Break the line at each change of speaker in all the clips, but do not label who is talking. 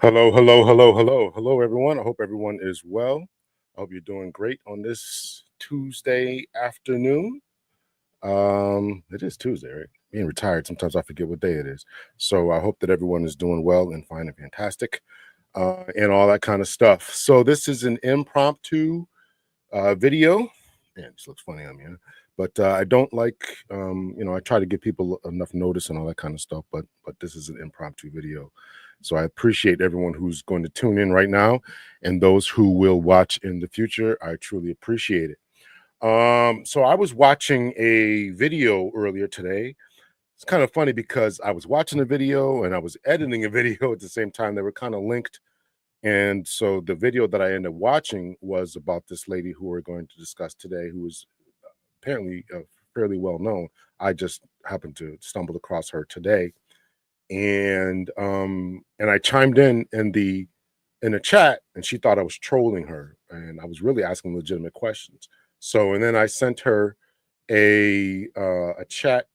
Hello, hello, hello, hello, hello, everyone. I hope everyone is well. I hope you're doing great on this Tuesday afternoon. It is Tuesday, right? Being retired, sometimes I forget what day it is. So I hope that everyone is doing well and fine and fantastic, and all that kind of stuff. So this is an impromptu video. Man, this looks funny on me, huh? But I don't like, I try to give people enough notice and all that kind of stuff. But this is an impromptu video, so I appreciate everyone who's going to tune in right now, and those who will watch in the future. I truly appreciate it. So I was watching a video earlier today. It's kind of funny because I was watching a video and I was editing a video at the same time. They were kind of linked, and so the video that I ended up watching was about this lady who we're going to discuss today, who is apparently fairly well known. I just happened to stumble across her today, and I chimed in a chat, and she thought I was trolling her, and I was really asking legitimate questions. So, and then I sent her a chat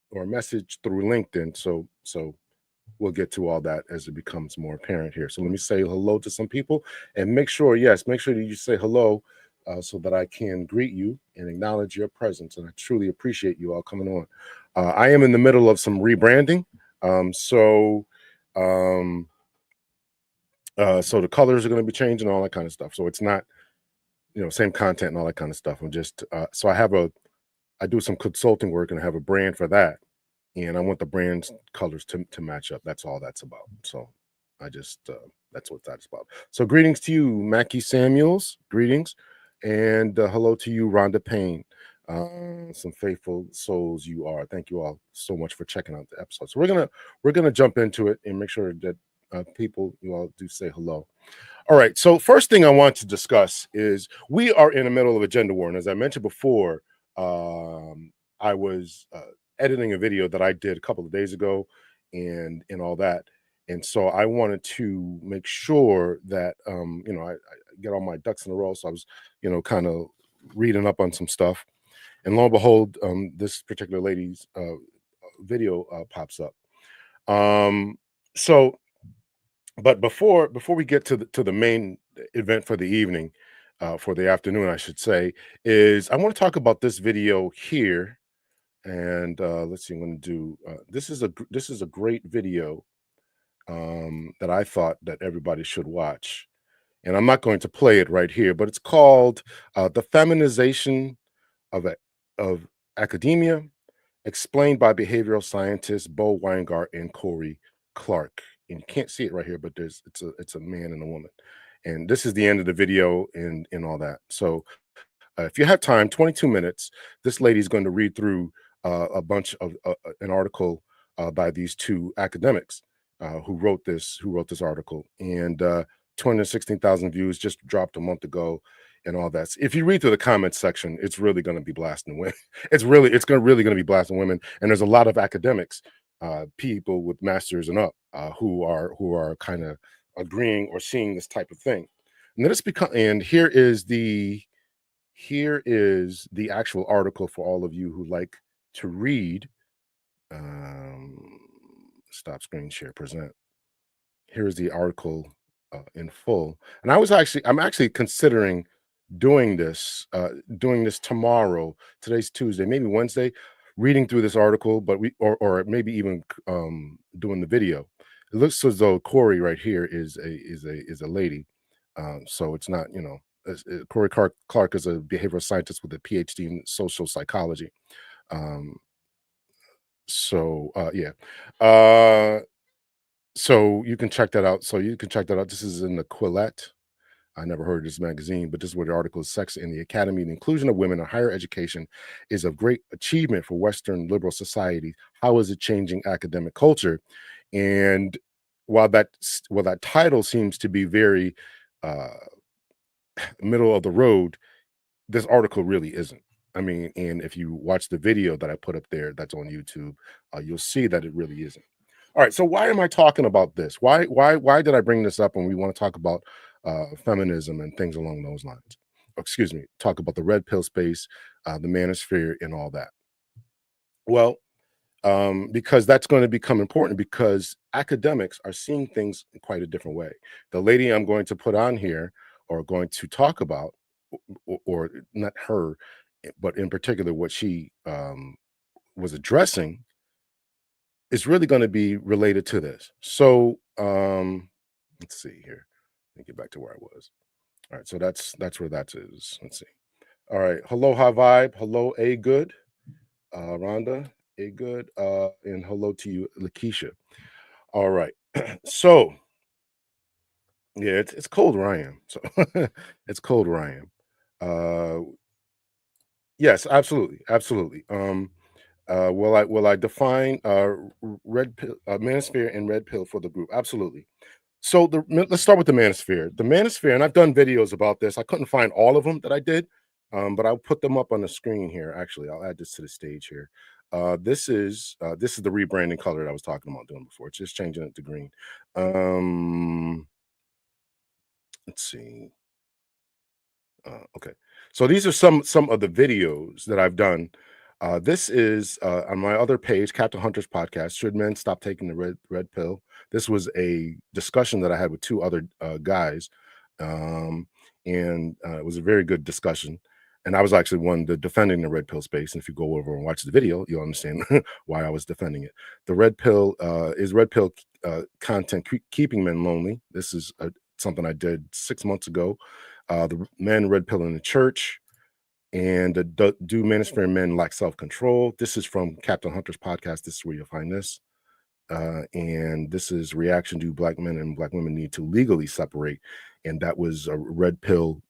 or a message through LinkedIn. So we'll get to all that as it becomes more apparent here. So let me say hello to some people and make sure, yes, make sure that you say hello so that I can greet you and acknowledge your presence. And I truly appreciate you all coming on. I am in the middle of some rebranding. So, um, so the colors are going to be changing, all that kind of stuff. So it's not, same content and all that kind of stuff. I'm just, so I do some consulting work and I have a brand for that, and I want the brand's colors to match up. That's all that's about. So I just that's what that's about. So greetings to you, Mackie Samuels. Greetings, and hello to you, Rhonda Payne. Some faithful souls you are. Thank you all so much for checking out the episode. So we're gonna jump into it and make sure that people, you all do say hello. All right. So first thing I want to discuss is we are in the middle of a gender war, and as I mentioned before, I was editing a video that I did a couple of days ago, and all that, and so I wanted to make sure that I get all my ducks in a row. So I was kind of reading up on some stuff, and lo and behold, this particular lady's video pops up. Um, so but before we get to the main event for the evening, for the afternoon, I should say, is I want to talk about this video here. And let's see, I'm going to do this is a great video that I thought that everybody should watch. And I'm not going to play it right here, but it's called "The Feminization of of Academia," explained by behavioral scientists Bo Weingart and Corey Clark. And you can't see it right here, but it's a man and a woman. And this is the end of the video and all that. So if you have time, 22 minutes, this lady's going to read through a bunch of an article by these two academics who wrote this article, and 216,000 views, just dropped a month ago, and all that. If you read through the comments section, it's really going to be blasting women. Really going to be blasting women, and there's a lot of academics, people with masters and up, who are kind of agreeing or seeing this type of thing. And then it's become, and here is the actual article for all of you who like to read. Um, Stop screen share, present. Here's the article in full. And I'm actually considering doing this tomorrow. Today's Tuesday, maybe Wednesday, reading through this article, but or maybe even doing the video. It looks as though Corey right here is a lady. So it's not, Corey Clark is a behavioral scientist with a PhD in social psychology. Um, yeah. Uh, so you can check that out. This is in the Quillette. I never heard of this magazine, but this is where the article is: Sex in the Academy. The inclusion of women in higher education is of great achievement for Western liberal society. How is it changing academic culture? And while that title seems to be very uh, middle of the road, this article really isn't. I mean, and if you watch the video that I put up there that's on YouTube, you'll see that it really isn't. All right, so why am I talking about this? Why did I bring this up when we want to talk about feminism and things along those lines? Excuse me, talk about the red pill space, the manosphere, and all that. Well, because that's going to become important because academics are seeing things in quite a different way. The lady I'm going to put on here or going to talk about, or not her, but in particular what she was addressing is really going to be related to this. So let's see here. Let me get back to where I was. All right, so that's where that is. Let's see. All right, hello, high vibe. Hello, a good, Rhonda, a good, and hello to you, Lakeisha. All right, so yeah, it's cold where I am. So it's cold where I am. Yes, absolutely, absolutely. Will I define red pill, manosphere and red pill for the group? Absolutely. So let's start with the manosphere. The manosphere, and I've done videos about this. I couldn't find all of them that I did, but I'll put them up on the screen here. Actually, I'll add this to the stage here. This is the rebranding color that I was talking about doing before. It's just changing it to green. Let's see. Okay, so these are some of the videos that I've done. This is on my other page, Captain Hunter's podcast. Should men stop taking the red pill? This was a discussion that I had with two other guys, um, and it was a very good discussion. And I was actually one the defending the red pill space. And if you go over and watch the video, you'll understand why I was defending it. The red pill is red pill content keeping men lonely. This is something I did 6 months ago. The men red pill in the church, and do manosphere men lack self-control? This is from Captain Hunter's podcast. This is where you'll find this. And this is reaction to black men and black women need to legally separate. And that was a red pill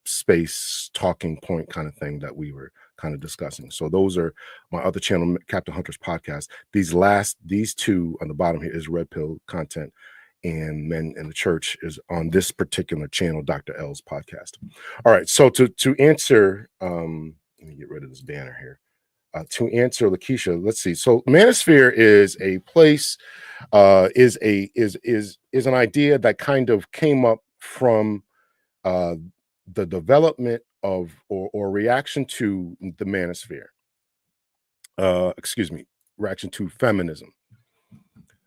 space talking point kind of thing that we were kind of discussing. So those are my other channel, Captain Hunter's podcast. These two on the bottom here is red pill content, and men in the church is on this particular channel, Dr. L's podcast. All right, so to answer, let me get rid of this banner here. To answer Lakeisha, let's see. So manosphere is a place, is an idea that kind of came up from uh, the development of or reaction to the manosphere. Excuse me, reaction to feminism.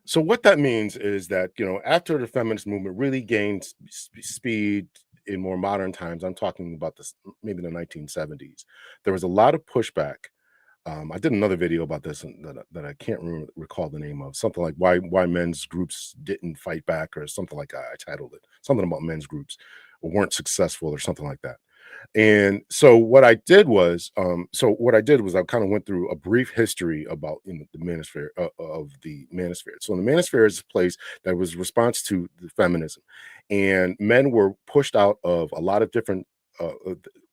So what that means is that, after the feminist movement really gained speed in more modern times, I'm talking about this maybe the 1970s, there was a lot of pushback. I did another video about this that I can't recall the name of, something like why men's groups didn't fight back or something like that. I titled it something about men's groups weren't successful or something like that. And so what I did was, I kind of went through a brief history about the manosphere of the manosphere. So the manosphere is a place that was response to the feminism, and men were pushed out of a lot of different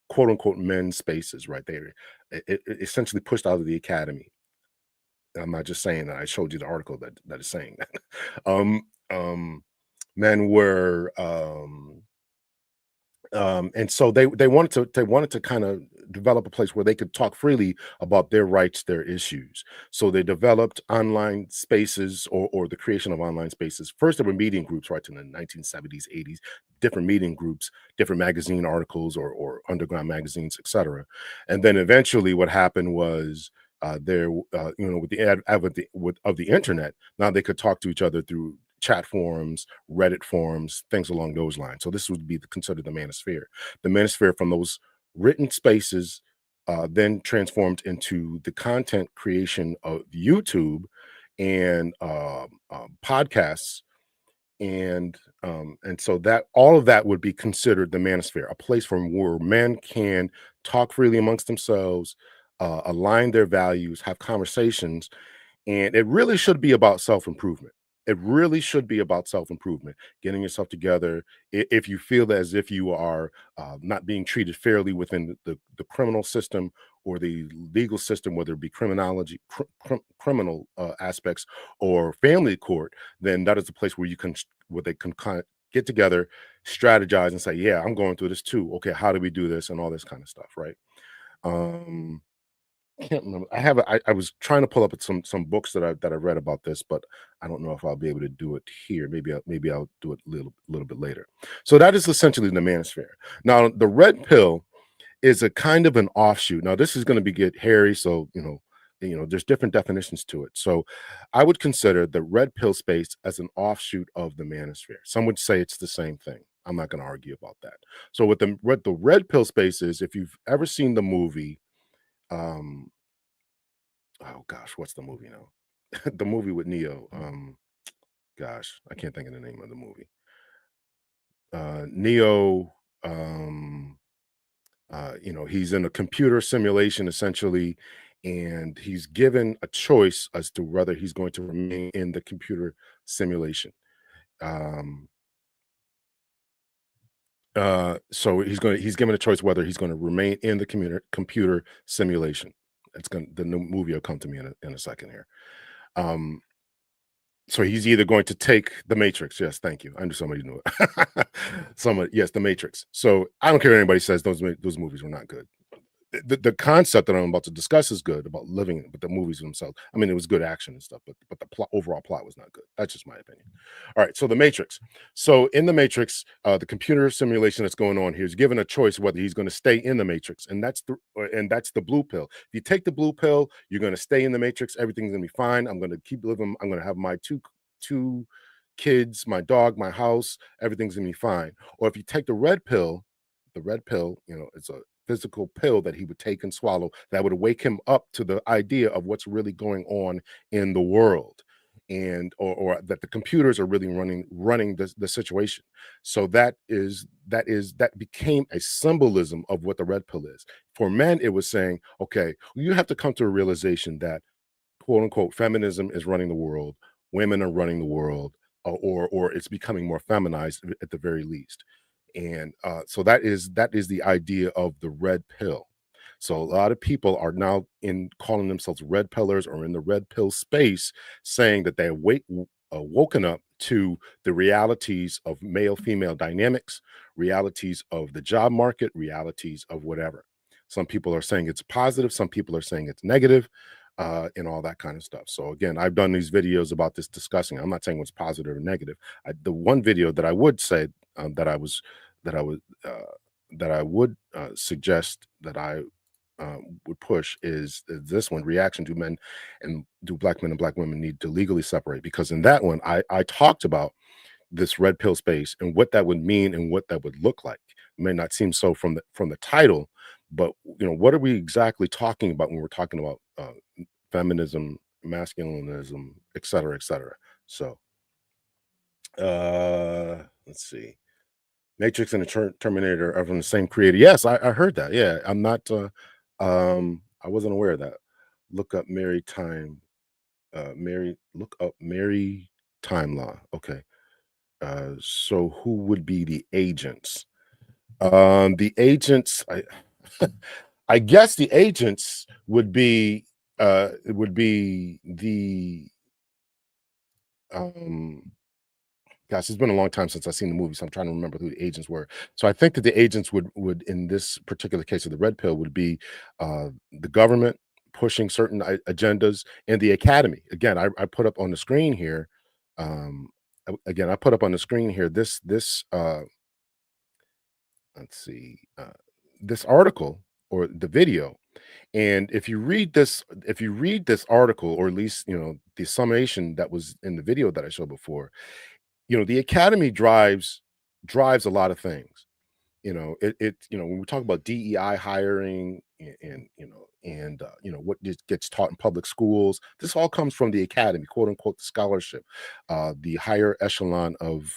quote unquote men's spaces. Right there, it essentially pushed out of the academy. I'm not just saying that. I showed you the article that is saying that. um, Men were and so they wanted to kind of develop a place where they could talk freely about their rights, their issues. So they developed online spaces, or the creation of online spaces. First there were meeting groups, right, in the 1970s, 80s, different meeting groups, different magazine articles, or underground magazines, etc. And then eventually what happened was, with the advent of the internet, now they could talk to each other through chat forums, Reddit forums, things along those lines. So this would be considered the manosphere. The manosphere from those written spaces then transformed into the content creation of YouTube and podcasts, and so that all of that would be considered the manosphere, a place from where men can talk freely amongst themselves, align their values, have conversations, and it really should be about self-improvement. It really should be about self-improvement, getting yourself together. If you feel as if you are not being treated fairly within the criminal system or the legal system, whether it be criminology, criminal aspects, or family court, then that is the place where where they can kind of get together, strategize, and say, "Yeah, I'm going through this too. Okay, how do we do this?" and all this kind of stuff, right? Um, can't remember. I was trying to pull up some books that I read about this, but I don't know if I'll be able to do it here. Maybe I'll do it a little bit later. So that is essentially the manosphere. Now, the red pill is a kind of an offshoot. Now, this is going to get hairy, so there's different definitions to it. So I would consider the red pill space as an offshoot of the manosphere. Some would say it's the same thing. I'm not going to argue about that. So what the red pill space is, if you've ever seen the movie, um, oh gosh, what's the movie now? The movie with Neo. Gosh, I can't think of the name of the movie. Neo. Um, he's in a computer simulation essentially, and he's given a choice as to whether he's going to remain in the computer simulation. Um, so he's given a choice whether he's going to remain in the computer simulation. The new movie will come to me in a second here. Um, So he's either going to take The Matrix. Yes, thank you. I knew somebody knew it. Somebody, yes, The Matrix. So I don't care what anybody says; those movies were not good. The concept that I'm about to discuss is good about living it, but the movies themselves, I mean, it was good action and stuff, but the overall plot was not good. That's just my opinion. All right, so The Matrix. So in The Matrix, the computer simulation that's going on here is given a choice whether he's going to stay in the Matrix, and that's the blue pill. If you take the blue pill, you're going to stay in the Matrix. Everything's going to be fine. I'm going to keep living. I'm going to have my two kids, my dog, my house. Everything's going to be fine. Or if you take the red pill, it's a physical pill that he would take and swallow that would wake him up to the idea of what's really going on in the world, and or that the computers are really running the situation. So that became a symbolism of what the red pill is. For men, it was saying, okay, you have to come to a realization that quote unquote feminism is running the world, women are running the world, or it's becoming more feminized at the very least. And so that is the idea of the red pill. So a lot of people are now in calling themselves red pillars or in the red pill space, saying that they woken up to the realities of male female dynamics, realities of the job market, realities of whatever. Some people are saying it's positive, some people are saying it's negative, and all that kind of stuff. So again, I've done these videos about this discussing. I'm not saying what's positive or negative. The one video that I would say that I was that I would that I would suggest that I would push is this one: reaction to men, and do black men and black women need to legally separate? Because in that one, I talked about this red pill space and what that would mean and what that would look like. It may not seem so from the title, but what are we exactly talking about when we're talking about feminism, masculinism, et cetera, et cetera. So let's see. Matrix and the Terminator are from the same creator. Yes, I heard that. Yeah, I'm not. I wasn't aware of that. Look up Mary Time. Look up Mary Time Law. Okay. So who would be the agents? The agents. I guess the agents would be. It would be the. Um, Gosh, it's been a long time since I've seen the movie, so I'm trying to remember who the agents were. So I think that the agents would in this particular case of the red pill would be the government pushing certain agendas, and the academy. Again, I put up on the screen here. I put up on the screen here this let's see this article or the video. And if you read this article, or at least the summation that was in the video that I showed before, the academy drives a lot of things. When we talk about DEI hiring, and what gets taught in public schools, this all comes from the academy, quote unquote, the scholarship, the higher echelon of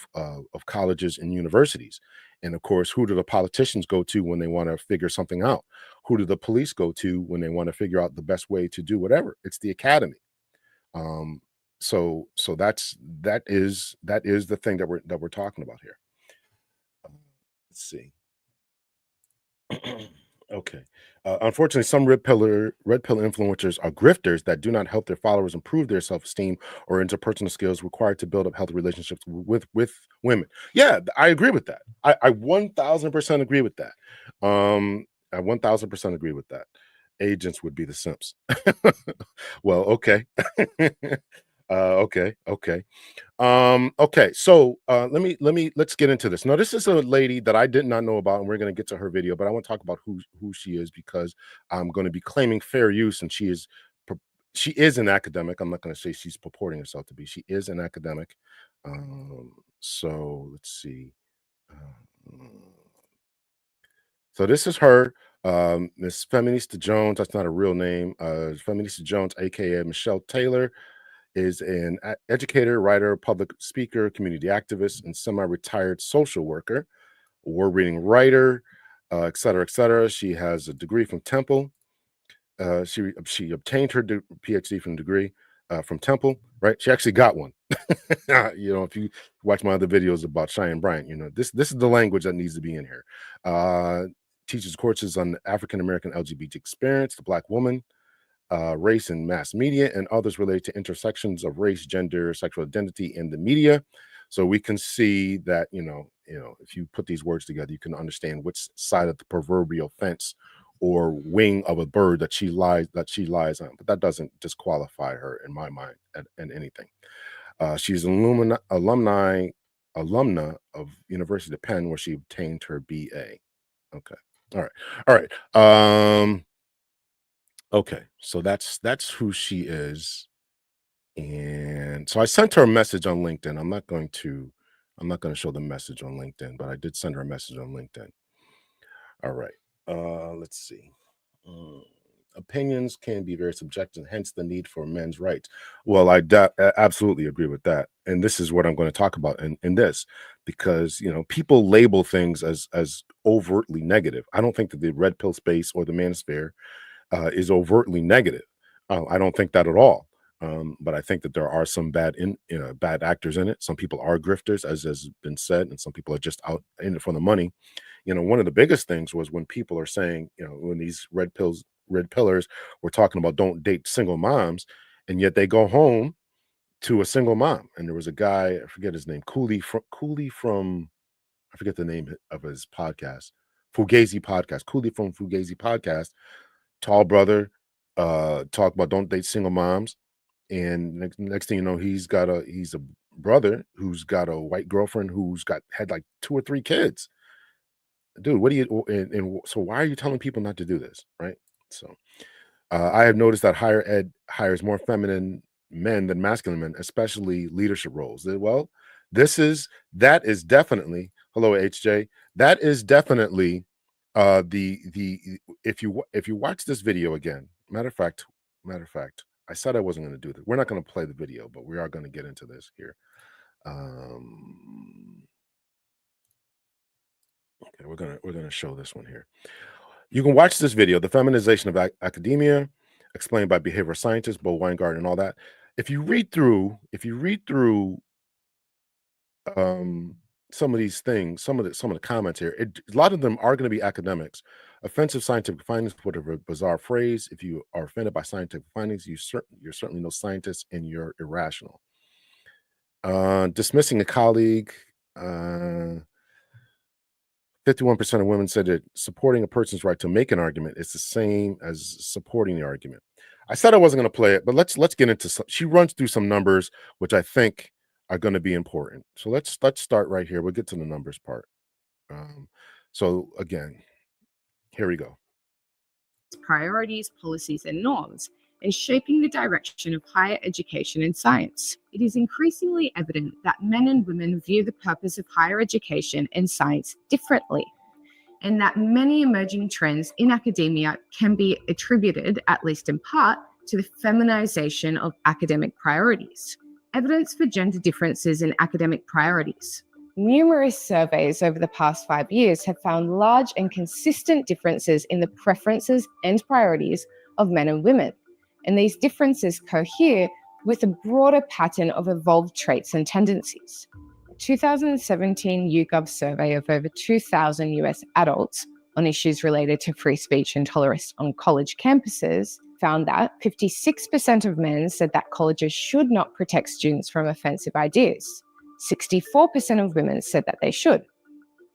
colleges and universities. And of course, who do the politicians go to when they want to figure something out? Who do the police go to when they want to figure out the best way to do whatever? It's the academy. um so that is the thing that we're talking about here. Let's see. Okay. Unfortunately, some red pill influencers are grifters that do not help their followers improve their self-esteem or interpersonal skills required to build up healthy relationships with women. Yeah, I agree with that. I 1000% agree with that. I 1000% agree with that. Agents would be the simps. Well, okay. Okay. Okay, so let's get into this. Now, this is a lady that I did not know about, and we're going to get to her video, but I want to talk about who she is, because I'm going to be claiming fair use, and she is she is an academic. I'm not going to say she's purporting herself to be. She is an academic. So let's see. So this is her, Miss Feminista Jones. That's not a real name. Feminista Jones, aka Michelle Taylor, is an educator, writer, public speaker, community activist, and semi-retired social worker, award-winning writer, et cetera, et cetera. She has a degree from Temple. She obtained her PhD from degree from Temple, right? She actually got one. If you watch my other videos about Cheyenne Bryant, this is the language that needs to be in here. Teaches courses on African American LGBT experience, the Black woman, race and mass media, and others related to intersections of race, gender, sexual identity in the media. So we can see that if you put these words together, you can understand which side of the proverbial fence or wing of a bird that she lies on. But that doesn't disqualify her in my mind and anything. She's an alumna of University of Penn, where she obtained her BA. Okay. All right. Okay. So that's who she is. And so I sent her a message on LinkedIn. I'm not going to show the message on LinkedIn, but I did send her a message on LinkedIn. All right. Let's see. Opinions can be very subjective, hence the need for men's rights. Well, I absolutely agree with that. And this is what I'm going to talk about in this, because, people label things as overtly negative. I don't think that the red pill space or the manosphere is overtly negative. I don't think that at all. But I think that there are some bad actors in it. Some people are grifters, as has been said, and some people are just out in it for the money. One of the biggest things was when people are saying, when these red pillars were talking about don't date single moms, and yet they go home to a single mom. And there was a guy, I forget his name, Cooley from I forget the name of his podcast, Fugazi podcast, Cooley from Fugazi podcast, tall brother, talk about don't date single moms. And next thing you know, he's a brother who's got a white girlfriend who's had like 2 or 3 kids. Dude, what do you and so why are you telling people not to do this, right? So I have noticed that higher ed hires more feminine men than masculine men, especially leadership roles. Well, that is definitely, hello HJ, that is definitely the if you watch this video again, matter of fact, I said I wasn't going to do this. We're not going to play the video, but we are going to get into this here. Okay, we're gonna show this one here. You can watch this video, The Feminization of Academia, explained by behavioral scientists, Bo Weingart, and all that. If you read through some of these things, some of the comments here, a lot of them are going to be academics. Offensive scientific findings, whatever bizarre phrase. If you are offended by scientific findings, you're certainly no scientist, and you're irrational. Dismissing a colleague. 51% of women said that supporting a person's right to make an argument is the same as supporting the argument. I said I wasn't going to play it, but let's get into some. She runs through some numbers, which I think are going to be important. So let's start right here. We'll get to the numbers part. So again, here we go.
Priorities, policies, and norms, and shaping the direction of higher education and science. It is increasingly evident that men and women view the purpose of higher education and science differently, and that many emerging trends in academia can be attributed, at least in part, to the feminization of academic priorities. Evidence for gender differences in academic priorities. Numerous surveys over the past 5 years have found large and consistent differences in the preferences and priorities of men and women, and these differences cohere with a broader pattern of evolved traits and tendencies. A 2017 YouGov survey of over 2,000 US adults on issues related to free speech and tolerance on college campuses found that 56% of men said that colleges should not protect students from offensive ideas. 64% of women said that they should.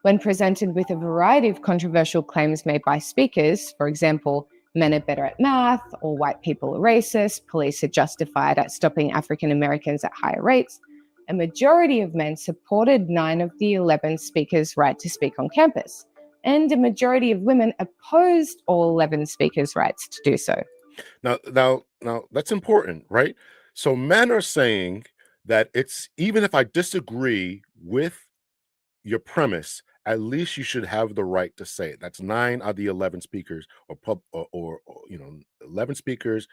When presented with a variety of controversial claims made by speakers, for example, men are better at math, or white people are racist, police are justified at stopping African Americans at higher rates, a majority of men supported 9 of the 11 speakers' right to speak on campus, and a majority of women opposed all 11 speakers' rights to do so.
Now, Now that's important, right? So men are saying that it's even if I disagree with your premise, at least you should have the right to say it. That's 9 out of the 11 speakers or 11 speakers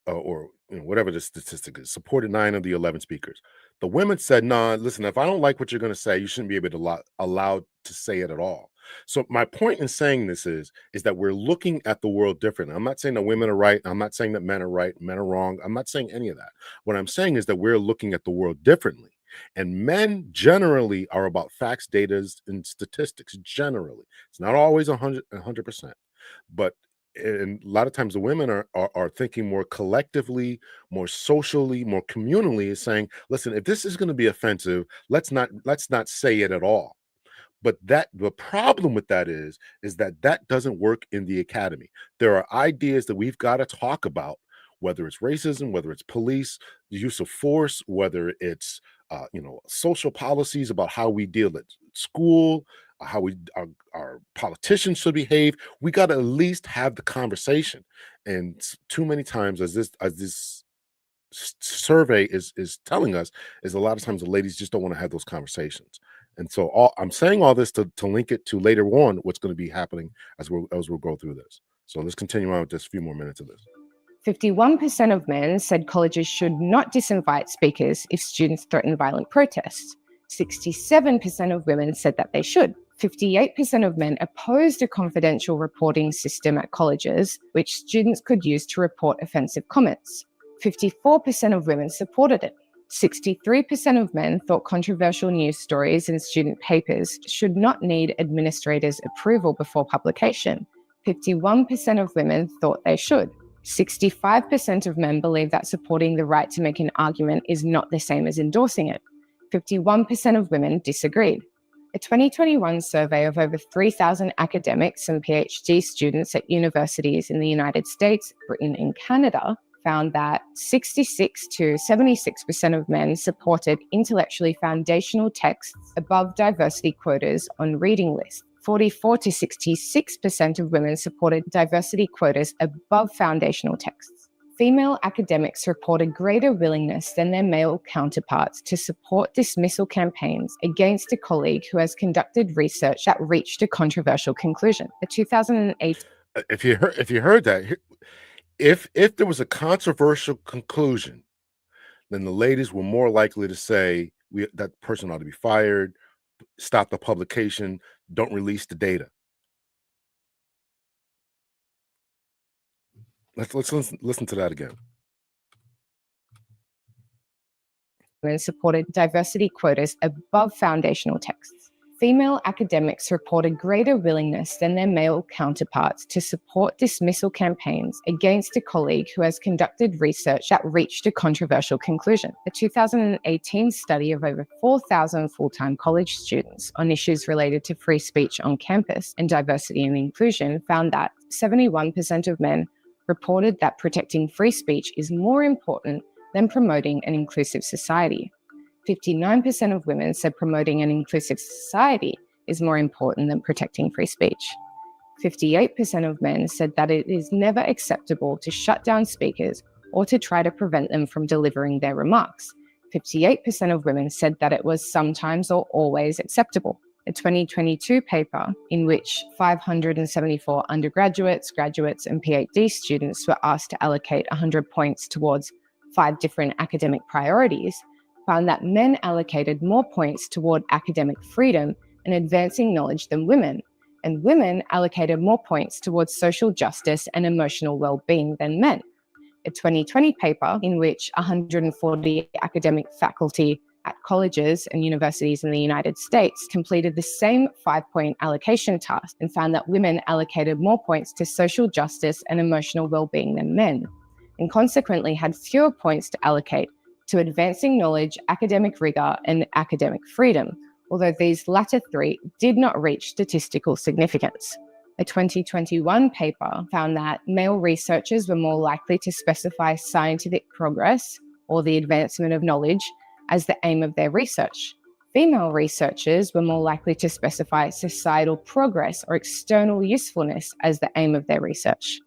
or whatever the statistic is, supported 9 of the 11 speakers. The women said, "No, listen, if I don't like what you're going to say, you shouldn't be able to allowed to say it at all." So my point in saying this is that we're looking at the world differently. I'm not saying that women are right. I'm not saying that men are right, men are wrong. I'm not saying any of that. What I'm saying is that we're looking at the world differently. And men generally are about facts, data, and statistics. Generally, it's not always 100%, but and a lot of times the women are thinking more collectively, more socially, more communally, is saying, listen, if this is going to be offensive, let's not say it at all. But that the problem with that is that that doesn't work in the academy. There are ideas that we've got to talk about, whether it's racism, whether it's police, the use of force, whether it's social policies about how we deal at school, how our politicians should behave. We got to at least have the conversation. And too many times, as this survey is telling us, is a lot of times the ladies just don't want to have those conversations. And so I'm saying all this to link it to later on what's going to be happening as we'll go through this. So let's continue on with just a few more minutes of this.
51% of men said colleges should not disinvite speakers if students threaten violent protests. 67% of women said that they should. 58% of men opposed a confidential reporting system at colleges, which students could use to report offensive comments. 54% of women supported it. 63% of men thought controversial news stories in student papers should not need administrators' approval before publication. 51% of women thought they should. 65% of men believe that supporting the right to make an argument is not the same as endorsing it. 51% of women disagreed. A 2021 survey of over 3,000 academics and PhD students at universities in the United States, Britain, and Canada found that 66 to 76% of men supported intellectually foundational texts above diversity quotas on reading lists. 44 to 66% of women supported diversity quotas above foundational texts. Female academics reported greater willingness than their male counterparts to support dismissal campaigns against a colleague who has conducted research that reached a controversial conclusion. The 2008
If you heard that, if there was a controversial conclusion, then the ladies were more likely to say that person ought to be fired, stop the publication, don't release the data. Let's listen to that again.
women supported diversity quotas above foundational texts. Female academics reported greater willingness than their male counterparts to support dismissal campaigns against a colleague who has conducted research that reached a controversial conclusion. A 2018 study of over 4,000 full-time college students on issues related to free speech on campus and diversity and inclusion found that 71% of men reported that protecting free speech is more important than promoting an inclusive society. 59% of women said promoting an inclusive society is more important than protecting free speech. 58% of men said that it is never acceptable to shut down speakers or to try to prevent them from delivering their remarks. 58% of women said that it was sometimes or always acceptable. A 2022 paper in which 574 undergraduates, graduates, and PhD students were asked to allocate 100 points towards 5 different academic priorities found that men allocated more points toward academic freedom and advancing knowledge than women, and women allocated more points towards social justice and emotional well-being than men. A 2020 paper in which 140 academic faculty at colleges and universities in the United States completed the same 5-point allocation task and found that women allocated more points to social justice and emotional well-being than men, and consequently had fewer points to allocate to advancing knowledge, academic rigor, and academic freedom, although these latter 3 did not reach statistical significance. A 2021 paper found that male researchers were more likely to specify scientific progress or the advancement of knowledge as the aim of their research. Female researchers were more likely to specify societal progress or external usefulness as the aim of their research.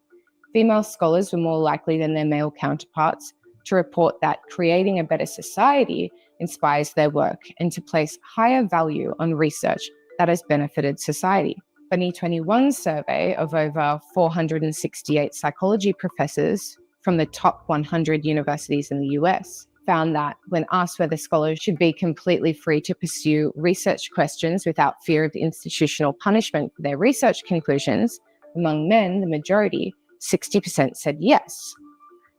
Female scholars were more likely than their male counterparts to report that creating a better society inspires their work and to place higher value on research that has benefited society. 2021 survey of over 468 psychology professors from the top 100 universities in the US found that when asked whether scholars should be completely free to pursue research questions without fear of institutional punishment for their research conclusions, among men, the majority, 60% said yes.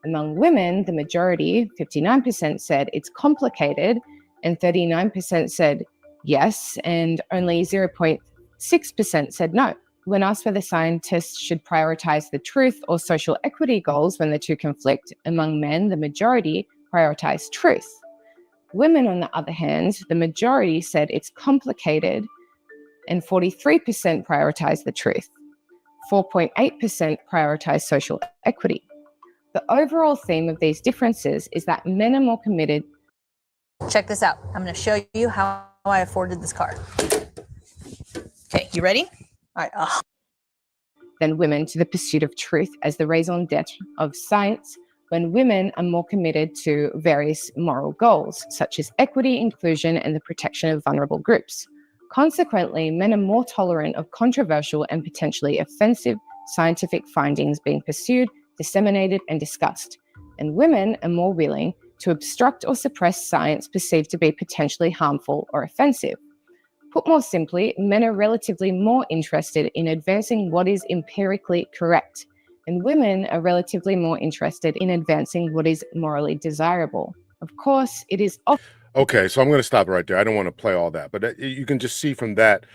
Among women, the majority, 59%, said it's complicated, and 39% said yes, and only 0.6% said no. When asked whether scientists should prioritize the truth or social equity goals when the two conflict, among men, the majority prioritized truth. Women, on the other hand, the majority said it's complicated, and 43% prioritized the truth. 4.8% prioritize social equity. The overall theme of these differences is that men are more committed.
Check this out. I'm going to show you how I afforded this car. Okay, you ready? All right.
Than women to the pursuit of truth as the raison d'etre of science, when women are more committed to various moral goals, such as equity, inclusion, and the protection of vulnerable groups. Consequently, men are more tolerant of controversial and potentially offensive scientific findings being pursued, disseminated, and discussed. And women are more willing to obstruct or suppress science perceived to be potentially harmful or offensive. Put more simply, men are relatively more interested in advancing what is empirically correct, and women are relatively more interested in advancing what is morally desirable. Of course, it is
Okay, so I'm going to stop right there. I don't want to play all that, but you can just see from that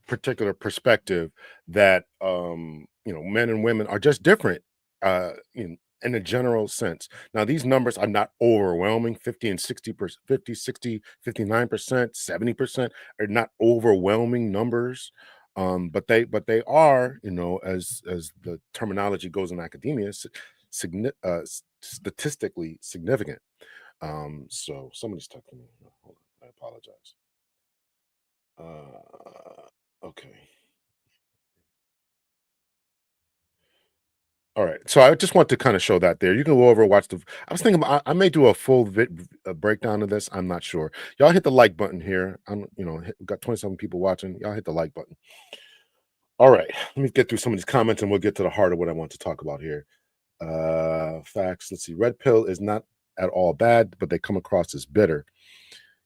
particular perspective that men and women are just different in a general sense. Now, these numbers are not overwhelming. 50 and 60%, 50, 60, 59%, 70% are not overwhelming numbers. But they are, as the terminology goes in academia, statistically significant. So somebody's texting me. Hold on, I apologize. Okay. All right. So I just want to kind of show that there. You can go over and watch I was thinking I may do a full breakdown of this. I'm not sure. Y'all hit the like button here. We've got 27 people watching. Y'all hit the like button. All right. Let me get through some of these comments and we'll get to the heart of what I want to talk about here. Facts. Let's see. Red pill is not at all bad, but they come across as bitter.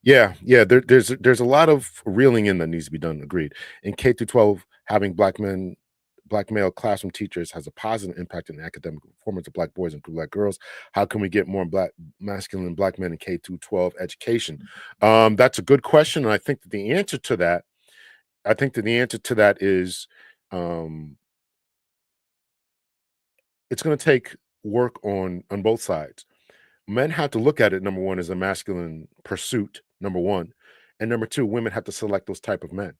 Yeah. There's a lot of reeling in that needs to be done. Agreed. In K through 12, having black male classroom teachers has a positive impact on the academic performance of black boys and black girls. How can we get more masculine black men in K through 12 education? That's a good question, and I think that the answer to that is it's going to take work on both sides. Men have to look at it, number one, as a masculine pursuit, number one. And number two, women have to select those type of men.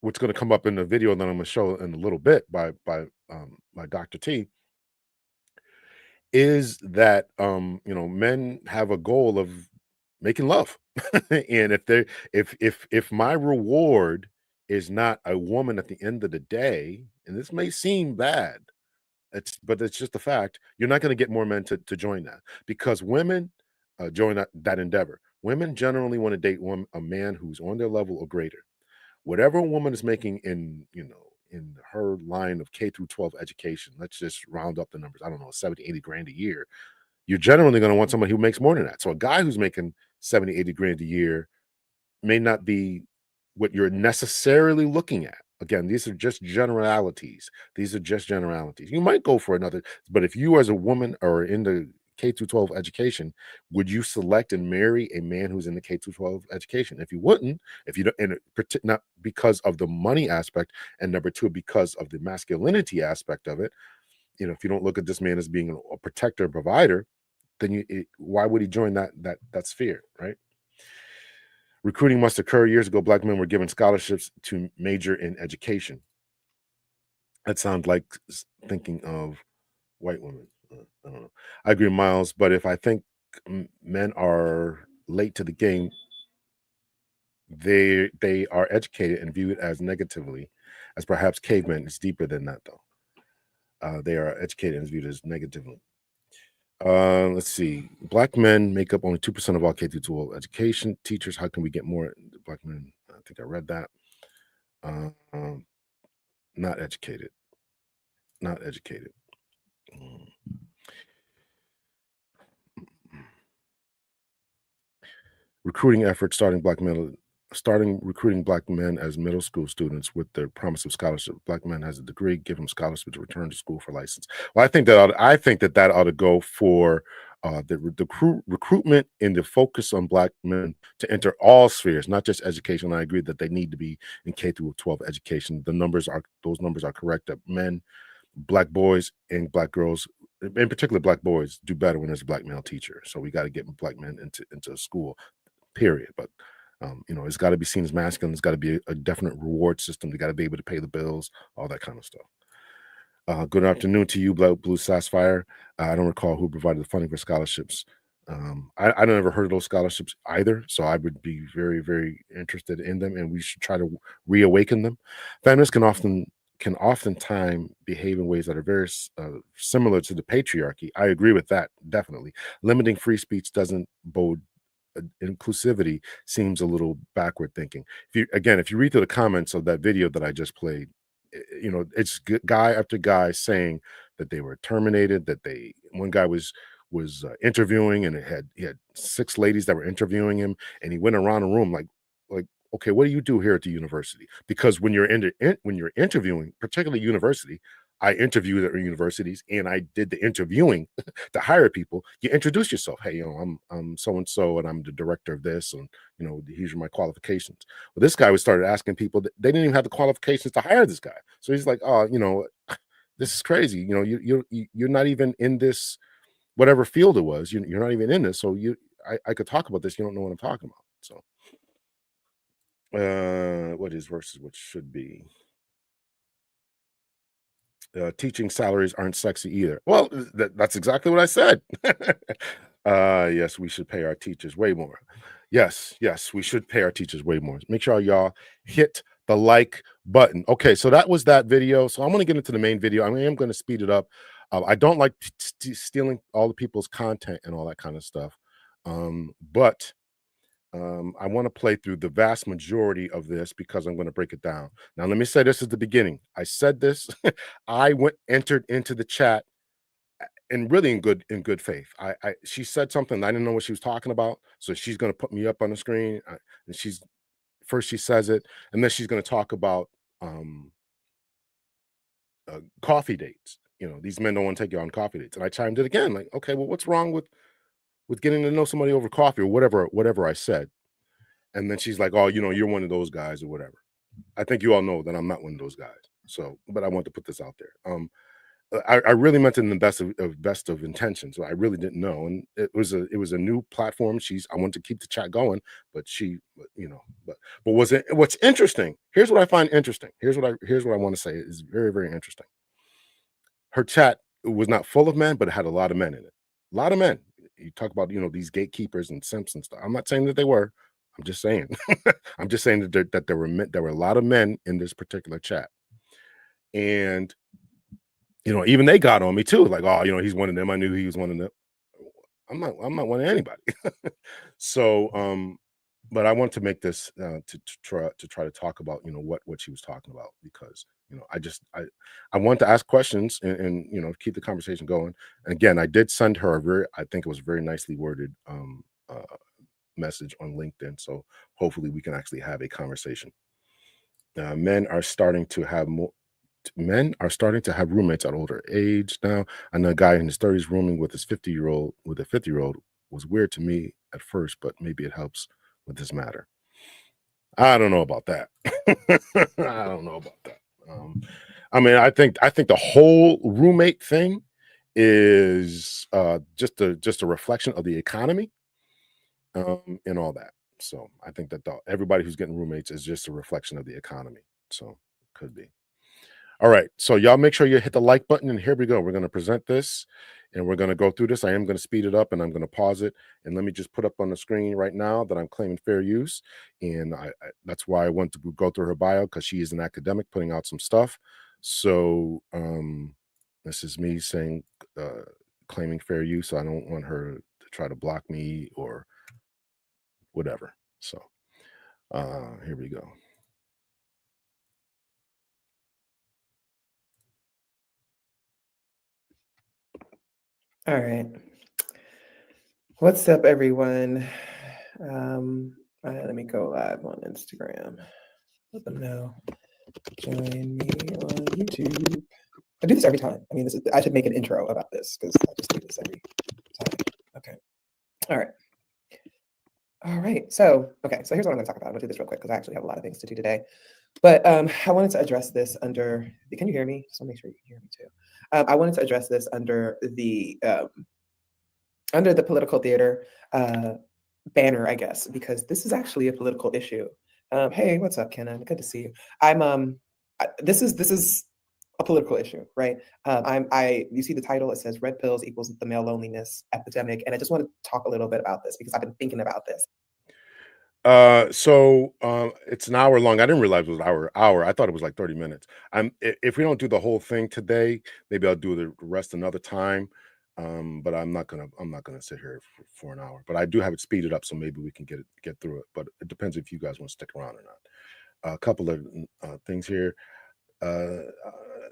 What's going to come up in the video that I'm going to show in a little bit by Dr. T is that men have a goal of making love. And if my reward is not a woman at the end of the day, and this may seem bad, but it's just a fact, you're not going to get more men to join that, because women join that endeavor. Women generally want to date a man who's on their level or greater. Whatever a woman is making in her line of K through 12 education, let's just round up the numbers, I don't know, 70, 80 grand a year, you're generally going to want somebody who makes more than that. So a guy who's making 70, 80 grand a year may not be what you're necessarily looking at. Again, these are just generalities. You might go for another, but if you as a woman are in the K through 12 education, would you select and marry a man who's in the K through 12 education? If you wouldn't, if you don't, and not because of the money aspect, and number two, because of the masculinity aspect of it, if you don't look at this man as being a protector, provider, then why would he join that sphere, right? Recruiting must occur. Years ago, black men were given scholarships to major in education. That sounds like thinking of white women. I don't know. I agree, Miles, but if I think men are late to the game, they are educated and viewed as negatively. as perhaps cavemen. It's deeper than that, though. They are educated and viewed as negatively. Let's see. Black men make up only 2% of all K-12 education teachers. How can we get more black men? I think I read that. Not educated. Not educated. Recruiting efforts starting recruiting black men as middle school students with the promise of scholarship. Black men has a degree, give them scholarship to return to school for license. Well, I think that ought to go for the recruitment and the focus on black men to enter all spheres, not just education. I agree that they need to be in K through 12 education. Those numbers are correct. That men, black boys, and black girls, in particular black boys, do better when there's a black male teacher. So we got to get black men into school. Period. But it's got to be seen as masculine. It's got to be a definite reward system. They got to be able to pay the bills, all that kind of stuff. Good afternoon to you, Blue Sapphire. I don't recall who provided the funding for scholarships. I never heard of those scholarships either, so I would be very, very interested in them, and we should try to reawaken them. Feminists can oftentimes behave in ways that are very similar to the patriarchy. I agree with that, definitely. Limiting free speech doesn't bode inclusivity, seems a little backward thinking. If you read through the comments of that video that I just played, it's guy after guy saying that they were terminated, that one guy was interviewing, and he had 6 ladies that were interviewing him, and he went around the room like, okay, what do you do here at the university? Because when you're interviewing, particularly university, I interviewed at universities and I did the interviewing to hire people. You introduce yourself. Hey, I'm so and so, and I'm the director of this, and these are my qualifications. Well, this guy started asking people that they didn't even have the qualifications to hire this guy. So he's like, oh, this is crazy. You're not even in this, whatever field it was. You're not even in this. So I could talk about this. You don't know what I'm talking about. So. What is versus what should be? Teaching salaries aren't sexy either. Well, that's exactly what I said. Yes, we should pay our teachers way more. Yes, we should pay our teachers way more. Make sure y'all hit the like button. Okay, so that was that video. So I'm going to get into the main video. I am going to speed it up. I don't like stealing all the people's content and all that kind of stuff. But I want to play through the vast majority of this because I'm going to break it down. Now, let me say this at the beginning. I said this. I entered into the chat and really in good faith. She said something. I didn't know what she was talking about, so she's going to put me up on the screen. And she says it, and then she's going to talk about coffee dates. These men don't want to take you on coffee dates, and I chimed in again, like, okay, well, what's wrong with getting to know somebody over coffee or whatever I said. And then she's like, oh, you're one of those guys or whatever. I think you all know that I'm not one of those guys. So, but I want to put this out there. I really meant it in the best of intentions. I really didn't know. And it was a new platform. I wanted to keep the chat going, but what's interesting, here's what I find interesting. Here's what I want to say is very, very interesting. Her chat was not full of men, but it had a lot of men in it. A lot of men. You talk about, these gatekeepers and simps and stuff. I'm not saying that they were. I'm just saying. I'm just saying that there were a lot of men in this particular chat. And, even they got on me too. Like, oh, he's one of them. I knew he was one of them. I'm not one of anybody. So, but I want to make this to try to talk about, what she was talking about, because I want to ask questions and keep the conversation going. And again, I did send her I think it was a very nicely worded message on LinkedIn. So hopefully we can actually have a conversation. Men are starting to have roommates at older age now. I know a guy in his 30s rooming with a 50-year-old was weird to me at first, but maybe it helps with this matter. I don't know about that. I don't know about that. I think the whole roommate thing is just a reflection of the economy and all that. So I think that everybody who's getting roommates is just a reflection of the economy. So could be. All right, so y'all make sure you hit the like button, and here we go. We're going to present this, and we're going to go through this. I am going to speed it up, and I'm going to pause it. And let me just put up on the screen right now that I'm claiming fair use, and that's why I want to go through her bio, because she is an academic putting out some stuff. So this is me saying claiming fair use. So I don't want her to try to block me or whatever. So here we go.
All right. What's up, everyone? Let me go live on Instagram. Let them know. Join me on YouTube. I do this every time. I mean, I should make an intro about this because I just do this every time. Okay. All right. All right. So here's what I'm going to talk about. I'm going to do this real quick because I actually have a lot of things to do today. But I wanted to address this under. Can you hear me? Just want to make sure you can hear me too. I wanted to address this under the political theater banner, I guess, because this is actually a political issue. Hey, what's up, Kenan? Good to see you. This is a political issue, right? You see the title, it says red pills equals the male loneliness epidemic. And I just want to talk a little bit about this because I've been thinking about this.
So it's an hour long. I didn't realize it was hour. I thought it was like 30 minutes. If we don't do the whole thing today, maybe I'll do the rest another time. But I'm not gonna sit here for an hour. But I do have it speeded up, so maybe we can get through it. But it depends if you guys want to stick around or not. A couple of things here.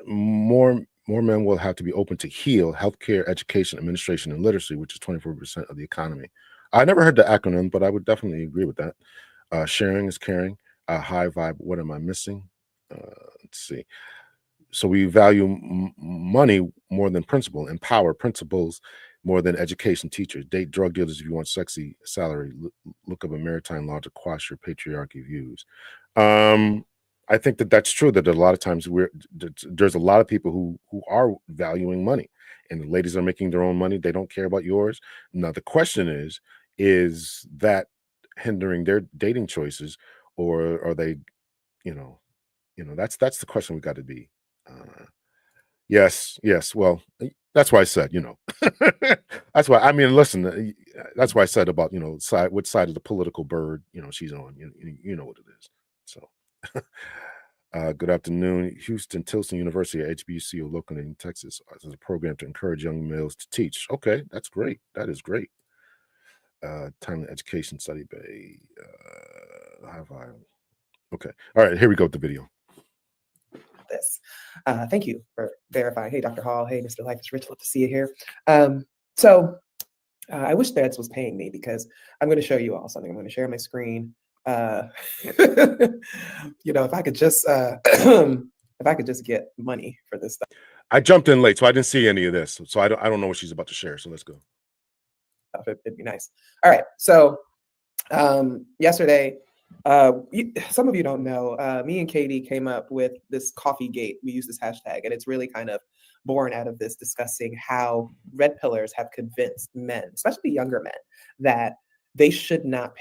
More men will have to be open to HEAL, healthcare, education, administration, and literacy, which is 24% of the economy. I never heard the acronym, but I would definitely agree with that. Sharing is caring. High vibe. What am I missing? Let's see. So we value money more than principle, empower principles more than education teachers, date drug dealers if you want sexy salary, look up a maritime logic, quash your patriarchy views. I think that's true, that a lot of times there's a lot of people who are valuing money, and the ladies are making their own money. They don't care about yours. Now, the question is that hindering their dating choices, or are they, that's the question we got to be. Yes. Well, that's why I said, that's why. I mean, listen, that's why I said about which side of the political bird she's on. You know what it is. So, good afternoon, Houston Tilson University at HBCU located in Texas has a program to encourage young males to teach. Okay, that's great. That is great. Timely education study bay. Okay, all right. Here we go with the video.
This. Thank you for verifying. Hey, Dr. Hall. Hey, Mr. Life is Rich. Love to see you here. I wish Threads was paying me because I'm going to show you all something. I'm going to share my screen. If I could just get money for this stuff.
I jumped in late, so I didn't see any of this. So I don't know what she's about to share. So let's go.
It'd be nice. All right. So yesterday. Some of you don't know, me and Katie came up with this coffee gate. We use this hashtag, and it's really kind of born out of this discussing how red pillars have convinced men, especially younger men, that they should not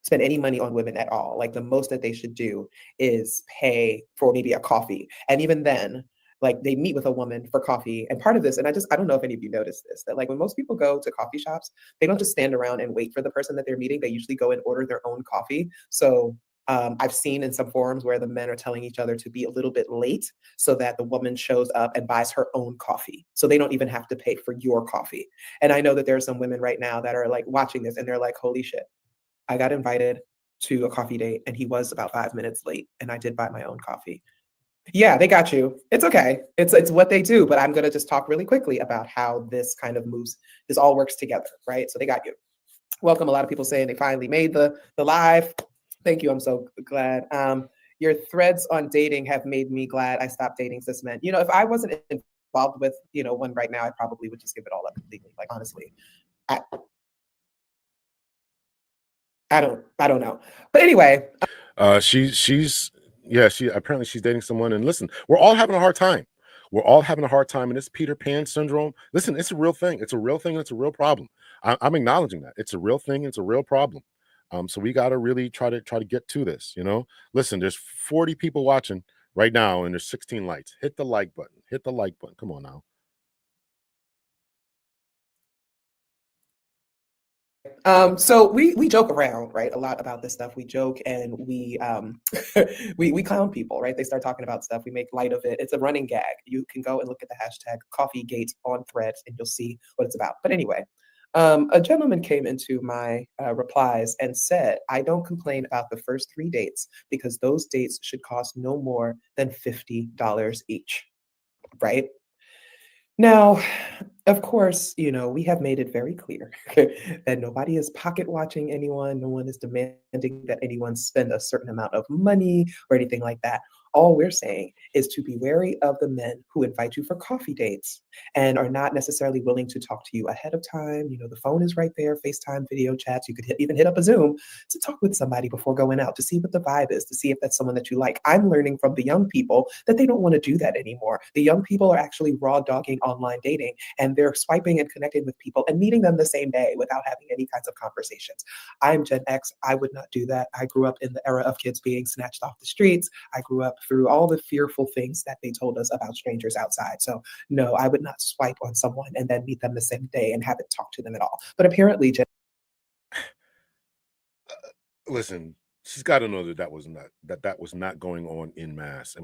spend any money on women at all. Like the most that they should do is pay for maybe a coffee. And even then, like they meet with a woman for coffee. And part of this, and I don't know if any of you noticed this, that like when most people go to coffee shops, they don't just stand around and wait for the person that they're meeting. They usually go and order their own coffee. So I've seen in some forums where the men are telling each other to be a little bit late so that the woman shows up and buys her own coffee. So they don't even have to pay for your coffee. And I know that there are some women right now that are like watching this and they're like, holy shit, I got invited to a coffee date and he was about 5 minutes late and I did buy my own coffee. Yeah, they got you. It's okay. It's what they do. But I'm going to just talk really quickly about how this kind of moves. This all works together, right? So they got you. Welcome. A lot of people saying they finally made the live. Thank you. I'm so glad. Your threads on dating have made me glad I stopped dating cis men. If I wasn't involved with, one right now, I probably would just give it all up completely. Like, honestly, I don't know. But anyway.
She apparently she's dating someone, and listen, we're all having a hard time. And this Peter Pan syndrome. Listen, it's a real thing. It's a real thing. It's a real problem. I'm acknowledging that it's a real thing. It's a real problem. So we got to really try to get to this. Listen, there's 40 people watching right now, and there's 16 likes. Hit the like button. Hit the like button. Come on now.
So we joke around, right, a lot about this stuff. We joke and we we clown people, right? They start talking about stuff. We make light of it. It's a running gag. You can go and look at the hashtag CoffeeGate on Threads, and you'll see what it's about. But anyway, a gentleman came into my replies and said, "I don't complain about the first 3 dates because those dates should cost no more than $50 each." Right? Now, of course, you know, we have made it very clear that nobody is pocket watching anyone. No one is demanding that anyone spend a certain amount of money or anything like that. All we're saying is to be wary of the men who invite you for coffee dates and are not necessarily willing to talk to you ahead of time. You know, the phone is right there, FaceTime, video chats. You could even hit up a Zoom to talk with somebody before going out to see what the vibe is, to see if that's someone that you like. I'm learning from the young people that they don't want to do that anymore. The young people are actually raw dogging online dating, and they're swiping and connecting with people and meeting them the same day without having any kinds of conversations. I'm Gen X. I would not do that. I grew up in the era of kids being snatched off the streets. I grew up through all the fearful things that they told us about strangers outside. So no, I would not swipe on someone and then meet them the same day and haven't talked to them at all. But apparently,
Listen, she's got to know that that was not going on in mass.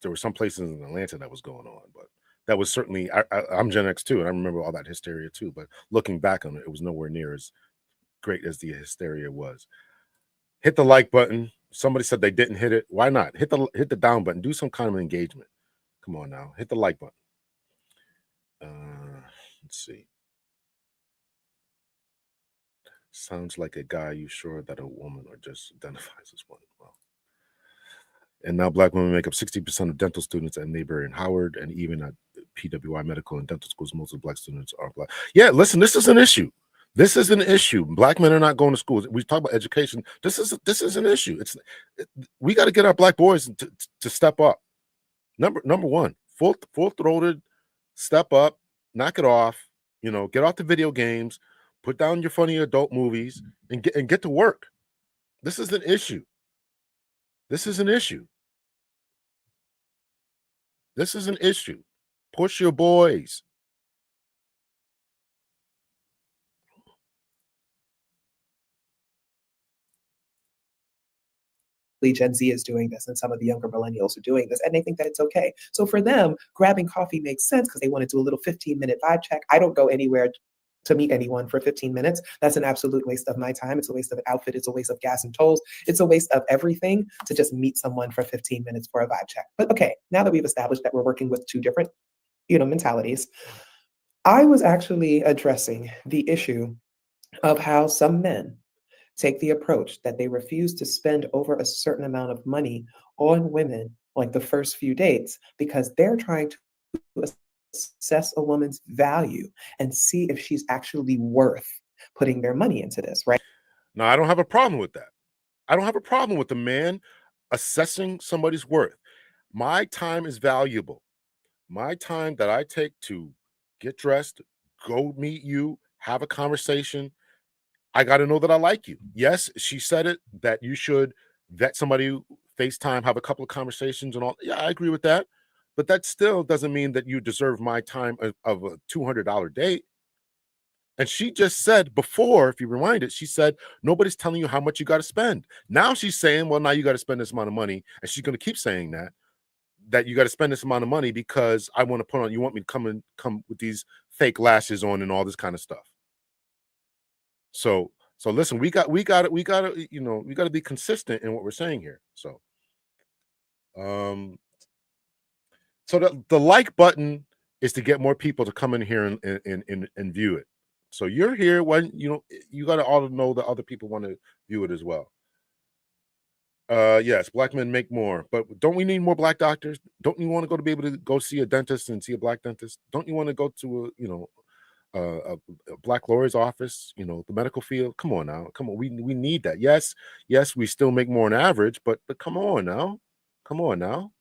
There were some places in Atlanta that was going on, but that was certainly I'm Gen X too, and I remember all that hysteria too. But looking back on it, it was nowhere near as great as the hysteria was. Hit the like button. Somebody said they didn't hit it. Why not? Hit the down button. Do some kind of engagement. Come on now. Hit the like button. Let's see. Sounds like a guy. You sure that a woman or just identifies as one? Well, and now Black women make up 60% of dental students at Mayberry and Howard, and even at PWI medical and dental schools, most of the Black students are Black. Yeah, listen, this is an issue. This is an issue. Black men are not going to school. We talk about education. This is an issue. We got to get our Black boys to step up. Number one, full-throated, step up, knock it off. You know, get off the video games, put down your funny adult movies, and get to work. This is an issue. This is an issue. This is an issue. Push your boys.
Gen Z is doing this and some of the younger millennials are doing this, and they think that it's okay. So for them, grabbing coffee makes sense because they want to do a little 15-minute vibe check. I don't go anywhere to meet anyone for 15 minutes. That's an absolute waste of my time. It's a waste of an outfit. It's a waste of gas and tolls. It's a waste of everything to just meet someone for 15 minutes for a vibe check. But okay, now that we've established that we're working with two different, mentalities, I was actually addressing the issue of how some men take the approach that they refuse to spend over a certain amount of money on women, like the first few dates, because they're trying to assess a woman's value and see if she's actually worth putting their money into this, right?
Now, I don't have a problem with that. I don't have a problem with the man assessing somebody's worth. My time is valuable. My time that I take to get dressed, go meet you, have a conversation, I got to know that I like you. Yes, she said it, that you should vet somebody, FaceTime, have a couple of conversations and all. Yeah, I agree with that. But that still doesn't mean that you deserve my time of a $200 date. And she just said before, if you rewind it, she said, nobody's telling you how much you got to spend. Now she's saying, well, now you got to spend this amount of money. And she's going to keep saying that you got to spend this amount of money because I want to put on, you want me to come with these fake lashes on and all this kind of stuff. So listen, we got to be consistent in what we're saying here. So the like button is to get more people to come in here and view it. So you're here when you got to all know that other people want to view it as well. Yes, Black men make more, but don't we need more Black doctors? Don't you want to be able to go see a dentist and see a Black dentist? Don't you want to go to a Black lawyer's office, the medical field? Come on now. Come on. We need that. Yes, we still make more on average, but come on now. Come on now.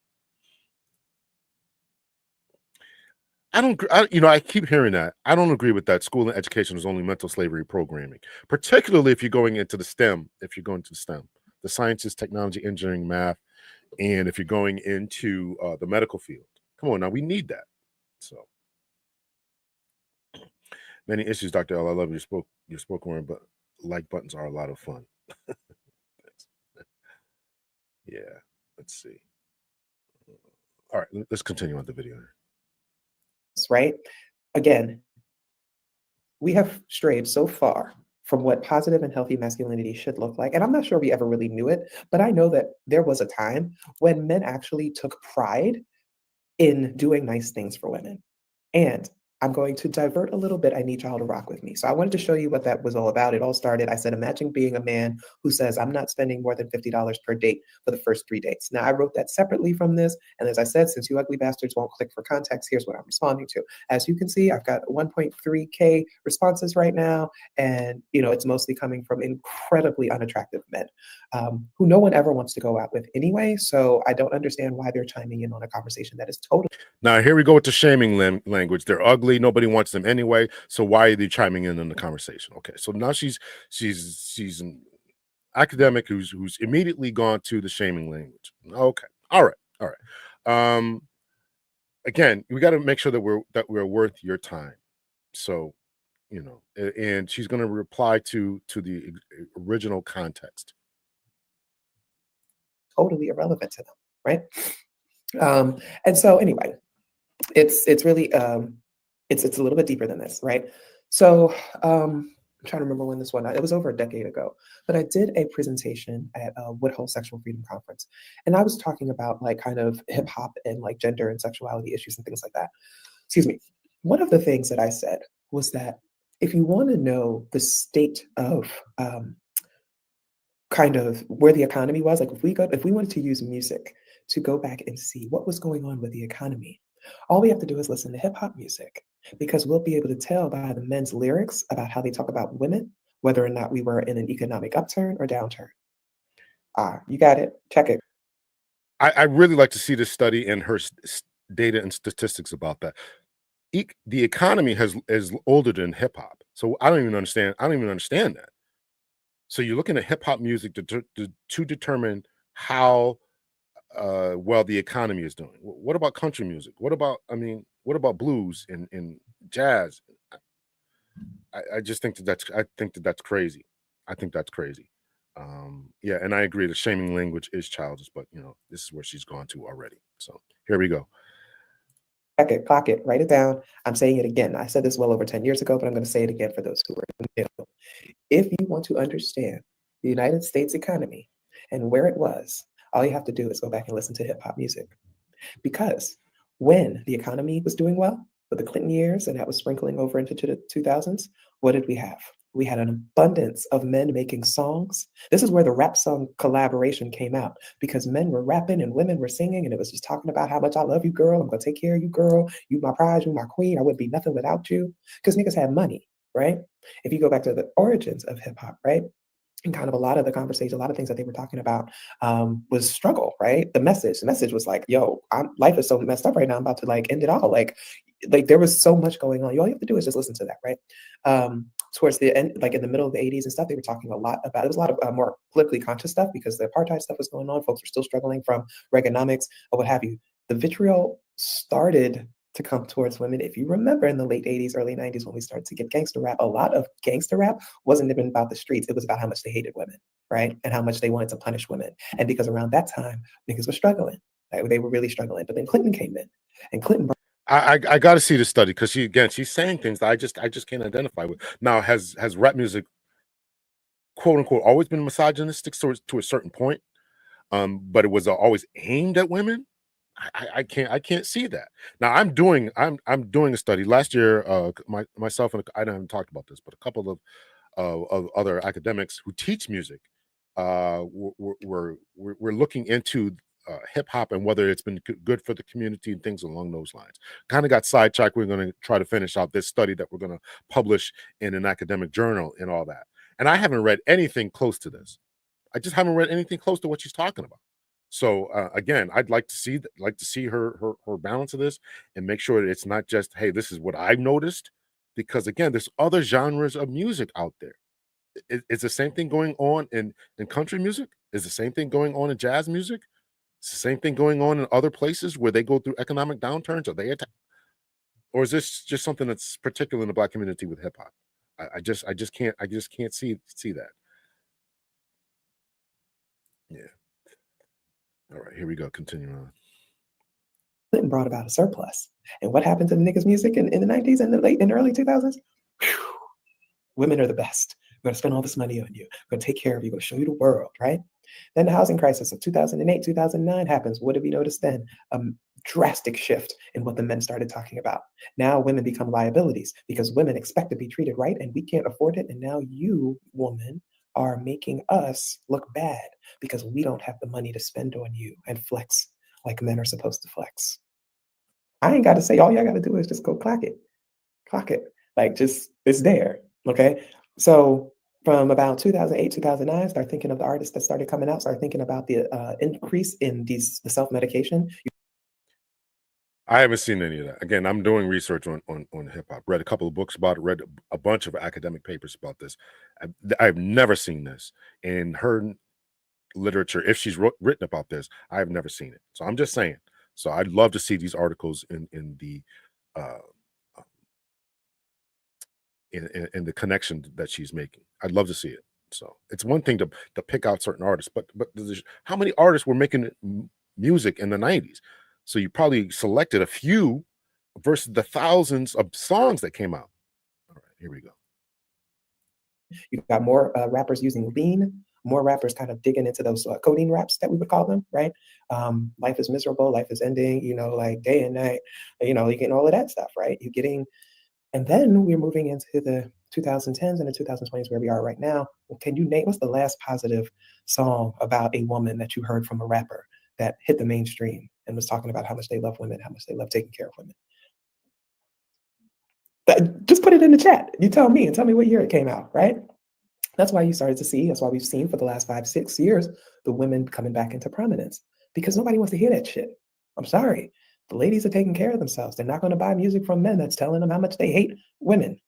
I keep hearing that. I don't agree with that. School and education is only mental slavery programming, particularly if you're going into the STEM, the sciences, technology, engineering, math, And if you're going into the medical field, come on now, we need that. So many issues, Dr. L. I love your spoken word, but like buttons are a lot of fun. Thanks. Yeah, let's see. All right, let's continue on the video here.
Right? Again, we have strayed so far from what positive and healthy masculinity should look like. And I'm not sure we ever really knew it, but I know that there was a time when men actually took pride in doing nice things for women. And I'm going to divert a little bit. I need y'all to rock with me. So I wanted to show you what that was all about. It all started, I said, imagine being a man who says, I'm not spending more than $50 per date for the first 3 dates. Now, I wrote that separately from this. And as I said, since you ugly bastards won't click for context, here's what I'm responding to. As you can see, I've got 1.3K responses right now. And, it's mostly coming from incredibly unattractive men who no one ever wants to go out with anyway. So I don't understand why they're chiming in on a conversation that is totally.
Now, here we go with the shaming language. They're ugly. Nobody wants them anyway. So why are they chiming in the conversation? Okay, so now she's an academic who's immediately gone to the shaming language. Okay, all right. Again, we got to make sure that we're worth your time. So, and she's going to reply to the original context.
Totally irrelevant to them, right? And so anyway, it's really it's a little bit deeper than this, right? So I'm trying to remember when this one, it was over a decade ago, but I did a presentation at a Woodhull Sexual Freedom Conference, and I was talking about like kind of hip hop and like gender and sexuality issues and things like that. Excuse me. One of the things that I said was that if you want to know the state of kind of where the economy was, like if we wanted to use music to go back and see what was going on with the economy, all we have to do is listen to hip hop music, because we'll be able to tell by the men's lyrics about how they talk about women, whether or not we were in an economic upturn or downturn. You got it. Check it.
I really like to see this study and her data and statistics about that. The economy is older than hip hop, so I don't even understand that. So you're looking at hip hop music to determine how well the economy is doing. What about country music? What about blues and jazz? I just think that's crazy. I think that's crazy. Yeah, and I agree. The shaming language is childish, but this is where she's gone to already. So here we go.
Check it, clock it, write it down. I'm saying it again. I said this well over 10 years ago, but I'm going to say it again for those who are new. If you want to understand the United States economy and where it was, all you have to do is go back and listen to hip hop music. Because when the economy was doing well with the Clinton years, and that was sprinkling over into the 2000s, what did we have? We had an abundance of men making songs. This is where the rap song collaboration came out, because men were rapping and women were singing, and it was just talking about how much I love you, girl. I'm going to take care of you, girl. You my prize, you my queen. I wouldn't be nothing without you. Because niggas had money, right? If you go back to the origins of hip hop, right? And kind of a lot of the conversation, a lot of things that they were talking about was struggle, right? The message was like, yo, life is so messed up right now. I'm about to like end it all. Like there was so much going on. All you have to do is just listen to that, right? Towards the end, like in the middle of the 80s and stuff, they were talking a lot about, it was a lot of more politically conscious stuff, because the apartheid stuff was going on. Folks were still struggling from Reaganomics or what have you. The vitriol started to come towards women. If you remember in the late 80s, early 90s, when we started to get gangster rap, a lot of gangster rap wasn't even about the streets. It was about how much they hated women, right? And how much they wanted to punish women. And because around that time, niggas were struggling. Like, they were really struggling. But then Clinton came in, and Clinton.
I got to see the study, because she's saying things that I just can't identify with. Now, has rap music, quote unquote, always been misogynistic to a certain point? But it was always aimed at women. I can't see that. Now I'm doing a study last year. Myself and I haven't talked about this, but a couple of other academics who teach music, we're looking into hip hop and whether it's been good for the community and things along those lines. Kind of got sidetracked. We're going to try to finish out this study that we're going to publish in an academic journal and all that. And I haven't read anything close to this. I just haven't read anything close to what she's talking about. So again, I'd like to see her balance of this and make sure that it's not just, hey, this is what I've noticed, because again, there's other genres of music out there. It's the same thing going on in country music. Is the same thing going on in jazz music. It's the same thing going on in other places where they go through economic downturns. Are they or is this just something that's particular in the Black community with hip hop? I just can't see that. Yeah. All right, here we go. Continue on.
Clinton brought about a surplus. And what happened to the niggas' music in the 90s and the early 2000s? Whew. Women are the best. We're going to spend all this money on you. We're going to take care of you. We're going to show you the world, right? Then the housing crisis of 2008, 2009 happens. What did we notice then? A drastic shift in what the men started talking about. Now women become liabilities because women expect to be treated right and we can't afford it. And now you, woman, are making us look bad because we don't have the money to spend on you and flex like men are supposed to flex. I ain't got to say, all y'all got to do is just go clock it. Like, just, it's there, okay? So from about 2008, 2009, start thinking of the artists that started coming out, start thinking about the increase in the self-medication.
I haven't seen any of that. Again, I'm doing research on hip hop. Read a couple of books about it. Read a bunch of academic papers about this. I've never seen this in her literature. If she's written about this, I've never seen it. So I'm just saying. So I'd love to see these articles in the in the connection that she's making. I'd love to see it. So it's one thing to pick out certain artists, but how many artists were making music in the 90s? So you probably selected a few versus the thousands of songs that came out. All right, here we go.
You've got more rappers using lean, more rappers kind of digging into those coding raps that we would call them, right? Life is miserable, life is ending, you know, like day and night, you know, you're getting all of that stuff, right? You're getting, and then we're moving into the 2010s and the 2020s where we are right now. Well, can you name, what's the last positive song about a woman that you heard from a rapper that hit the mainstream and was talking about how much they love women, how much they love taking care of women? Just put it in the chat. You tell me and tell me what year it came out, right? That's why you started to see, that's why we've seen for the last 5-6 years, the women coming back into prominence, because nobody wants to hear that shit. I'm sorry. The ladies are taking care of themselves. They're not going to buy music from men that's telling them how much they hate women.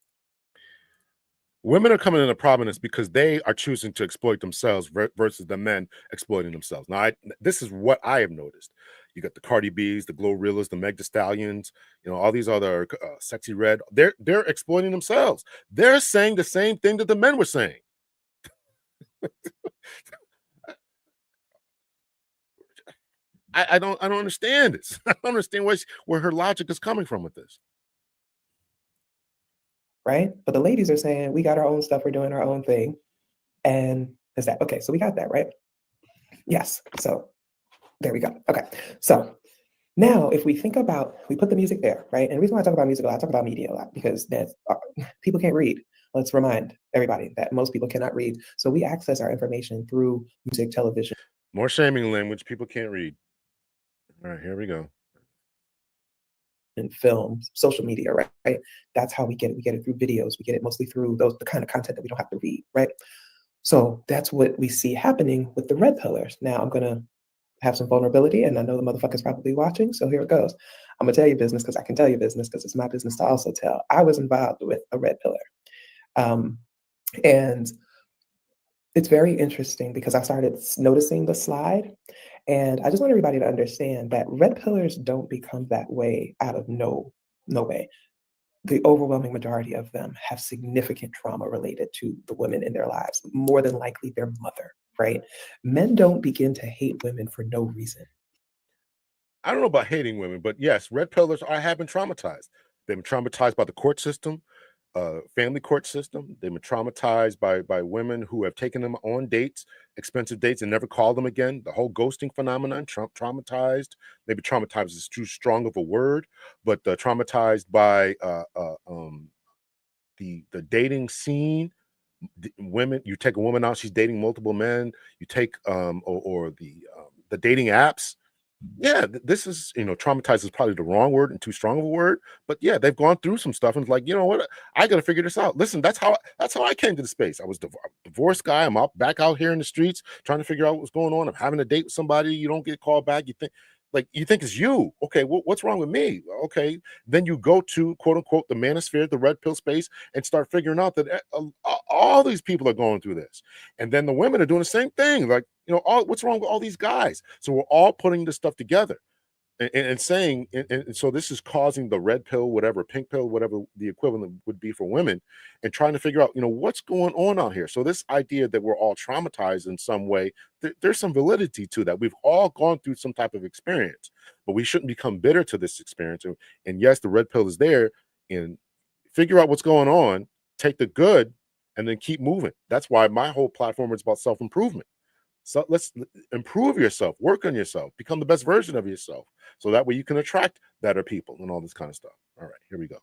Women are coming into prominence because they are choosing to exploit themselves versus the men exploiting themselves. Now, this is what I have noticed. You got the Cardi B's, the Glorillas, the Meg Thee Stallions, you know, all these other Sexy Red. They're exploiting themselves. They're saying the same thing that the men were saying. I don't understand this. I don't understand where her logic is coming from with this.
Right? But the ladies are saying, we got our own stuff, we're doing our own thing. And is that, okay, so we got that, right? Yes, so there we go. Okay, so now if we think about, we put the music there, right? And the reason why I talk about music a lot, I talk about media a lot, because people can't read. Let's remind everybody that most people cannot read. So we access our information through music, television.
More shaming language, people can't read. All right, here we go.
And film, social media, right? That's how we get it. We get it through videos. We get it mostly through the kind of content that we don't have to read, right? So that's what we see happening with the red pillars. Now I'm gonna have some vulnerability, and I know the motherfucker's probably watching, so here it goes. I'm gonna tell you business because I can tell you business because it's my business to also tell. I was involved with a red pillar, and it's very interesting because I started noticing the slide. And I just want everybody to understand that red pillars don't become that way out of no way. The overwhelming majority of them have significant trauma related to the women in their lives, more than likely their mother, right? Men don't begin to hate women for no reason.
I don't know about hating women, but yes, red pillars have been traumatized. They've been traumatized by the court system, family court system. They've been traumatized by women who have taken them on dates, expensive dates, and never called them again. The whole ghosting phenomenon, traumatized. Maybe traumatized is too strong of a word, but traumatized by the dating scene. Women, you take a woman out, she's dating multiple men. You take or the dating apps. Yeah, this is, you know, traumatized is probably the wrong word and too strong of a word, but yeah, they've gone through some stuff and it's like, you know what, I got to figure this out. Listen, that's how I came to the space. I was a divorced guy. I'm back out here in the streets trying to figure out what's going on. I'm having a date with somebody. You don't get called back. You think it's you. Okay, what's wrong with me? Okay, then you go to quote unquote the manosphere, the red pill space, and start figuring out that all these people are going through this, and then the women are doing the same thing. Like, what's wrong with all these guys? So we're all putting this stuff together and saying, and so this is causing the red pill, whatever, pink pill, whatever the equivalent would be for women, and trying to figure out, what's going on out here. So this idea that we're all traumatized in some way, there's some validity to that. We've all gone through some type of experience, but we shouldn't become bitter to this experience. And yes, the red pill is there, and figure out what's going on, take the good, and then keep moving. That's why my whole platform is about self-improvement. So let's improve yourself, work on yourself, become the best version of yourself. So that way you can attract better people and all this kind of stuff. All right, here we go.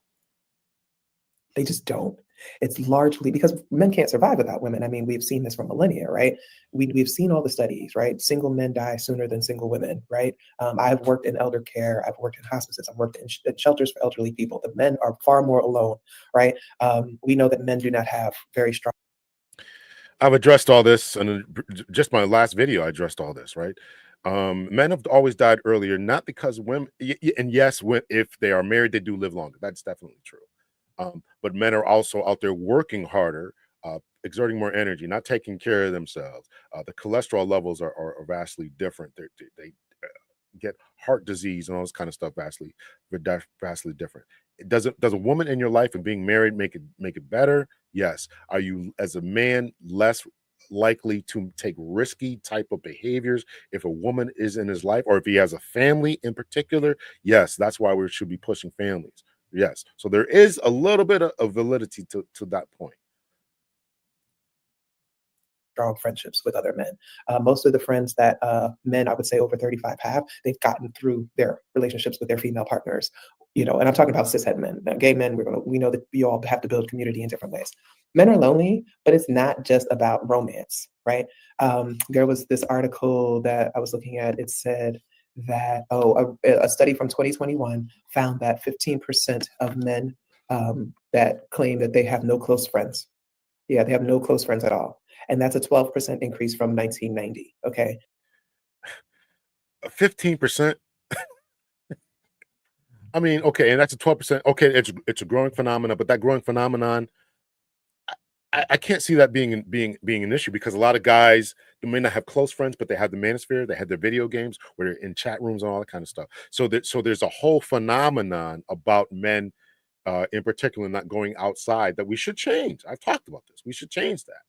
They just don't. It's largely because men can't survive without women. I mean, we've seen this for millennia, right? We've seen all the studies, right? Single men die sooner than single women, right? I've worked in elder care. I've worked in hospices. I've worked in shelters for elderly people. The men are far more alone, right? We know that men do not have very strong.
I've addressed all this, and just my last video, I addressed all this, right? Men have always died earlier, not because women, and yes, if they are married, they do live longer. That's definitely true. But men are also out there working harder, exerting more energy, not taking care of themselves. The cholesterol levels are vastly different. They get heart disease and all this kind of stuff vastly different. Does a woman in your life and being married make it better? Yes. Are you, as a man, less likely to take risky type of behaviors if a woman is in his life, or if he has a family in particular? Yes, that's why we should be pushing families. Yes. So there is a little bit of validity to that point.
Strong friendships with other men. Most of the friends that men, I would say over 35 have, they've gotten through their relationships with their female partners. And I'm talking about cishet men. Now, gay men, we know that we all have to build community in different ways. Men are lonely, but it's not just about romance, right? There was this article that I was looking at. It said that a study from 2021 found that 15% of men that claim that they have no close friends. Yeah, they have no close friends at all. And that's a 12% increase from 1990. Okay.
15%. I mean, okay, and that's a 12%. Okay, it's a growing phenomenon, but that growing phenomenon, I can't see that being an issue, because a lot of guys, they may not have close friends, but they have the manosphere, they have their video games where they're in chat rooms and all that kind of stuff. So there's a whole phenomenon about men in particular not going outside that we should change. I've talked about this. We should change that.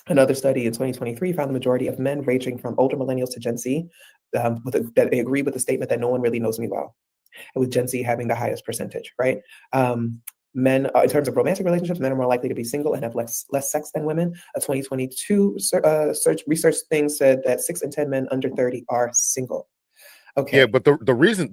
Another study in 2023 found the majority of men ranging from older millennials to Gen Z that agree with the statement that no one really knows me well, and with Gen Z having the highest percentage, right? Men, in terms of romantic relationships, men are more likely to be single and have less sex than women. A 2022 research thing said that 6 in 10 men under 30 are single. Okay.
Yeah, but the reason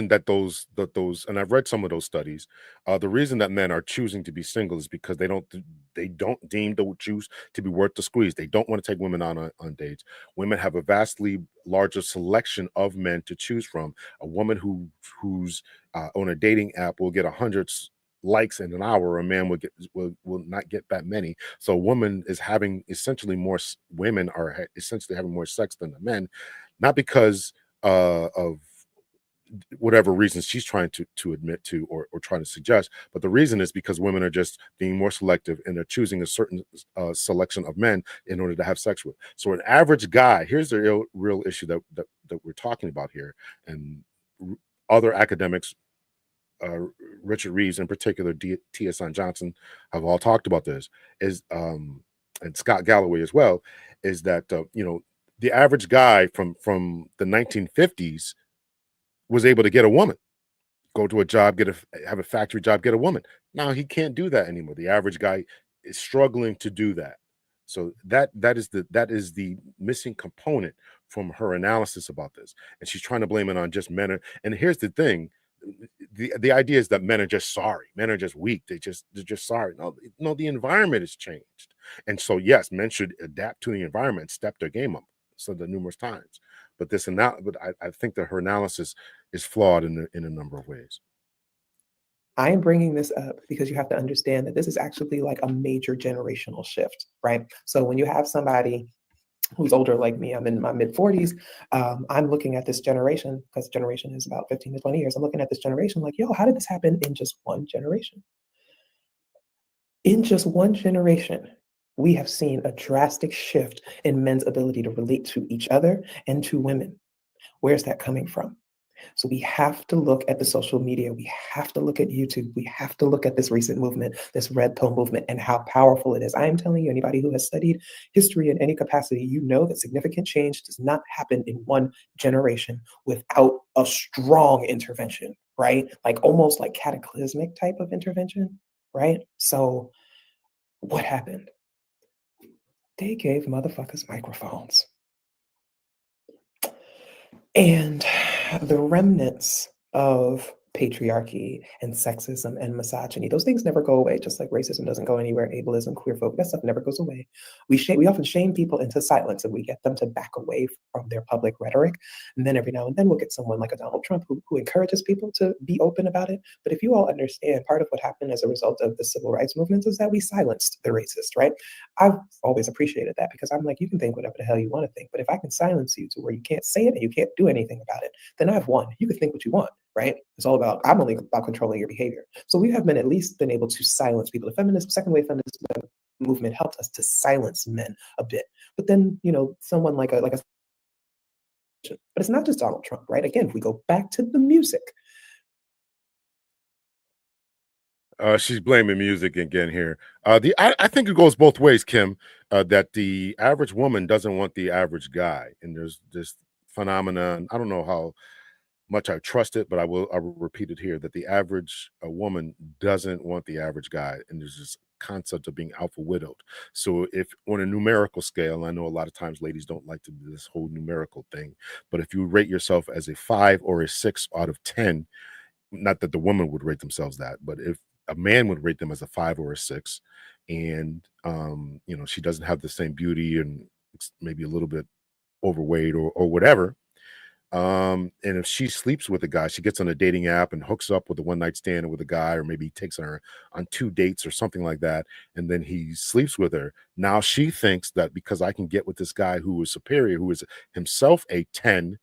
that those and I've read some of those studies, the reason that men are choosing to be single is because they don't deem the juice to be worth the squeeze. They don't want to take women on dates. Women have a vastly larger selection of men to choose from. A woman who's on a dating app will get 100 likes in an hour. A man will not get that many. So a woman is having essentially more. Women are essentially having more sex than the men, not because of whatever reasons she's trying to admit to or trying to suggest, but the reason is because women are just being more selective, and they're choosing a certain selection of men in order to have sex with. So an average guy, here's the real issue that we're talking about here, and other academics, Richard Reeves in particular, T.S. Johnson, have all talked about this, is and Scott Galloway as well, is that the average guy from the 1950s was able to get a woman, go to a job, have a factory job, get a woman. Now he can't do that anymore. The average guy is struggling to do that. So that is the missing component from her analysis about this. And she's trying to blame it on just men. And here's the thing. The idea is that men are just sorry. Men are just weak. They're just sorry. No, the environment has changed. And so yes, men should adapt to the environment, step their game up. Said that numerous times, but I think that her analysis is flawed in a number of ways.
I am bringing this up because you have to understand that this is actually like a major generational shift, right? So when you have somebody who's older like me, I'm in my mid 40s, I'm looking at this generation, because generation is about 15 to 20 years. I'm looking at this generation like, yo, how did this happen in just one generation? In just one generation, we have seen a drastic shift in men's ability to relate to each other and to women. Where's that coming from? So we have to look at the social media. We have to look at YouTube. We have to look at this recent movement, this red pill movement, and how powerful it is. I am telling you, anybody who has studied history in any capacity, you know that significant change does not happen in one generation without a strong intervention, right? Like almost like cataclysmic type of intervention, right? So what happened? They gave motherfuckers microphones. And the remnants of patriarchy and sexism and misogyny, those things never go away, just like racism doesn't go anywhere, ableism, queer folk, that stuff never goes away. We often shame people into silence and we get them to back away from their public rhetoric. And then every now and then we'll get someone like a Donald Trump who encourages people to be open about it. But if you all understand, part of what happened as a result of the civil rights movement is that we silenced the racist, right? I've always appreciated that because I'm like, you can think whatever the hell you want to think, but if I can silence you to where you can't say it and you can't do anything about it, then I've won. You can think what you want, right? It's all about, I'm only about controlling your behavior. So we have been at least been able to silence people. The second wave feminist movement helped us to silence men a bit. But then, someone like a, but it's not just Donald Trump, right? Again, if we go back to the music.
She's blaming music again here. I think it goes both ways, Kim, that the average woman doesn't want the average guy. And there's this phenomenon, I don't know how much I trust it, but I will repeat it here, that the average woman doesn't want the average guy. And there's this concept of being alpha widowed. So if on a numerical scale, I know a lot of times ladies don't like to do this whole numerical thing, but if you rate yourself as a 5 or a 6 out of 10, not that the woman would rate themselves that, but if a man would rate them as a 5 or a 6, and she doesn't have the same beauty and maybe a little bit overweight or whatever, and if she sleeps with a guy, she gets on a dating app and hooks up with a one night stand with a guy, or maybe takes her on 2 dates or something like that, and then he sleeps with her. Now she thinks that because I can get with this guy who is superior, who is himself a 10,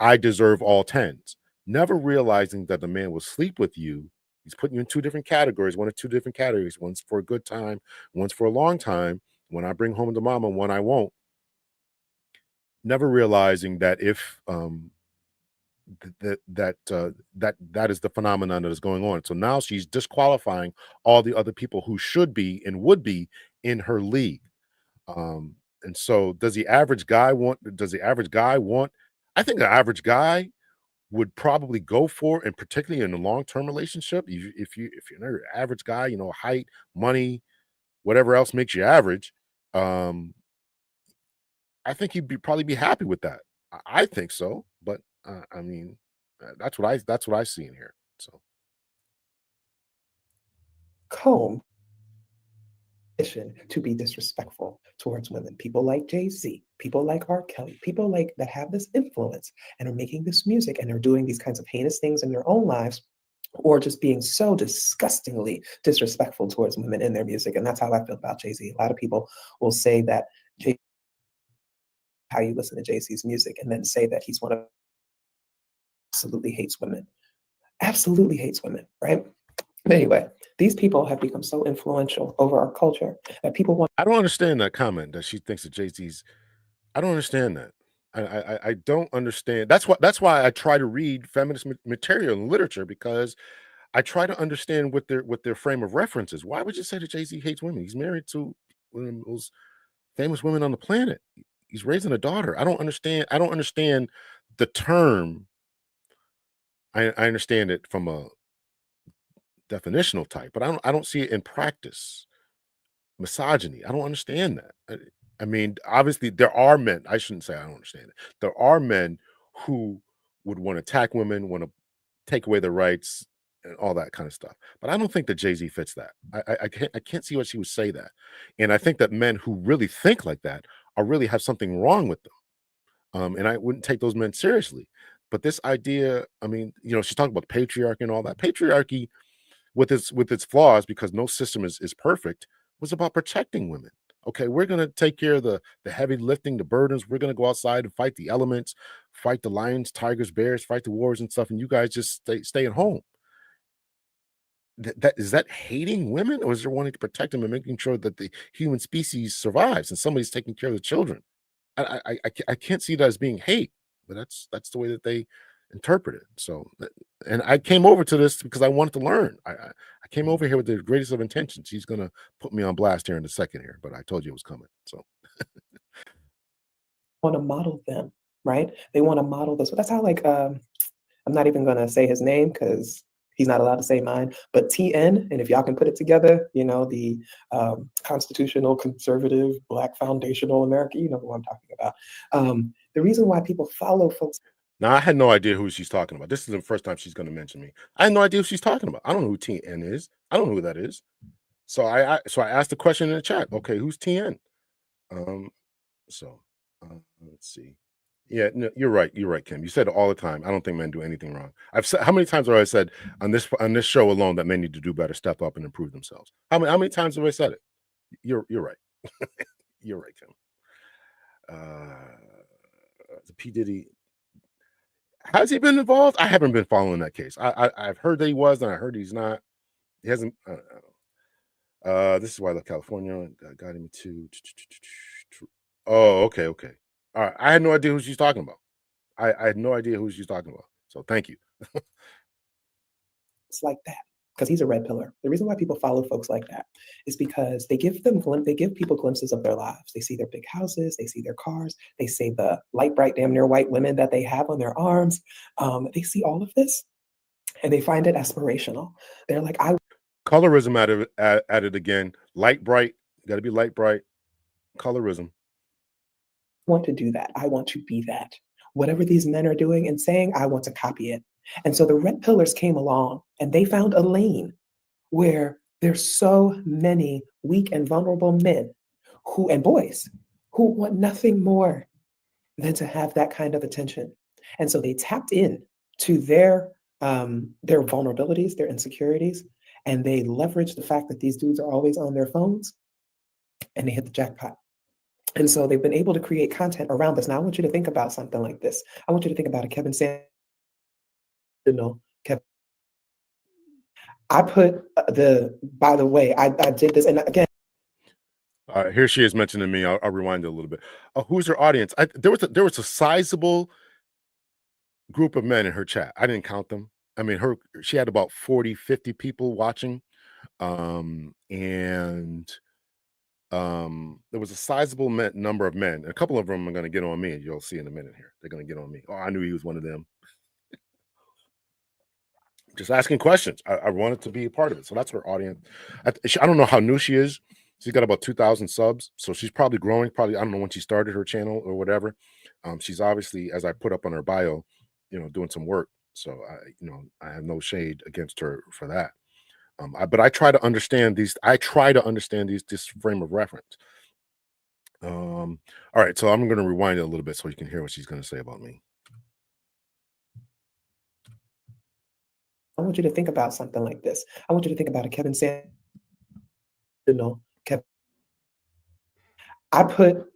I deserve all 10s, never realizing that the man will sleep with you. He's putting you in 2 different categories, 1 or 2 different categories. One's for a good time, one's for a long time. When I bring home to mama, one I won't. Never realizing that if that is the phenomenon that is going on. So now she's disqualifying all the other people who should be and would be in her league. And so does the average guy want? I think the average guy would probably go for, and particularly in a long-term relationship, if you're an average guy, height, money, whatever else makes you average, I think he'd probably be happy with that. I think so, but I mean, that's what I see in here. So
Comb to be disrespectful towards women. People like Jay-Z, people like R. Kelly, people like that have this influence and are making this music and are doing these kinds of heinous things in their own lives, or just being so disgustingly disrespectful towards women in their music. And that's how I feel about Jay-Z. A lot of people will say that how you listen to Jay-Z's music and then say that he's one of absolutely hates women. Absolutely hates women, right? But anyway, these people have become so influential over our culture that people want.
I don't understand that comment that she thinks that Jay-Z's. I don't understand that. I don't understand. That's why I try to read feminist material and literature, because I try to understand what their frame of reference is. Why would you say that Jay-Z hates women? He's married to one of the most famous women on the planet. He's raising a daughter. I don't understand the term. I understand it from a definitional type, but I don't see it in practice. Misogyny. I don't understand that. I mean, obviously there are men. I shouldn't say I don't understand it. There are men who would want to attack women, want to take away their rights, and all that kind of stuff. But I don't think that Jay-Z fits that. I can't see why she would say that. And I think that men who really think like that are really have something wrong with them. And I wouldn't take those men seriously. But this idea, I mean, she's talking about patriarchy and all that. Patriarchy, with its flaws, because no system is perfect, was about protecting women. Okay, we're gonna take care of the heavy lifting, the burdens. We're gonna go outside and fight the elements, fight the lions, tigers, bears, fight the wars and stuff, and you guys just stay at home. that is that hating women, or is there wanting to protect them and making sure that the human species survives and somebody's taking care of the children? I can't see that as being hate, but that's the way that they interpret it. So, and I came over to this because I wanted to learn. I came over here with the greatest of intentions. He's gonna put me on blast here in a second here, but I told you it was coming. So
Want to model them, right? They want to model this. That's how like I'm not even gonna say his name because he's not allowed to say mine, but TN, and if y'all can put it together, you know, the Constitutional Conservative Black Foundational America, you know who I'm talking about. The reason why people follow folks.
now I had no idea who she's talking about. This is the first time she's going to mention me. I had no idea who she's talking about. I don't know who TN is. I don't know who that is. So I asked the question in the chat. Okay, who's TN? Um, so let's see. Yeah, no, you're right. You're right, Kim. You said it all the time. I don't think men do anything wrong. I've said how many times have I said on this show alone that men need to do better, step up, and improve themselves? How many times have I said it? You're right. You're right, Kim. The P Diddy, has he been involved? I haven't been following that case. I've heard that he was, and I heard he's not. He hasn't. I don't know. This is why I left California. Got him to. Oh, okay. All right. I had no idea who she's talking about. I had no idea who she's talking about. So thank you.
It's like that because he's a red pillar. The reason why people follow folks like that is because they give people glimpses of their lives. They see their big houses, they see their cars, they see the light bright damn near white women that they have on their arms. They see all of this and they find it aspirational. They're like, I
Colorism added again. Light bright. Got to be light bright. Colorism.
want to do that. I want to be that. Whatever these men are doing and saying, I want to copy it. And so the red pillars came along and they found a lane where there's so many weak and vulnerable men and boys who want nothing more than to have that kind of attention. And so they tapped in to their vulnerabilities, their insecurities, and they leveraged the fact that these dudes are always on their phones and they hit the jackpot. And so they've been able to create content around this. Now I want you to think about something like this. I want you to think about a Kevin Samuels. Kevin. I put by the way, I did this, and again.
Here she is mentioning me. I'll rewind it a little bit. Who's her audience? There was a sizable group of men in her chat. I didn't count them. I mean, she had about 40, 50 people watching. And there was a sizable number of men. A couple of them are going to get on me. You'll see in a minute here. They're going to get on me. Oh, I knew he was one of them. Just asking questions. I wanted to be a part of it. So that's her audience. I don't know how new she is. She's got about 2,000 subs. So she's probably growing. Probably, I don't know when she started her channel or whatever. She's obviously, as I put up on her bio, doing some work. So I have no shade against her for that. But I try to understand these. This frame of reference. All right. So I'm going to rewind it a little bit so you can hear what she's going to say about me.
I want you to think about something like this. I want you to think about a Kevin Samuels. Kevin. I put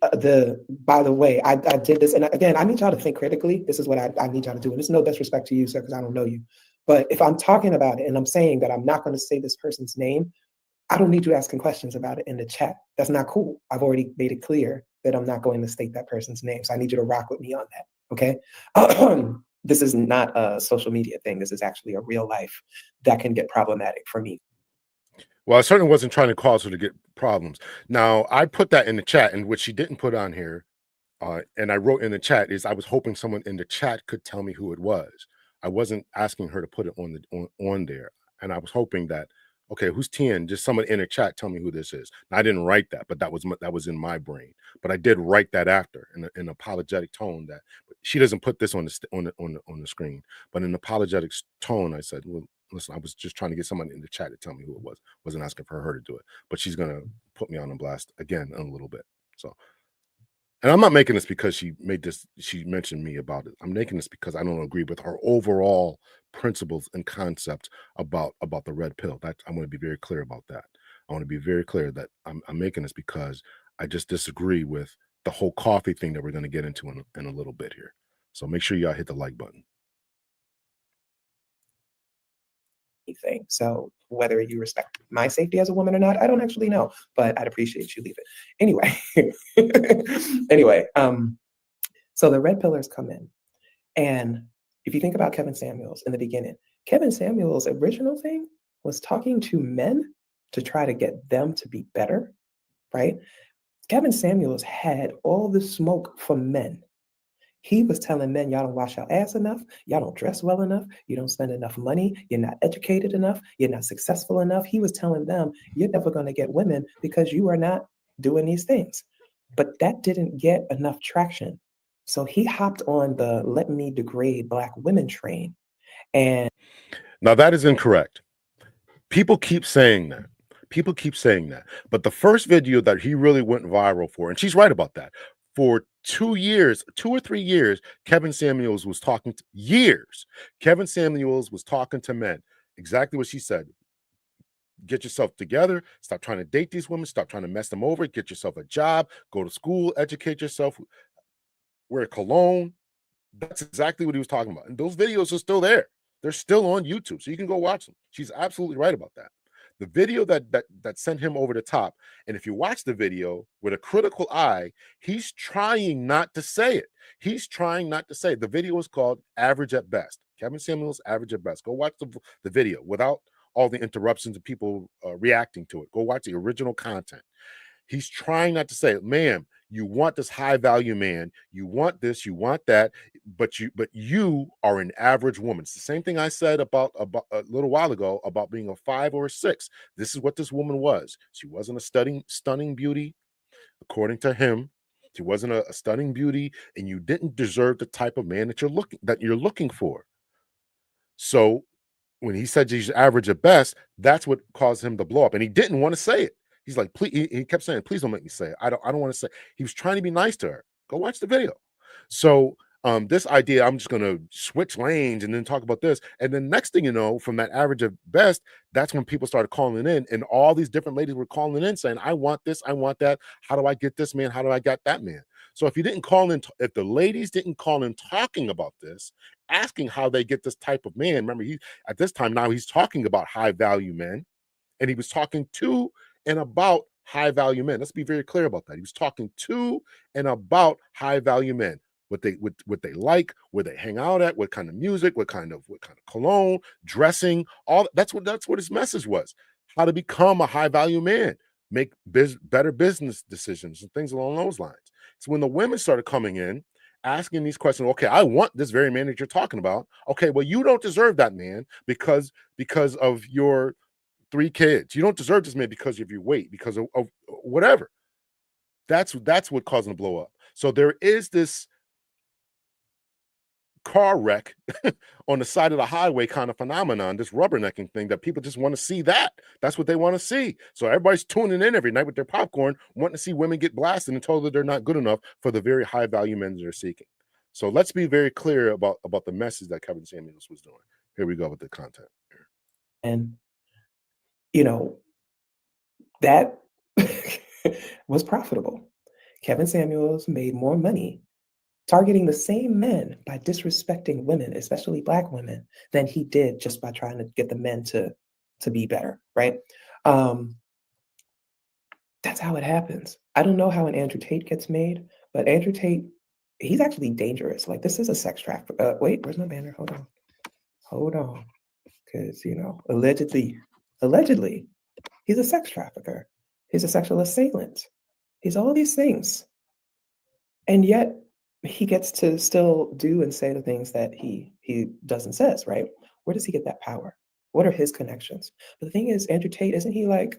by the way, I did this. And again, I need y'all to think critically. This is what I need y'all to do. And it's no disrespect to you, sir, because I don't know you. But if I'm talking about it and I'm saying that I'm not going to say this person's name, I don't need you asking questions about it in the chat. That's not cool. I've already made it clear that I'm not going to state that person's name. So I need you to rock with me on that. Okay. This is not a social media thing. This is actually a real life that can get problematic for me.
Well, I certainly wasn't trying to cause her to get problems. Now, I put that in the chat, and what she didn't put on here, and I wrote in the chat, is I was hoping someone in the chat could tell me who it was. I wasn't asking her to put it on there. And I was hoping that, okay, who's TN? Just someone in the chat tell me who this is. Now, I didn't write that, but that was in my brain. But I did write that after in an apologetic tone that she doesn't put this on the screen, but in an apologetic tone, I said, well, listen, I was just trying to get someone in the chat to tell me who it was. Wasn't asking for her to do it, but she's gonna put me on a blast again in a little bit. So, and I'm not making this because she mentioned me about it. I'm making this because I don't agree with her overall principles and concepts about the red pill. That I want to be very clear about that. I want to be very clear that I'm making this because I just disagree with the whole coffee thing that we're going to get into in a little bit here. So make sure y'all hit the like button.
anything. So whether you respect my safety as a woman or not, I don't actually know, but I'd appreciate you leave it. Anyway, so the red pillars come in. And if you think about Kevin Samuels in the beginning, Kevin Samuels' original thing was talking to men to try to get them to be better, right? Kevin Samuels had all the smoke from men. He was telling men, y'all don't wash your ass enough, y'all don't dress well enough, you don't spend enough money, you're not educated enough, you're not successful enough. He was telling them, you're never going to get women because you are not doing these things. But that didn't get enough traction. So he hopped on the let me degrade Black women train. And
now that is incorrect. People keep saying that. People keep saying that. But the first video that he really went viral for, and she's right about that, for 2 years, 2 or 3 years, Kevin Samuels was talking to Kevin Samuels was talking to men. Exactly what she said. Get yourself together. Stop trying to date these women. Stop trying to mess them over. Get yourself a job. Go to school. Educate yourself. Wear cologne. That's exactly what he was talking about. And those videos are still there. They're still on YouTube, so you can go watch them. She's absolutely right about that. The video that sent him over the top, and if you watch the video with a critical eye, he's trying not to say it. He's trying not to say it. The video is called Average at Best. Kevin Samuels, Average at Best. Go watch the video without all the interruptions of people reacting to it. Go watch the original content. He's trying not to say it. Ma'am, you want this high value man, you want this, you want that, but you are an average woman. It's the same thing I said about a little while ago about being a 5 or a 6. This is what this woman was. She wasn't a stunning beauty, according to him. She wasn't a stunning beauty, and you didn't deserve the type of man that you're looking for. So when he said she's average at best, that's what caused him to blow up, and he didn't want to say it. He's like, please, he kept saying, please don't make me say it. I don't want to say it. He was trying to be nice to her. Go watch the video. So this idea, I'm just going to switch lanes and then talk about this. And then next thing you know, from that average at best, that's when people started calling in, and all these different ladies were calling in saying, I want this, I want that. How do I get this man? How do I get that man? So if you didn't call in, if the ladies didn't call in talking about this, asking how they get this type of man, remember, at this time now he's talking about high value men, and he was talking to and about high value men. Let's be very clear about that. He was talking to and about high value men, what they like, where they hang out at, what kind of music, what kind of cologne, dressing, all that's what his message was. How to become a high value man, make better business decisions and things along those lines. So when the women started coming in, asking these questions, okay, I want this very man that you're talking about. Okay, well, you don't deserve that man because of your 3 kids. You don't deserve this man because of your weight, because of whatever. That's what caused him to blow up. So there is this car wreck on the side of the highway kind of phenomenon, this rubbernecking thing that people just want to see. That's what they want to see. So everybody's tuning in every night with their popcorn, wanting to see women get blasted and told that they're not good enough for the very high value men they're seeking. So let's be very clear about the message that Kevin Samuels was doing. Here we go with the content.
And that was profitable. Kevin Samuels made more money targeting the same men by disrespecting women, especially Black women, than he did just by trying to get the men to be better, right? That's how it happens. I don't know how an Andrew Tate gets made, but Andrew Tate, he's actually dangerous. Like, this is a sex trafficker. Wait, where's my banner? Hold on. Because, allegedly, he's a sex trafficker. He's a sexual assailant. He's all these things. And yet he gets to still do and say the things that he does and says, right? Where does he get that power? What are his connections? But the thing is, Andrew Tate, isn't he like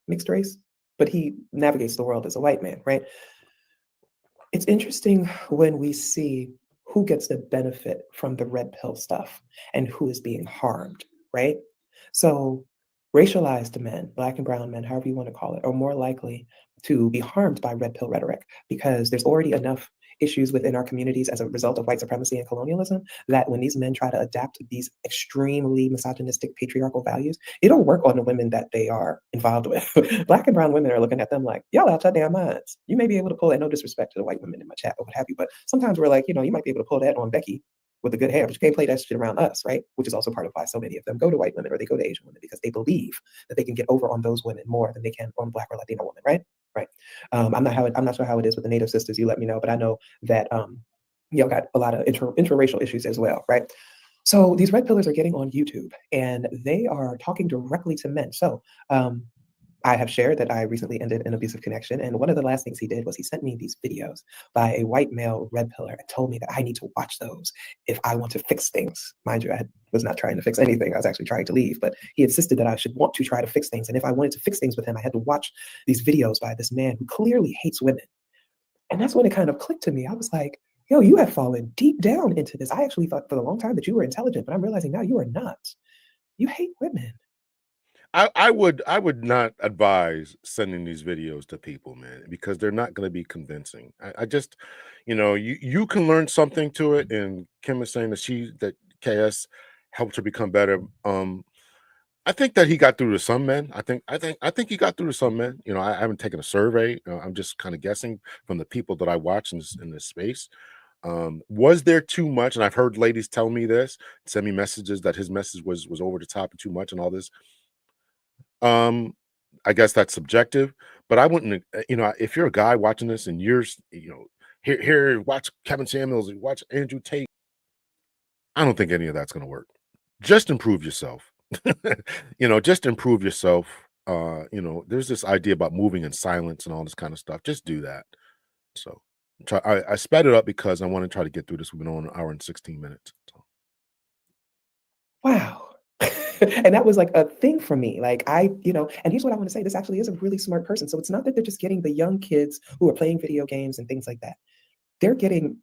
mixed race? But he navigates the world as a white man, right? It's interesting when we see who gets the benefit from the red pill stuff and who is being harmed, right? So racialized men, Black and brown men, however you want to call it, are more likely to be harmed by red pill rhetoric because there's already enough issues within our communities as a result of white supremacy and colonialism that when these men try to adapt these extremely misogynistic patriarchal values, it don't work on the women that they are involved with. Black and brown women are looking at them like, y'all out your damn minds. You may be able to pull that, no disrespect to the white women in my chat or what have you, but sometimes we're like, you might be able to pull that on Becky, with the good hair, but you can't play that shit around us, right? Which is also part of why so many of them go to white women or they go to Asian women, because they believe that they can get over on those women more than they can on Black or Latino women, right? Right. I'm not sure how it is with the Native sisters. You let me know, but I know that y'all got a lot of interracial issues as well, right? So these red pillars are getting on YouTube and they are talking directly to men. So I have shared that I recently ended an abusive connection. And one of the last things he did was he sent me these videos by a white male red pillar and told me that I need to watch those if I want to fix things. Mind you, I was not trying to fix anything. I was actually trying to leave, but he insisted that I should want to try to fix things. And if I wanted to fix things with him, I had to watch these videos by this man who clearly hates women. And that's when it kind of clicked to me. I was like, yo, you have fallen deep down into this. I actually thought for a long time that you were intelligent, but I'm realizing now you are not. You hate women.
I would not advise sending these videos to people, man, because they're not going to be convincing. I just, you can learn something to it. And Kim is saying that KS helped her become better. I think that he got through to some men. I think he got through to some men. I haven't taken a survey. I'm just kind of guessing from the people that I watch in this space. Was there too much? And I've heard ladies tell me this, send me messages that his message was over the top and too much and all this. I guess that's subjective, but I wouldn't, if you're a guy watching this and you're, here, watch Kevin Samuels, watch Andrew Tate. I don't think any of that's going to work. Just improve yourself. Just improve yourself. There's this idea about moving in silence and all this kind of stuff. Just do that. So I sped it up because I want to try to get through this. We've been on an hour and 16 minutes. So.
Wow. And that was like a thing for me. Like and here's what I want to say. This actually is a really smart person. So it's not that they're just getting the young kids who are playing video games and things like that. They're getting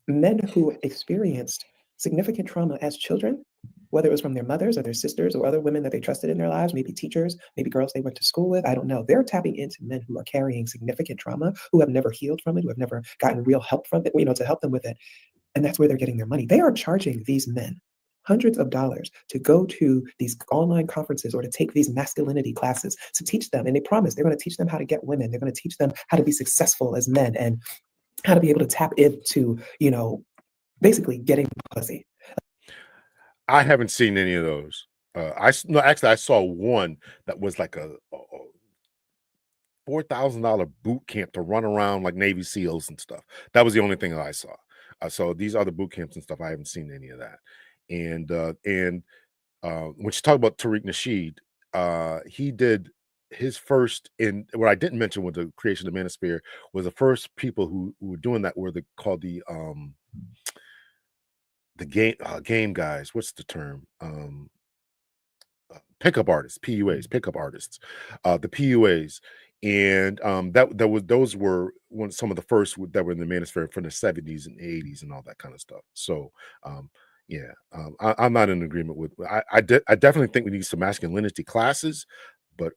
men who experienced significant trauma as children, whether it was from their mothers or their sisters or other women that they trusted in their lives, maybe teachers, maybe girls they went to school with. I don't know. They're tapping into men who are carrying significant trauma, who have never healed from it, who have never gotten real help from it, to help them with it. And that's where they're getting their money. They are charging these men hundreds of dollars to go to these online conferences or to take these masculinity classes to teach them. And they promise they're going to teach them how to get women. They're going to teach them how to be successful as men and how to be able to tap into, basically getting pussy.
I haven't seen any of those. I saw one that was like a $4,000 boot camp to run around like Navy SEALs and stuff. That was the only thing that I saw. So these other boot camps and stuff, I haven't seen any of that. And when you talk about Tariq Nasheed, he did his first in what I didn't mention with the creation of the manosphere was the first people who were doing that were called the game guys. What's the term? Pickup artists, PUAs, pickup artists, the PUAs. And those were some of the first that were in the manosphere from the 70s and 80s and all that kind of stuff. So I'm not in agreement with. I definitely think we need some masculinity classes, but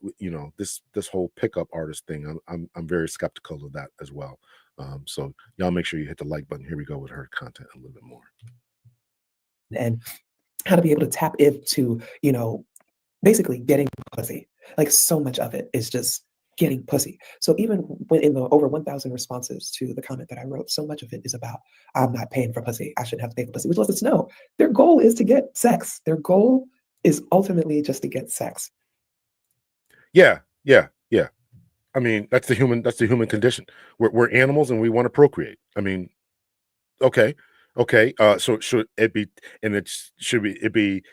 this whole pickup artist thing, I'm very skeptical of that as well. So y'all make sure you hit the like button. Here we go with her content a little bit more,
and how to be able to tap into basically getting pussy. Like so much of it is just getting pussy. So even when in the over 1,000 responses to the comment that I wrote, so much of it is about, I'm not paying for pussy. I shouldn't have to pay for pussy, which lets us know their goal is to get sex. Their goal is ultimately just to get sex.
Yeah. I mean, that's the human condition. We're animals and we want to procreate. I mean, okay. So should it be, and it be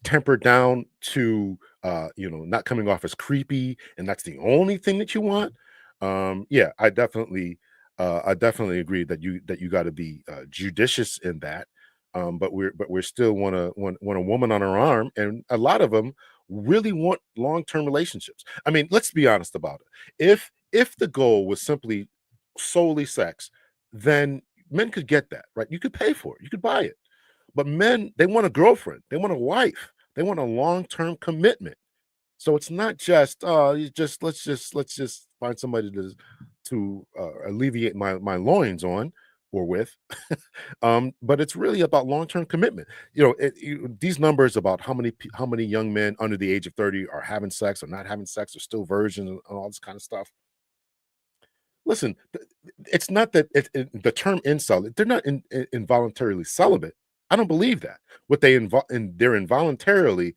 tempered down to not coming off as creepy, and that's the only thing that you want. I definitely agree that you got to be judicious in that. But we're still want a woman on her arm, and a lot of them really want long-term relationships. I mean, let's be honest about it. If the goal was simply solely sex, then men could get that, right? You could pay for it, you could buy it. But men, they want a girlfriend, they want a wife, they want a long-term commitment. So it's not just let's just find somebody to alleviate my loins on or with. But it's really about long-term commitment. These numbers about how many young men under the age of 30 are having sex or not having sex or still virgins and all this kind of stuff. Listen, it's not that the term incel, they're not involuntarily celibate. I don't believe that. What they're involuntarily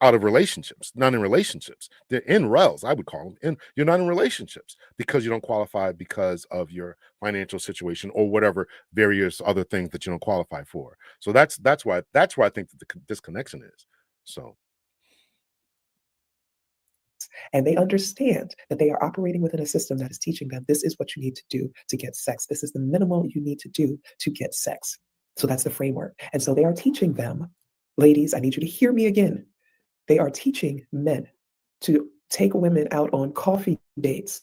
out of relationships, not in relationships. They're in rels, I would call them. And you're not in relationships because you don't qualify because of your financial situation or whatever various other things that you don't qualify for. So that's why I think that the disconnection is. So
and they understand that they are operating within a system that is teaching them this is what you need to do to get sex. This is the minimal you need to do to get sex. So that's the framework. And so they are teaching them, ladies, I need you to hear me again. They are teaching men to take women out on coffee dates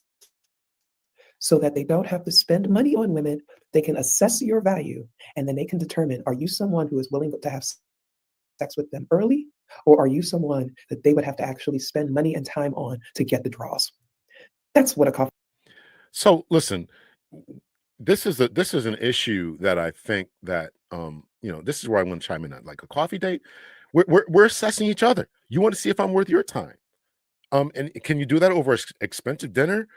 so that they don't have to spend money on women. They can assess your value, and then they can determine, are you someone who is willing to have sex with them early, or are you someone that they would have to actually spend money and time on to get the draws? That's what a coffee.
So listen, this is an issue that I think that this is where I'm going to chime in on. Like a coffee date, we're assessing each other. You want to see if I'm worth your time. And can you do that over an expensive dinner?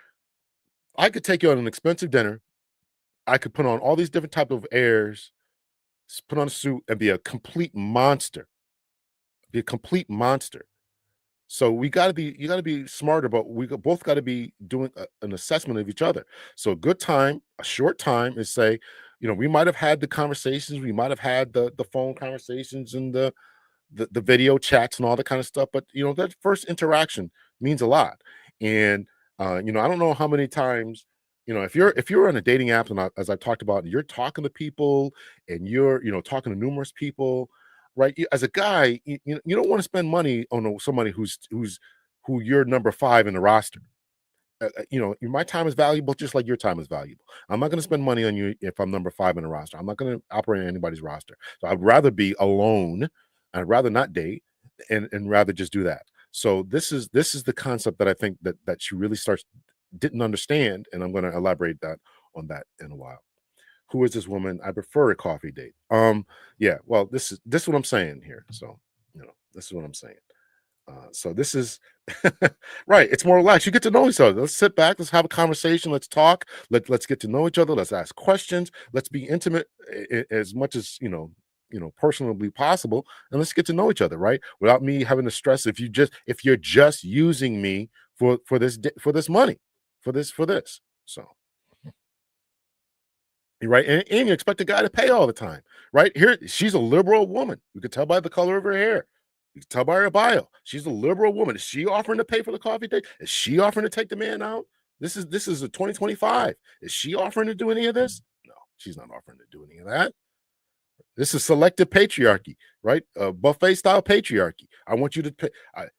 I could take you on an expensive dinner. I could put on all these different type of airs, put on a suit, and be a complete monster. Be a complete monster. So you got to be smarter, but both got to be doing an assessment of each other. So a good time, a short time is say, we might have had the conversations, we might have had the phone conversations and the video chats and all that kind of stuff, but that first interaction means a lot. And I don't know how many times, if you're on a dating app, and as I talked about, you're talking to people and you're talking to numerous people, right? As a guy, you don't want to spend money on somebody who you're number 5 in the roster. My time is valuable just like your time is valuable. I'm not going to spend money on you if I'm number 5 in the roster. I'm not going to operate on anybody's roster. So I'd rather be alone. I'd rather not date and rather just do that. So this is the concept that I think that she really didn't understand, and I'm going to elaborate on that in a while. Who is this woman? I prefer a coffee date. Yeah, well, this is what I'm saying here. So, this is what I'm saying. So this is right. It's more relaxed. You get to know each other. Let's sit back. Let's have a conversation. Let's talk. Let's get to know each other. Let's ask questions. Let's be intimate as much as personally possible, and let's get to know each other, right? Without me having to stress if you're just using me for this money, for this. So. Right, and you expect a guy to pay all the time, right? Here, she's a liberal woman. You can tell by the color of her hair. You can tell by her bio. She's a liberal woman. Is she offering to pay for the coffee date? Is she offering to take the man out? This is a 2025. Is she offering to do any of this? No, she's not offering to do any of that. This is selective patriarchy, right? Buffet style patriarchy. I want you to pay.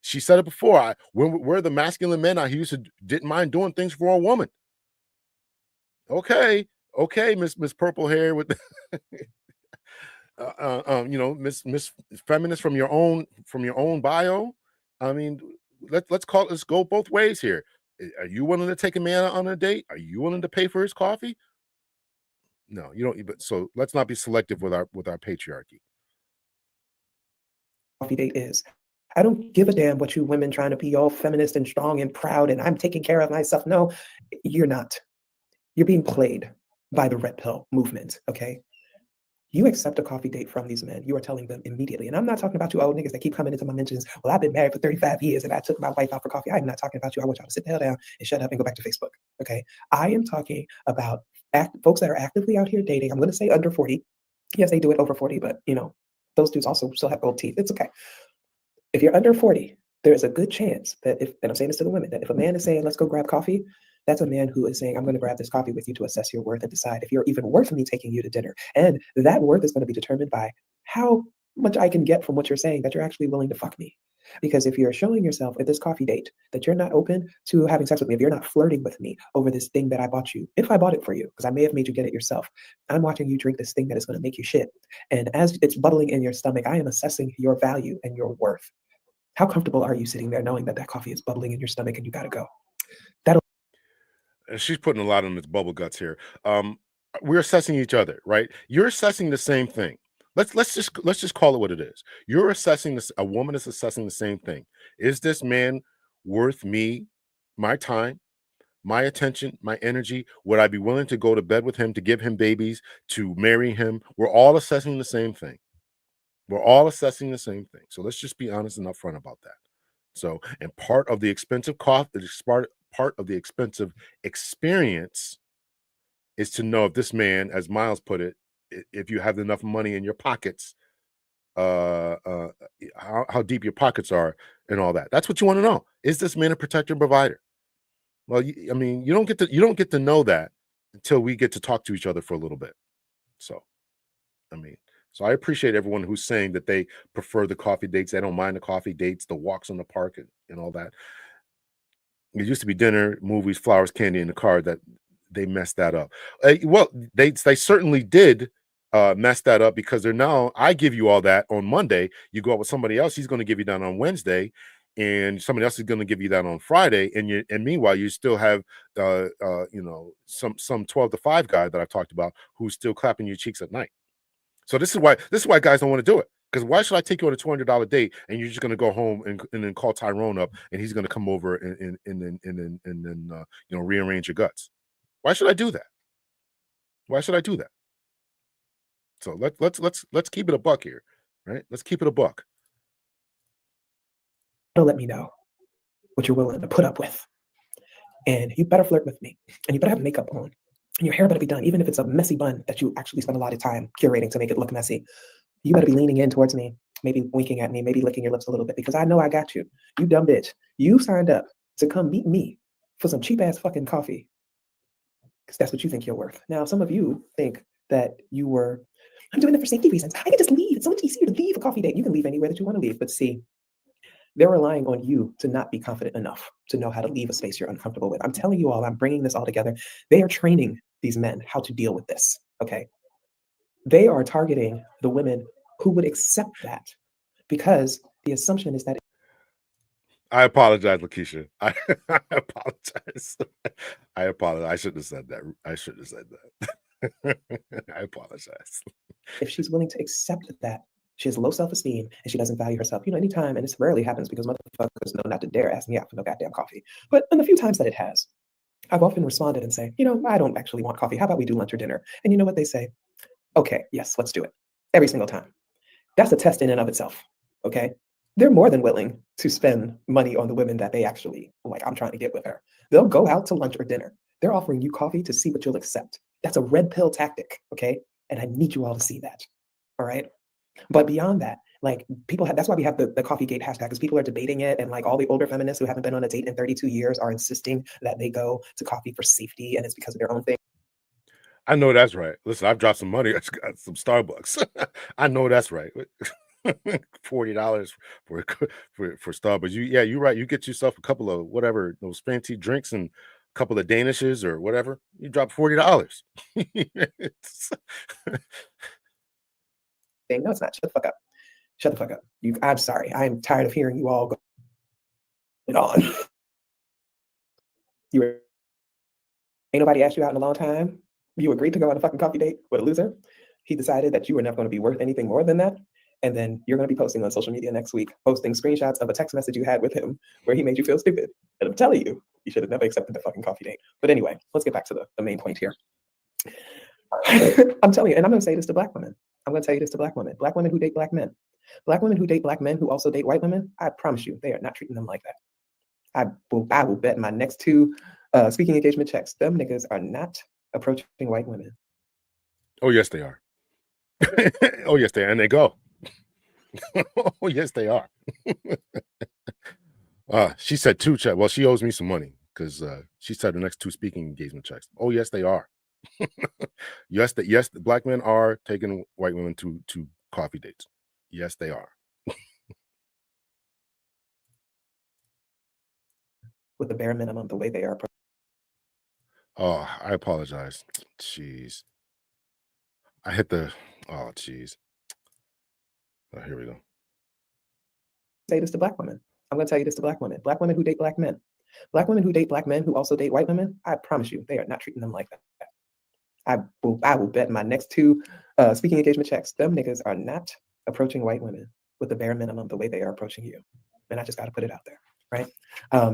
She said it before. We're the masculine men out here who didn't mind doing things for a woman. Okay, Miss Purple Hair with Miss Feminist from your own bio. I mean, let's go both ways here. Are you willing to take a man on a date? Are you willing to pay for his coffee? No, you don't. But so let's not be selective with our patriarchy.
Coffee date is. I don't give a damn what you women trying to be all feminist and strong and proud and I'm taking care of myself. No, you're not. You're being played by the red pill movement, okay? You accept a coffee date from these men, you are telling them immediately. And I'm not talking about you old niggas that keep coming into my mentions. Well, I've been married for 35 years and I took my wife out for coffee. I'm not talking about you. I want y'all to sit the hell down and shut up and go back to Facebook, okay? I am talking about folks that are actively out here dating. I'm going to say under 40. Yes, they do it over 40, but those dudes also still have gold teeth. It's okay. If you're under 40, there is a good chance that and I'm saying this to the women, that if a man is saying, let's go grab coffee, that's a man who is saying, I'm going to grab this coffee with you to assess your worth and decide if you're even worth me taking you to dinner. And that worth is going to be determined by how much I can get from what you're saying that you're actually willing to fuck me. Because if you're showing yourself at this coffee date that you're not open to having sex with me, if you're not flirting with me over this thing that I bought you, if I bought it for you, because I may have made you get it yourself, I'm watching you drink this thing that is going to make you shit. And as it's bubbling in your stomach, I am assessing your value and your worth. How comfortable are you sitting there knowing that coffee is bubbling in your stomach and you got to go?
She's putting a lot on its bubble guts here. We're assessing each other, right? You're assessing the same thing. Let's just call it what it is. You're assessing this. A woman is assessing the same thing. Is this man worth me, my time, my attention, my energy? Would I be willing to go to bed with him, to give him babies, to marry him? We're all assessing the same thing. We're all assessing the same thing. So let's just be honest and upfront about that. So, and part of the expensive cost, part of the expensive experience is to know if this man, as Miles put it, if you have enough money in your pockets, how deep your pockets are and all that. That's what you want to know. Is this man a protector and provider? Well, I mean, you don't get to know that until we get to talk to each other for a little bit. So, I mean, so I appreciate everyone who's saying that they prefer the coffee dates. They don't mind the coffee dates, the walks in the park, and all that. It used to be dinner, movies, flowers, candy in the car. That they messed that up. Well, they certainly did mess that up, because they're now, I give you all that on Monday. You go out with somebody else, he's going to give you that on Wednesday, and somebody else is going to give you that on Friday. And meanwhile, you still have some 12 to 5 guy that I've talked about who's still clapping your cheeks at night. So this is why guys don't want to do it. Because why should I take you on a $200 date and you're just going to go home and then call Tyrone up and he's going to come over and then rearrange your guts? Why should I do that? Why should I do that? So let's keep it a buck here, right? Let's keep it a buck.
Don't let me know what you're willing to put up with, and you better flirt with me, and you better have makeup on, and your hair better be done, even if it's a messy bun that you actually spend a lot of time curating to make it look messy. You better be leaning in towards me, maybe winking at me, maybe licking your lips a little bit, because I know I got you. You dumb bitch. You signed up to come meet me for some cheap ass fucking coffee, because that's what you think you're worth. Now, some of you think that I'm doing it for safety reasons. I can just leave. It's so much easier to leave a coffee date. You can leave anywhere that you want to leave. But see, they're relying on you to not be confident enough to know how to leave a space you're uncomfortable with. I'm telling you all, I'm bringing this all together. They are training these men how to deal with this, okay? They are targeting the women who would accept that, because the assumption is that.
I apologize, Lakeisha. I apologize. I apologize. I shouldn't have said that. I apologize.
If she's willing to accept that, she has low self-esteem and she doesn't value herself. Anytime, and this rarely happens because motherfuckers know not to dare ask me out for no goddamn coffee. But in the few times that it has, I've often responded and say, I don't actually want coffee. How about we do lunch or dinner? And you know what they say? Okay, yes, let's do it. Every single time. That's a test in and of itself, okay? They're more than willing to spend money on the women that they actually, I'm trying to get with her. They'll go out to lunch or dinner. They're offering you coffee to see what you'll accept. That's a red pill tactic, okay? And I need you all to see that, all right? But beyond that, that's why we have the Coffee Gate hashtag, because people are debating it, and all the older feminists who haven't been on a date in 32 years are insisting that they go to coffee for safety, and it's because of their own thing.
I know that's right. Listen, I've dropped some money. I got some Starbucks. I know that's right. $40 for Starbucks. You're right. You get yourself a couple of whatever, those fancy drinks and a couple of Danishes or whatever. You drop $40.
No, it's not. Shut the fuck up. Shut the fuck up. I'm sorry. I'm tired of hearing you all go on. Ain't nobody asked you out in a long time. You agreed to go on a fucking coffee date with a loser. He decided that you were never going to be worth anything more than that. And then you're going to be posting on social media next week, posting screenshots of a text message you had with him where he made you feel stupid. And I'm telling you, you should have never accepted the fucking coffee date. But anyway, let's get back to the main point here. I'm telling you, and I'm going to say this to Black women. I'm going to tell you this to Black women. Black women who date Black men. Black women who date Black men who also date white women, I promise you, they are not treating them like that. I will bet my next 2 speaking engagement checks, them niggas are not approaching white women.
Oh, yes, they are. Oh, yes, they are. And they go. Oh, yes, they are. She said 2 checks. Well, she owes me some money because she said the next 2 speaking engagement checks. Oh, yes, they are. Yes, the Black men are taking white women to coffee dates. Yes, they are.
With the bare minimum, the way they are.
Oh, I apologize. Jeez. I hit the, oh, jeez. Oh, here we go.
Say this to Black women. I'm going to tell you this to Black women. Black women who date Black men. Black women who date Black men who also date white women, I promise you, they are not treating them like that. I will bet my next 2 speaking engagement checks, them niggas are not approaching white women with the bare minimum the way they are approaching you. And I just got to put it out there, right?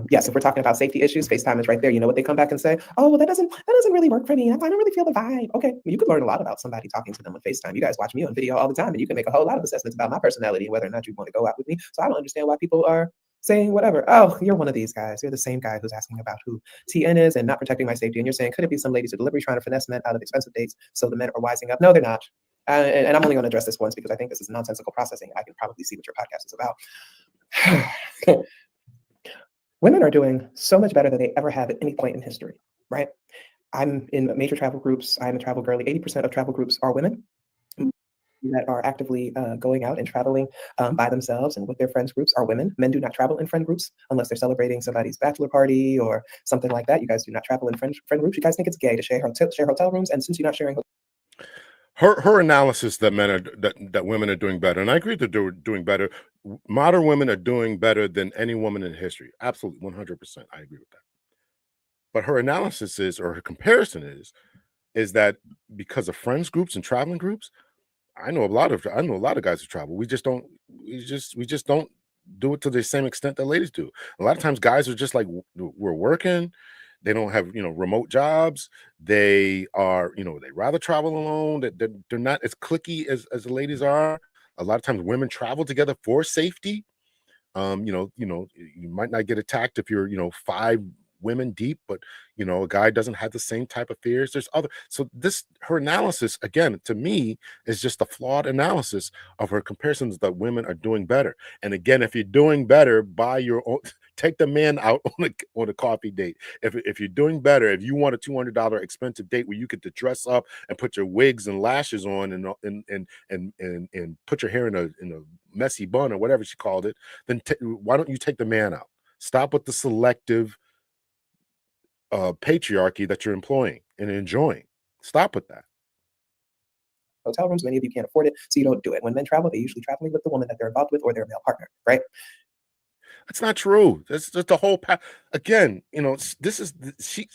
Yes, if we're talking about safety issues, FaceTime is right there. You know what they come back and say? Oh, well, that doesn't really work for me. I don't really feel the vibe. Okay, well, you could learn a lot about somebody talking to them on FaceTime. You guys watch me on video all the time, and you can make a whole lot of assessments about my personality and whether or not you want to go out with me. So I don't understand why people are saying whatever. Oh, you're one of these guys. You're the same guy who's asking about who TN is and not protecting my safety. And you're saying, could it be some ladies at delivery trying to finesse men out of expensive dates so the men are wising up? No, they're not. And I'm only going to address this once because I think this is nonsensical processing. I can probably see what your podcast is about. Women are doing so much better than they ever have at any point in history, right? I'm in major travel groups. I'm a travel girly. 80% of travel groups are women that are actively going out and traveling by themselves and with their friends groups are women. Men do not travel in friend groups unless they're celebrating somebody's bachelor party or something like that. You guys do not travel in friend groups. You guys think it's gay to share hotel rooms, and since you're not sharing
her analysis that that women are doing better, and I agree that they're doing better. Modern women are doing better than any woman in history. Absolutely, 100%. I agree with that. But her analysis is, or her comparison is that because of friends groups and traveling groups, I know a lot of guys who travel. We just don't do it to the same extent that ladies do. A lot of times guys are just like, we're working, they don't have remote jobs, they are they rather travel alone, that they're not as cliquey as the ladies are. A lot of times women travel together for safety. You might not get attacked if you're 5 women deep, but a guy doesn't have the same type of fears. There's other, so her analysis again to me is just a flawed analysis of her comparisons that women are doing better. And again, if you're doing better, buy your own, take the man out on a coffee date. If you're doing better, if you want a $200 expensive date where you get to dress up and put your wigs and lashes on and put your hair in a messy bun or whatever she called it, then why don't you take the man out? Stop with the selective patriarchy that you're employing and enjoying. Stop with that.
Hotel rooms, many of you can't afford it, so you don't do it. When men travel, they're usually traveling with the woman that they're involved with or their male partner, right?
That's not true. That's just the whole again, this is she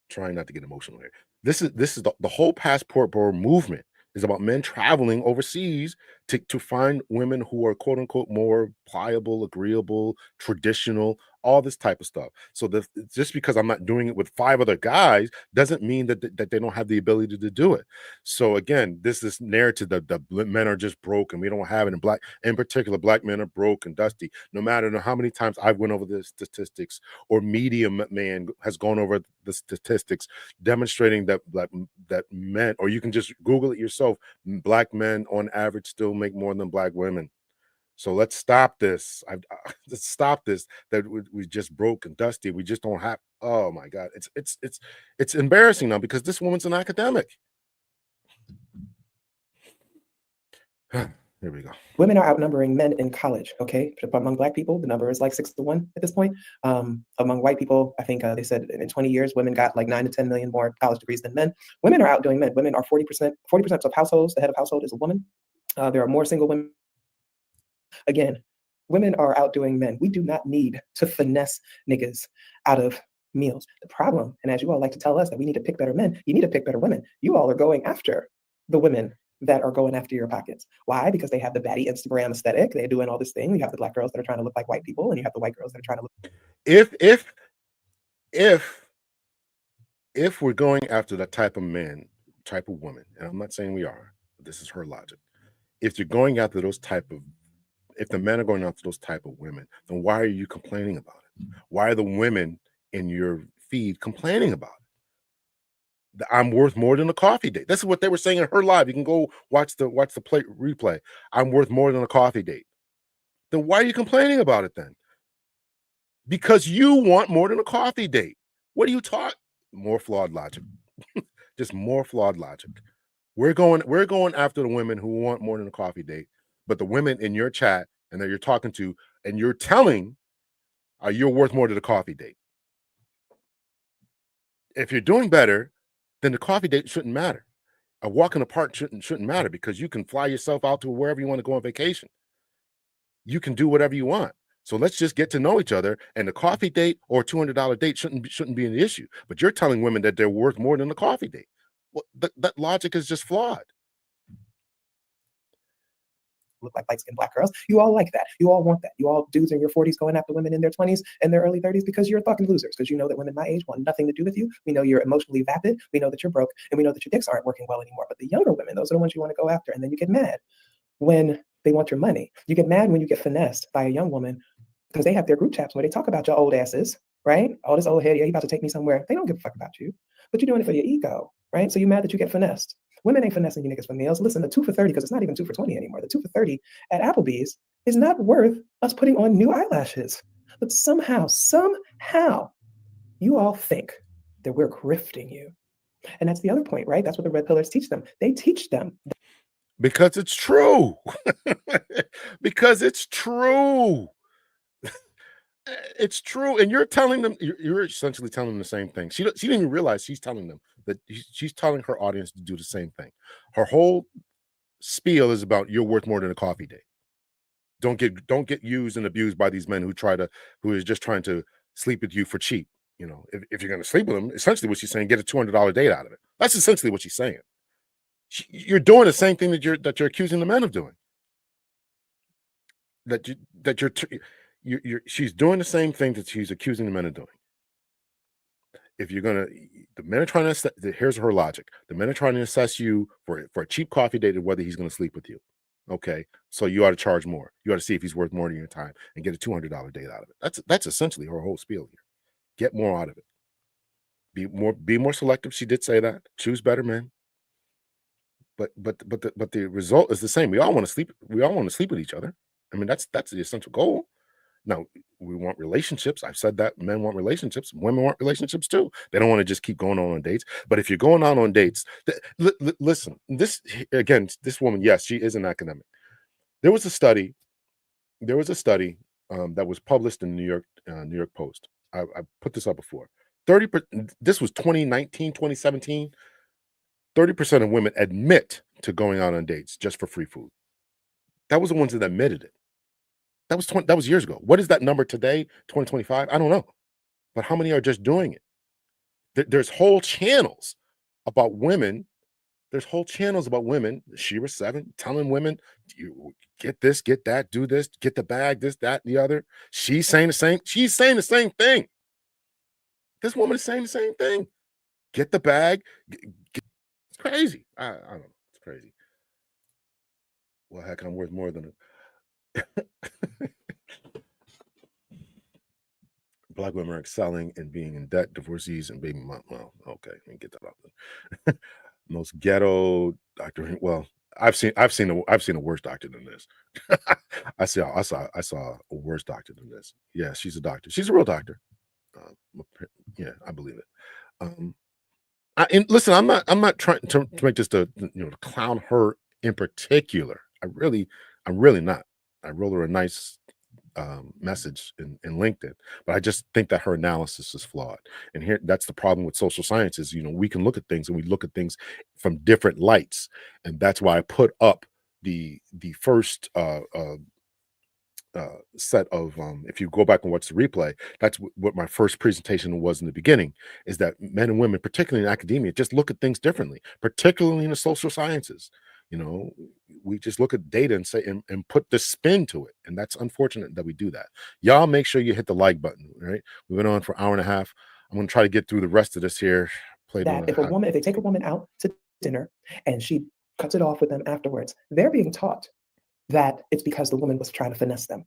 trying not to get emotional here. This is the whole passport bro movement is about men traveling overseas to find women who are quote unquote more pliable, agreeable, traditional, all this type of stuff. So just because I'm not doing it with 5 other guys doesn't mean that they don't have the ability to do it. So again, this narrative that the men are just broke and we don't have it, and in particular, black men are broke and dusty. No matter how many times I've went over the statistics, or Medium Man has gone over the statistics demonstrating that men, or you can just Google it yourself, black men on average still make more than black women. So let's stop this. Let's stop this. That we just broke and dusty. We just don't have. Oh my God, it's embarrassing now because this woman's an academic. Here we go.
Women are outnumbering men in college. Okay, among black people, the number is like 6-1 at this point. Among white people, I think they said in 20 years, women got like 9 to 10 million more college degrees than men. Women are outdoing men. Women are 40% of households. The head of household is a woman. There are more single women. Again, women are outdoing men. We do not need to finesse niggas out of meals. The problem, and as you all like to tell us that we need to pick better men, you need to pick better women. You all are going after the women that are going after your pockets. Why? Because they have the baddie Instagram aesthetic. They're doing all this thing. You have the black girls that are trying to look like white people, and you have the white girls that are trying to look.
If we're going after that type of man, type of woman, and I'm not saying we are, but this is her logic. If you're going after if the men are going after those type of women, then why are you complaining about it? Why are the women in your feed complaining about it? I'm worth more than a coffee date. This is what they were saying in her live. You can go watch the replay. I'm worth more than a coffee date. Then why are you complaining about it then? Because you want more than a coffee date. What are you talking? More flawed logic. Just more flawed logic. We're going after the women who want more than a coffee date, but the women in your chat and that you're talking to and you're telling you're worth more than a coffee date. If you're doing better, then the coffee date shouldn't matter. A walk in the park shouldn't matter because you can fly yourself out to wherever you want to go on vacation. You can do whatever you want. So let's just get to know each other, and the coffee date or $200 date shouldn't be an issue. But you're telling women that they're worth more than a coffee date. Well, that logic is just flawed.
look like light-skinned Black girls. You all like that. You all want that. You all dudes in your 40s going after women in their 20s and their early 30s because you're fucking losers. Because you know that women my age want nothing to do with you. We know you're emotionally vapid. We know that you're broke, and we know that your dicks aren't working well anymore. But the younger women, those are the ones you want to go after, and then you get mad when they want your money. You get mad when you get finessed by a young woman because they have their group chats where they talk about your old asses, right? Oh, this old head, yeah, he about to take me somewhere. They don't give a fuck about you, but you're doing it for your ego, right? So you're mad that you get finessed. Women ain't finessing you niggas for meals. Listen, the 2 for $30, because it's not even 2 for $20 anymore. The 2 for $30 at Applebee's is not worth us putting on new eyelashes. But somehow, you all think that we're grifting you. And that's the other point, right? That's what the red pillars teach them. They teach them.
Because it's true. Because it's true. It's true. And you're telling them, you're essentially telling them the same thing. She didn't even realize she's telling them that she's telling her audience to do the same thing. Her whole spiel is about you're worth more than a coffee date. Don't get used and abused by these men who is just trying to sleep with you for cheap. You know, if you're going to sleep with them, essentially what she's saying, get a $200 date out of it. That's essentially what she's saying. You're doing the same thing that you're accusing the men of doing. She's doing the same thing that she's accusing the men of doing. If you're gonna, the men are trying to. Here's her logic: the men are trying to assess you for a cheap coffee date and whether he's going to sleep with you. Okay, so you ought to charge more. You ought to see if he's worth more than your time and get a $200 date out of it. That's essentially her whole spiel here. Get more out of it. Be more selective. She did say that. Choose better men. But the result is the same. We all want to sleep. We all want to sleep with each other. I mean, that's the essential goal. Now, we want relationships. I've said that men want relationships. Women want relationships too. They don't want to just keep going on dates. But if you're going out on dates, listen, this woman, yes, she is an academic. There was a study that was published in the New York Post. I put this up before. This was 2019, 2017. 30% of women admit to going out on dates just for free food. That was the ones that admitted it. That was years ago. What is that number today, 2025? I don't know. But how many are just doing it? There's whole channels about women. There's whole channels about women, Shira 7, telling women, you get this, get that, do this, get the bag, this, that, and the other. She's saying the same thing. This woman is saying the same thing. Get the bag. It's crazy. I don't know. It's crazy. Well, heck, I'm worth more than a Black women are excelling and being in debt, divorcees, and baby mom. Well, okay, let me get that out there. Most ghetto doctor. Well, I've seen a worse doctor than this. I saw a worse doctor than this. Yeah, she's a doctor. She's a real doctor. Yeah, I believe it. And listen, I'm not trying to make this to clown her in particular. I'm really not. I roll her a nice message in LinkedIn, but I just think that her analysis is flawed. And here, that's the problem with social sciences. We can look at things and we look at things from different lights, and that's why I put up the first set of if you go back and watch the replay, that's what my first presentation was in the beginning, is that men and women, particularly in academia, just look at things differently, particularly in the social sciences. We just look at data and say and put the spin to it, and that's unfortunate that we do that. Y'all make sure you hit the like button. Right, we've been on for an hour and a half. I'm going to try to get through the rest of this here.
That if they take a woman out to dinner and she cuts it off with them afterwards, they're being taught that it's because the woman was trying to finesse them.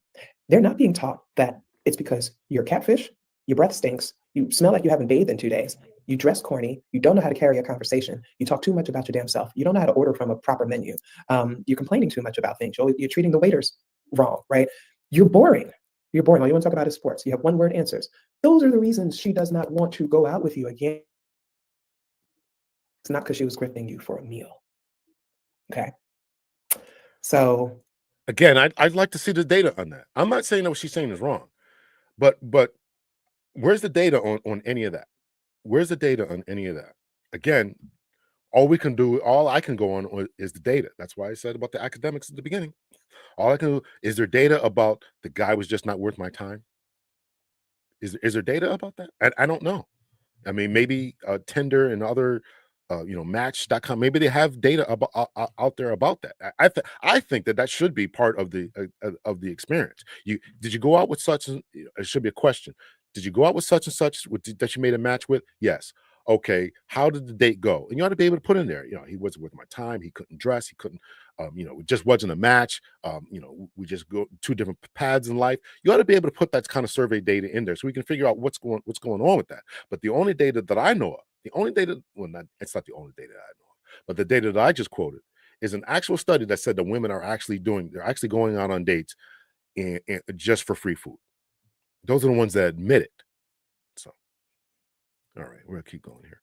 They're not being taught that it's because you're catfish, your breath stinks, you smell like you haven't bathed in 2 days, you dress corny, you don't know how to carry a conversation, you talk too much about your damn self, you don't know how to order from a proper menu, you're complaining too much about things, you're treating the waiters wrong, right? You're boring. All you want to talk about is sports. You have one-word answers. Those are the reasons she does not want to go out with you again. It's not because she was grifting you for a meal. Okay. So
again, I'd like to see the data on that. I'm not saying that what she's saying is wrong, but where's the data on any of that? Where's the data on any of that? Again, all I can go on is the data. That's why I said about the academics at the beginning. All I can do is there data about the guy was just not worth my time. Is there data about that? I don't know. I mean, maybe Tinder and other Match.com. Maybe they have data about out there about that. I think that should be part of the experience. Did you go out with such and it should be a question. Did you go out with such and such that you made a match with? Yes. Okay. How did the date go? And you ought to be able to put in there. He wasn't worth my time. He couldn't dress. He couldn't. It just wasn't a match. We just go two different paths in life. You ought to be able to put that kind of survey data in there so we can figure out what's going on with that. But the only data that I know of, it's not the only data I know of, but the data that I just quoted is an actual study that said that women are actually going out on dates and just for free food. Those are the ones that admit it. So, all right, we're gonna keep going here.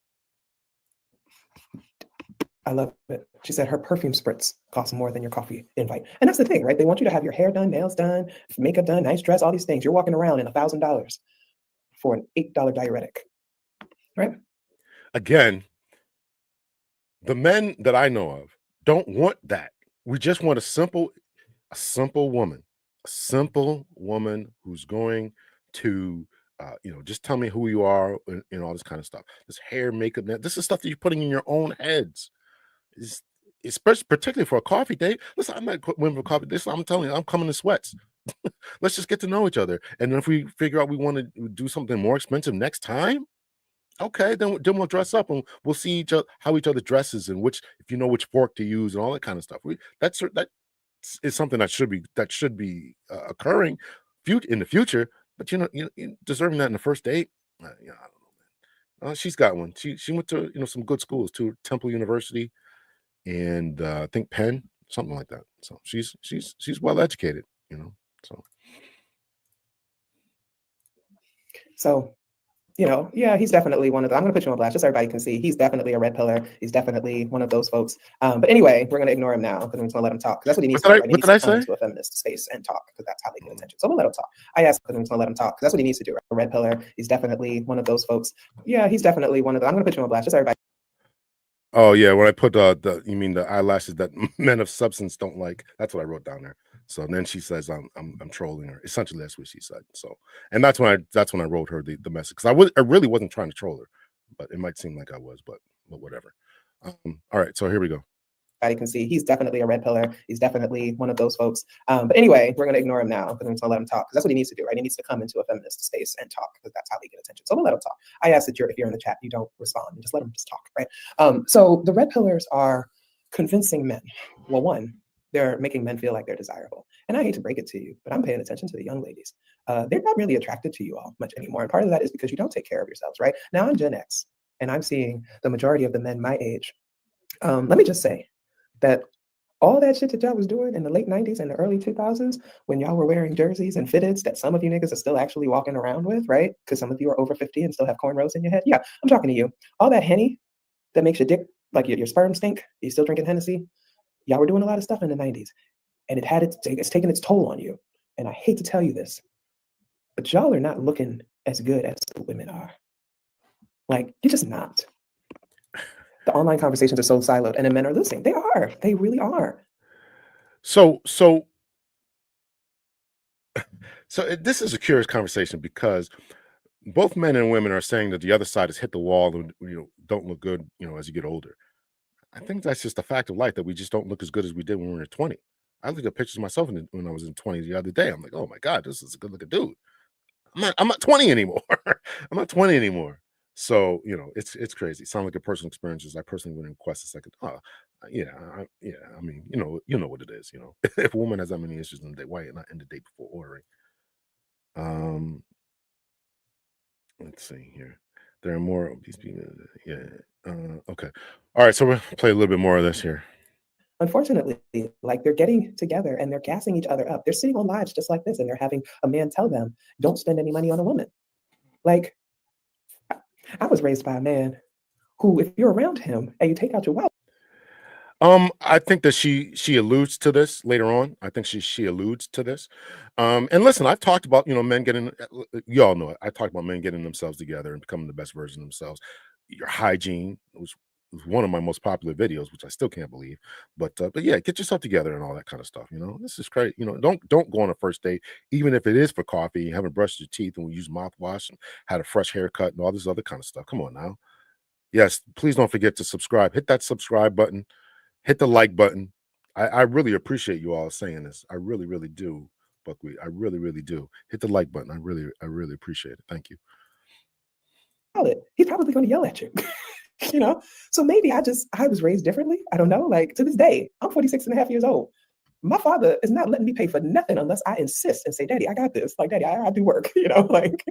I love it. She said her perfume spritz costs more than your coffee invite. And that's the thing, right? They want you to have your hair done, nails done, makeup done, nice dress, all these things. You're walking around in $1,000 for an $8 diuretic, right?
Again, the men that I know of don't want that. We just want a simple woman who's going to, just tell me who you are and all this kind of stuff. This hair, makeup, this is stuff that you're putting in your own heads. Especially, particularly for a coffee date. Listen, I met women for coffee dates. I'm telling you, I'm coming in sweats. Let's just get to know each other. And then if we figure out we want to do something more expensive next time, okay, then we'll dress up and we'll see how each other dresses and if which fork to use and all that kind of stuff. That is something that should be occurring in the future. But deserving that in the first date, I don't know, man. She's got one. She went to some good schools too, Temple University, and I think Penn, something like that. So she's well educated,
So, yeah, he's definitely one of the, I'm going to put you on blast just so everybody can see. He's definitely a red pillar. He's definitely one of those folks. But anyway, we're going to ignore him now because I'm just going to let him talk. Because that's what he needs to do. Right? He needs to come into a feminist space and talk because that's how they get attention. So I'm going to let him talk. I asked because I'm just going to let him talk because that's what he needs to do. Right? A red pillar. He's definitely one of those folks. Yeah, he's definitely one of the, I'm going to put you on blast just so everybody.
Oh yeah, when I put you mean the eyelashes that men of substance don't like? That's what I wrote down there. So then she says I'm trolling her. Essentially, that's what she said. So, and that's when I wrote her the message because I really wasn't trying to troll her, but it might seem like I was, but whatever. All right, so here we go.
I can see he's definitely a red pillar. He's definitely one of those folks. But anyway, we're going to ignore him now because I'm just going to let him talk because that's what he needs to do, right? He needs to come into a feminist space and talk because that's how they get attention. So I'm going to let him talk. I ask that if you're in the chat, you don't respond. Just let him just talk, right? So the red pillars are convincing men. Well, one, they're making men feel like they're desirable. And I hate to break it to you, but I'm paying attention to the young ladies. They're not really attracted to you all much anymore. And part of that is because you don't take care of yourselves, right? Now I'm Gen X, and I'm seeing the majority of the men my age. Let me just say that all that shit that y'all was doing in the late 90s and the early 2000s when y'all were wearing jerseys and fitteds that some of you niggas are still actually walking around with, right? Because some of you are over 50 and still have cornrows in your head. Yeah, I'm talking to you. All that Henny that makes your dick, like your sperm stink, you still drinking Hennessy? Y'all were doing a lot of stuff in the 90s. And it's taken its toll on you. And I hate to tell you this, but y'all are not looking as good as the women are. Like, you're just not. The online conversations are so siloed, and the men are listening. They are. They really are.
So this is a curious conversation because both men and women are saying that the other side has hit the wall and don't look good, as you get older. I think that's just a fact of life that we just don't look as good as we did when we were 20. I looked at pictures of myself when I was in 20 the other day. I'm like, oh my God, this is a good looking dude. I'm not 20 anymore. I'm not 20 anymore. So, it's crazy. Sound like a personal experiences. I personally wouldn't request a second. I mean, you know what it is, if a woman has that many issues in the day, why not end the date before ordering? Let's see here. There are more of these people. Yeah. Okay. All right. So we'll play a little bit more of this here.
Unfortunately, like they're getting together and they're gassing each other up. They're sitting on lives just like this and they're having a man tell them, don't spend any money on a woman. Like, I was raised by a man who, if you're around him and you take out your wallet.
I think that she alludes to this later on. I think she alludes to this. And listen, I've talked about, men getting, you all know it. I talked about men getting themselves together and becoming the best version of themselves. Your hygiene was one of my most popular videos, which I still can't believe. But yeah, get yourself together and all that kind of stuff. This is great. Don't go on a first date, even if it is for coffee. You haven't brushed your teeth and we use mouthwash and had a fresh haircut and all this other kind of stuff. Come on now. Yes, please don't forget to subscribe. Hit that subscribe button. Hit the like button. I really appreciate you all saying this. I really, really do, Buckwheat. I really, really do. Hit the like button. I really appreciate it. Thank you.
He's probably going to yell at you. You know, so maybe I was raised differently. I don't know. Like, to this day, I'm 46 and a half years old. My father is not letting me pay for nothing unless I insist and say, Daddy, I got this. Like, Daddy, I do work. You know, like,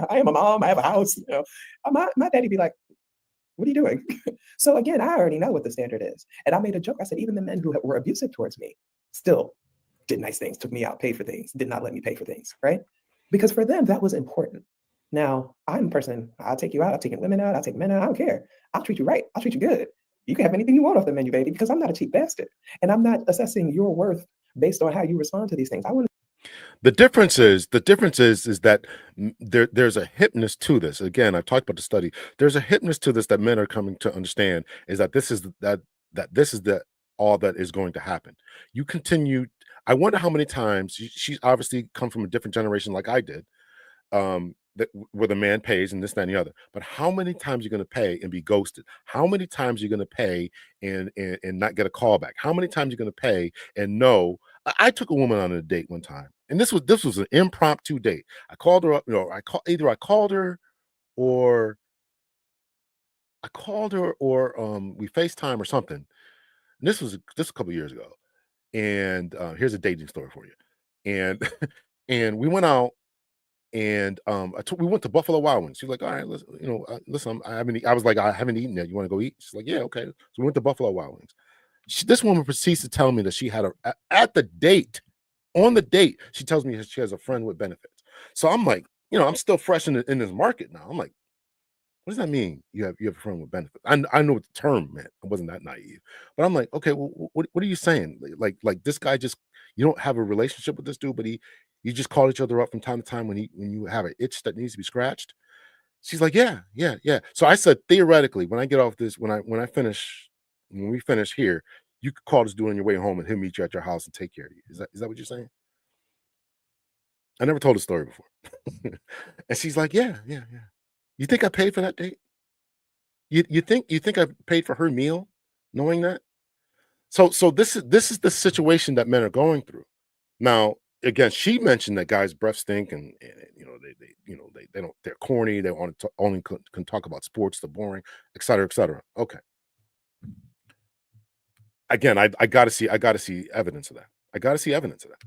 I am a mom. I have a house. You know, my daddy be like, what are you doing? So again, I already know what the standard is. And I made a joke. I said, even the men who were abusive towards me still did nice things, took me out, paid for things, did not let me pay for things, right? Because for them, that was important. Now, I'm a person, I'll take you out, I'll take women out, I'll take men out, I don't care. I'll treat you right, I'll treat you good. You can have anything you want off the menu, baby, because I'm not a cheap bastard. And I'm not assessing your worth based on how you respond to these things. I want
The difference is that there's a hipness to this. Again, I've talked about the study. There's a hipness to this that men are coming to understand, is that this is the all that is going to happen. You continue. I wonder how many times she's obviously come from a different generation like I did, where the man pays and this, that, and the other. But how many times you're going to pay and be ghosted? How many times you're going to pay and not get a call back? How many times you're going to pay and no? I took a woman on a date one time, and this was an impromptu date. I called her up. You know, I called her or we FaceTime or something. And this was a couple years ago. And here's a dating story for you. And and we went out. And we went to Buffalo Wild Wings. She's like, all right, listen, I was like, I haven't eaten yet. You want to go eat? She's like, yeah, okay. So we went to Buffalo Wild Wings. This woman proceeds to tell me that she had on the date, she tells me she has a friend with benefits. So I'm like, I'm still fresh in this market now. I'm like, what does that mean? You have a friend with benefits? I know what the term meant. I wasn't that naive, but I'm like, okay, well, what are you saying? Like this guy you don't have a relationship with this dude, but you just call each other up from time to time when you have an itch that needs to be scratched. She's like, yeah. So I said, theoretically, when I get off this, when we finish here, you could call this dude on your way home and he'll meet you at your house and take care of you. Is that what you're saying? I never told a story before. And she's like, yeah. You think I paid for that date? You think I paid for her meal, knowing that? So this is the situation that men are going through. Now, again, she mentioned that guys' breath stink, and they're corny. They only can talk about sports, they're boring, et cetera. Okay. Again, I got to see evidence of that. I got to see evidence of that.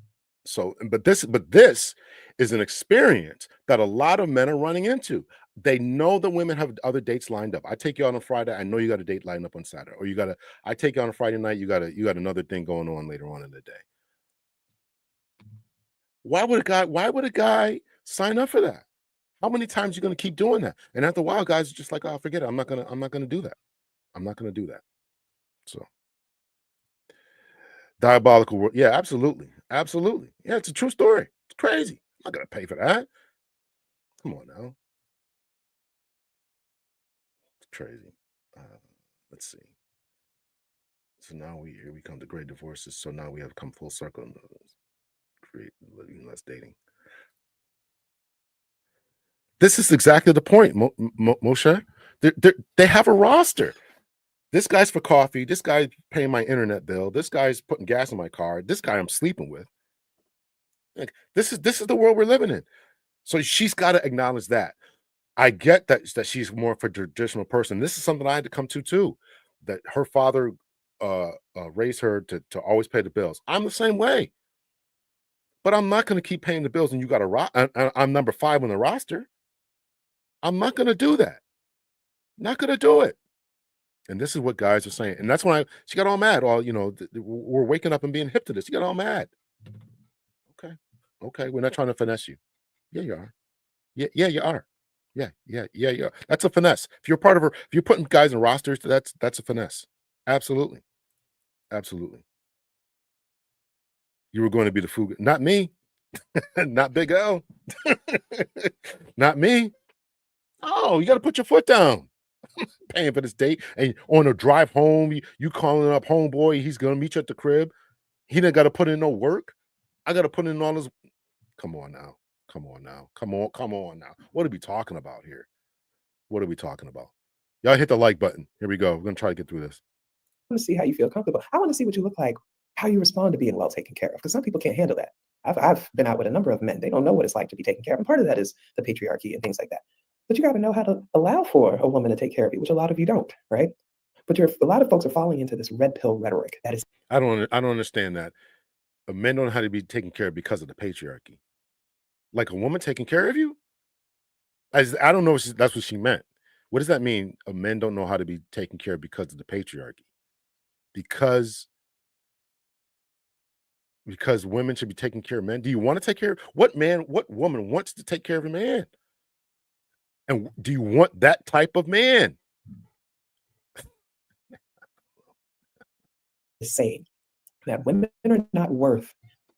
So, but this is an experience that a lot of men are running into. They know that women have other dates lined up. I take you out on Friday. I know you got a date lined up on Saturday, or I take you on a Friday night. You got another thing going on later on in the day. Why would a guy sign up for that? How many times are you going to keep doing that? And after a while, guys are just like, oh, forget it. I'm not gonna do that. I'm not gonna do that. So diabolical world. Yeah, absolutely. Yeah, it's a true story. It's crazy. I'm not gonna pay for that. Come on now. It's crazy. Let's see. So now here we come to great divorces. So now we have come full circle in create living less dating. This is exactly the point, Moshe. They have a roster. This guy's for coffee. This guy's paying my internet bill. This guy's putting gas in my car. This guy I'm sleeping with. Like, this is the world we're living in. So she's got to acknowledge that. I get that she's more of a traditional person. This is something I had to come to too. That her father raised her to always pay the bills. I'm the same way. But I'm not going to keep paying the bills and you got I'm number 5 on the roster. I'm not going to do that. Not going to do it. And this is what guys are saying. And that's why she got all mad. We're waking up and being hip to this. She got all mad. Okay. We're not trying to finesse you. Yeah, you are. Yeah, you are. Yeah, you are. That's a finesse. If you're if you're putting guys in rosters, that's a finesse. Absolutely. You were going to be the food. Not me. Not Big L. Not me. Oh, you got to put your foot down. Paying for this date, and on a drive home, you calling up homeboy. He's gonna meet you at the crib. He didn't got to put in no work. I got to put in all this. Come on now. Come on now. What are we talking about here? What are we talking about? Y'all hit the like button. Here we go. We're gonna try to get through this.
I want to see how you feel comfortable. I want to see what you look like, how you respond to being well taken care of, because some people can't handle that. I've been out with a number of men. They don't know what it's like to be taken care of. And part of that is the patriarchy and things like that. But you got to know how to allow for a woman to take care of you, which a lot of you don't, right? But a lot of folks are falling into this red pill rhetoric that is.
I don't understand that. Men don't know how to be taken care of because of the patriarchy. Like a woman taking care of you? I don't know if that's what she meant. What does that mean? Men don't know how to be taken care of because of the patriarchy. Because women should be taking care of men. Do you want to take care of what woman wants to take care of a man? And do you want that type of man?
Saying that women are not worth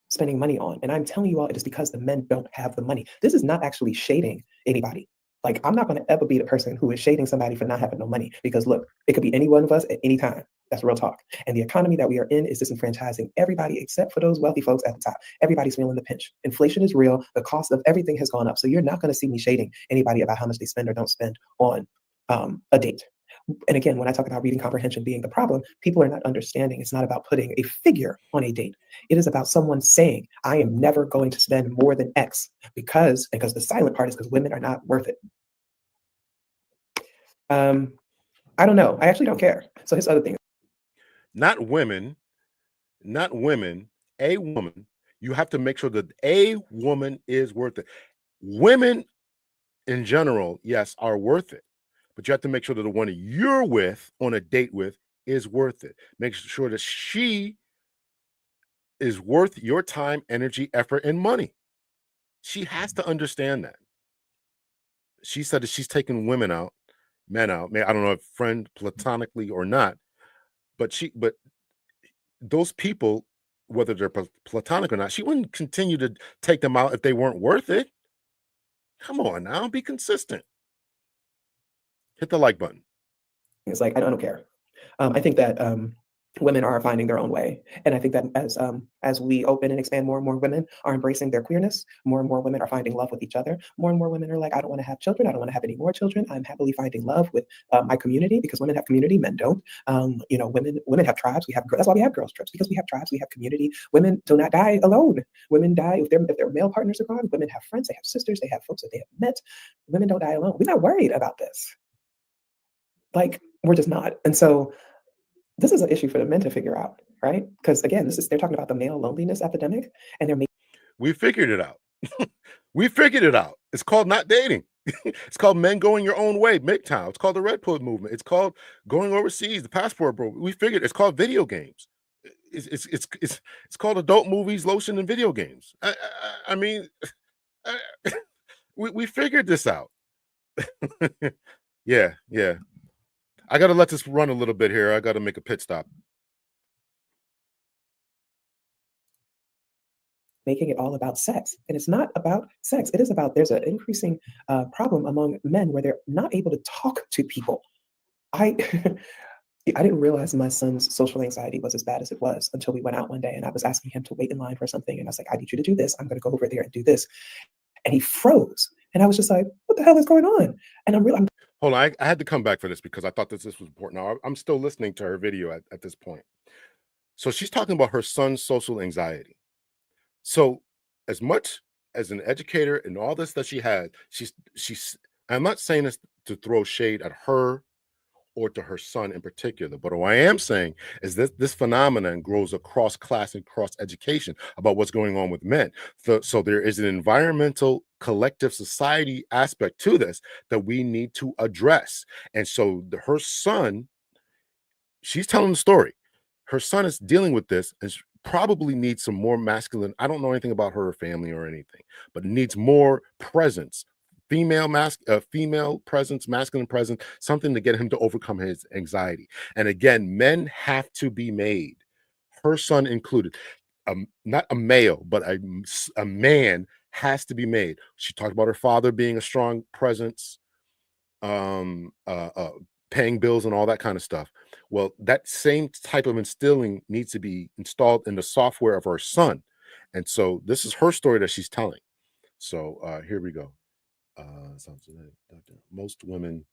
spending money on. And I'm telling you all, it is because the men don't have the money. This is not actually shading anybody. Like, I'm not going to ever be the person who is shading somebody for not having no money, because look, it could be any one of us at any time. That's real talk. And the economy that we are in is disenfranchising everybody except for those wealthy folks at the top. Everybody's feeling the pinch. Inflation is real. The cost of everything has gone up. So you're not going to see me shading anybody about how much they spend or don't spend on a date. And again, when I talk about reading comprehension being the problem, people are not understanding. It's not about putting a figure on a date. It is about someone saying, I am never going to spend more than X, because the silent part is because women are not worth it. I don't know. I actually don't care. So here's other things.
Not women, a woman. You have to make sure that a woman is worth it. Women in general, yes, are worth it. But you have to make sure that the one you're with on a date with is worth it. Make sure that she is worth your time, energy, effort, and money. She has to understand that. She said that she's taking men out. I don't know if friend platonically or not, but those people, whether they're platonic or not, she wouldn't continue to take them out if they weren't worth it. Come on now, be consistent. Hit the like button.
It's like, I don't care. I think that women are finding their own way. And I think that as we open and expand, more and more women are embracing their queerness. More and more women are finding love with each other. More and more women are like, I don't want to have children. I don't want to have any more children. I'm happily finding love with my community, because women have community, men don't. Women have tribes. That's why we have girls trips, because we have tribes, we have community. Women do not die alone. Women die if their male partners are gone. Women have friends, they have sisters, they have folks that they have met. Women don't die alone. We're not worried about this. Like, we're just not. And so this is an issue for the men to figure out, right? Because again, they're talking about the male loneliness epidemic, and they're making.
We figured it out. We figured it out. It's called not dating. It's called men going your own way, MGTOW. It's called the Red Pill movement. It's called going overseas, the passport bro. We figured it's called video games. It's called adult movies, lotion, and video games. I mean, we figured this out. Yeah. I got to let this run a little bit here. I got to make a pit stop.
Making it all about sex. And it's not about sex. It is about, there's an increasing problem among men where they're not able to talk to people. I didn't realize my son's social anxiety was as bad as it was until we went out one day, and I was asking him to wait in line for something. And I was like, I need you to do this. I'm going to go over there and do this. And he froze. And I was just like, what the hell is going on? And I'm
hold on. I had to come back for this because I thought this was important. Now, I'm still listening to her video at this point. So she's talking about her son's social anxiety. So as much as an educator and all this that she had, she's I'm not saying this to throw shade at her or to her son in particular, but what I am saying is that this phenomenon grows across class and cross education about what's going on with men. So there is an environmental collective society aspect to this that we need to address. And so her son, she's telling the story. Her son is dealing with this and probably needs some more masculine. I don't know anything about her family or anything, but needs more presence, female presence, masculine presence, something to get him to overcome his anxiety. And again, men have to be made, her son included. Not a male, but a man has to be made. She talked about her father being a strong presence, paying bills and all that kind of stuff. Well, that same type of instilling needs to be installed in the software of her son. And so this is her story that she's telling. So here we go. Most women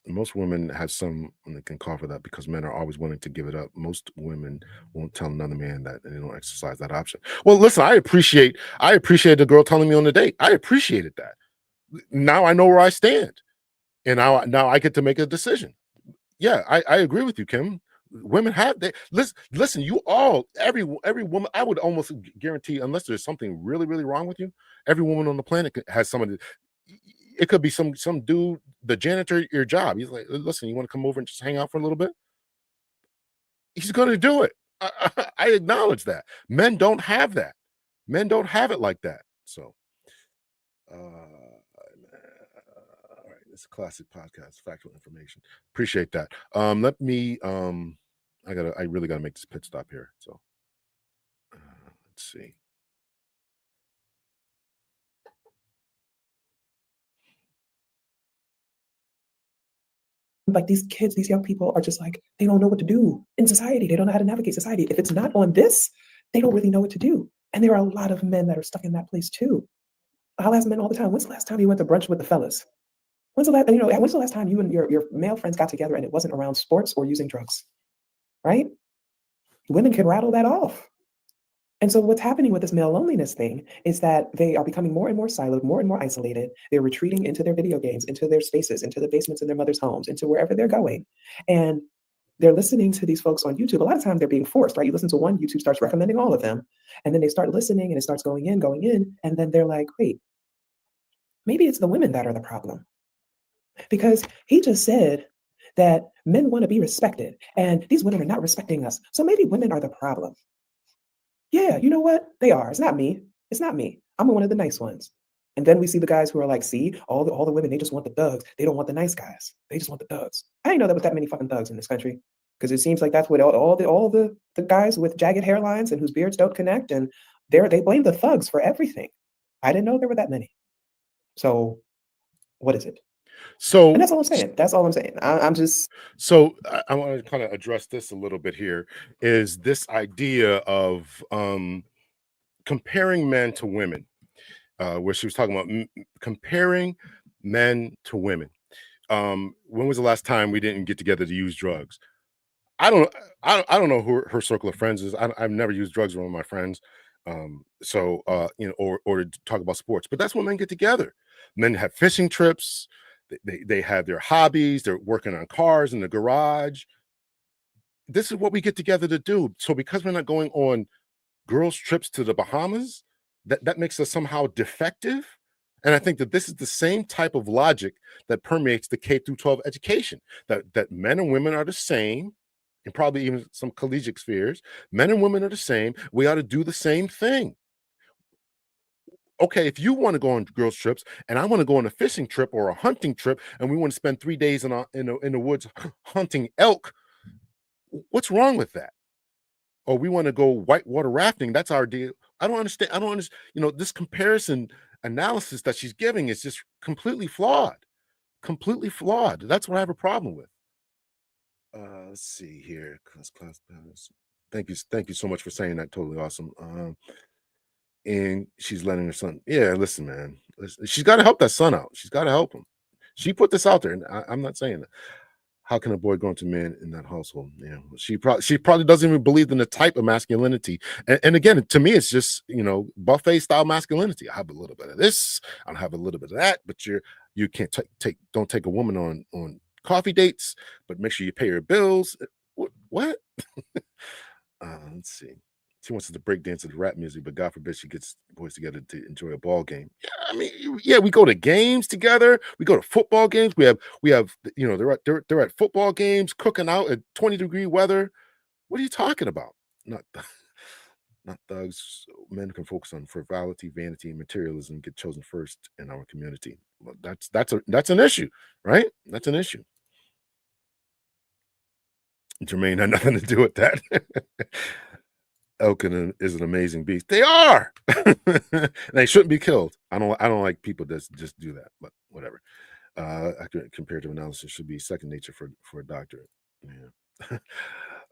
Most women have some, and they can call for that because men are always willing to give it up. Most women won't tell another man that, and they don't exercise that option. Well, listen, I appreciate the girl telling me on the date. I appreciated that. Now I know where I stand, and now I get to make a decision. Yeah, I agree with you, Kim. Women have they listen. You all, every woman. I would almost guarantee, unless there's something really really wrong with you, every woman on the planet has somebody. It could be some dude, the janitor at your job. He's like, listen, you want to come over and just hang out for a little bit? He's going to do it. I acknowledge that. Men don't have that. Men don't have it like that. So, all right, it's a classic podcast, factual information. Appreciate that. Let me. I really gotta make this pit stop here. So, let's see.
Like these kids, these young people are just like, they don't know what to do in society. They don't know how to navigate society. If it's not on this, they don't really know what to do. And there are a lot of men that are stuck in that place too. I'll ask men all the time, when's the last time you went to brunch with the fellas? When's the last time you and your male friends got together and it wasn't around sports or using drugs? Right? Women can rattle that off. And so what's happening with this male loneliness thing is that they are becoming more and more siloed, more and more isolated. They're retreating into their video games, into their spaces, into the basements in their mother's homes, into wherever they're going. And they're listening to these folks on YouTube. A lot of times they're being forced, right? You listen to one, YouTube starts recommending all of them. And then they start listening and it starts going in. And then they're like, wait, maybe it's the women that are the problem. Because he just said that men want to be respected and these women are not respecting us. So maybe women are the problem. Yeah, you know what? They are. It's not me. It's not me. I'm one of the nice ones. And then we see the guys who are like, see, all the women, they just want the thugs. They don't want the nice guys. They just want the thugs. I didn't know there was that many fucking thugs in this country. Because it seems like that's what all the guys with jagged hairlines and whose beards don't connect, and they blame the thugs for everything. I didn't know there were that many. So what is it?
So,
and that's all I'm saying. That's all I'm saying. I'm just.
So I want to kind of address this a little bit here. Is this idea of comparing men to women, where she was talking about comparing men to women. When was the last time we didn't get together to use drugs? I don't know who her circle of friends is. I've never used drugs with one of my friends. Or to talk about sports, but that's when men get together. Men have fishing trips. They have their hobbies. They're working on cars in the garage. This is what we get together to do. So because we're not going on girls' trips to the Bahamas, that makes us somehow defective. And I think that this is the same type of logic that permeates the K through 12 education, that men and women are the same, and probably even some collegiate spheres. Men and women are the same. We ought to do the same thing. Okay, if you want to go on girls' trips and I want to go on a fishing trip or a hunting trip, and we want to spend 3 days in the woods hunting elk, what's wrong with that? Or we want to go whitewater rafting. That's our deal. I don't understand. This comparison analysis that she's giving is just completely flawed. Completely flawed. That's what I have a problem with. Let's see here. Thank you so much for saying that. Totally awesome. And she's letting her son. Yeah, listen, man. She's got to help that son out. She's got to help him. She put this out there, and I'm not saying that. How can a boy grow into man in that household? Yeah, she probably doesn't even believe in the type of masculinity. And again, to me, it's just buffet style masculinity. I have a little bit of this, I have a little bit of that, but you can't don't take a woman on coffee dates, but make sure you pay her bills. What? Let's see. She wants us to break dance to the rap music, but God forbid she gets boys together to enjoy a ball game. Yeah, I mean, we go to games together. We go to football games. We have they're at football games, cooking out at 20-degree weather. What are you talking about? Not thugs. Men can focus on frivolity, vanity, and materialism, and get chosen first in our community. Well, that's an issue, right? That's an issue. Jermaine had nothing to do with that. Elk is an amazing beast. They are. They shouldn't be killed. I don't like people that just do that, but whatever. Comparative analysis should be second nature for a doctor. Yeah.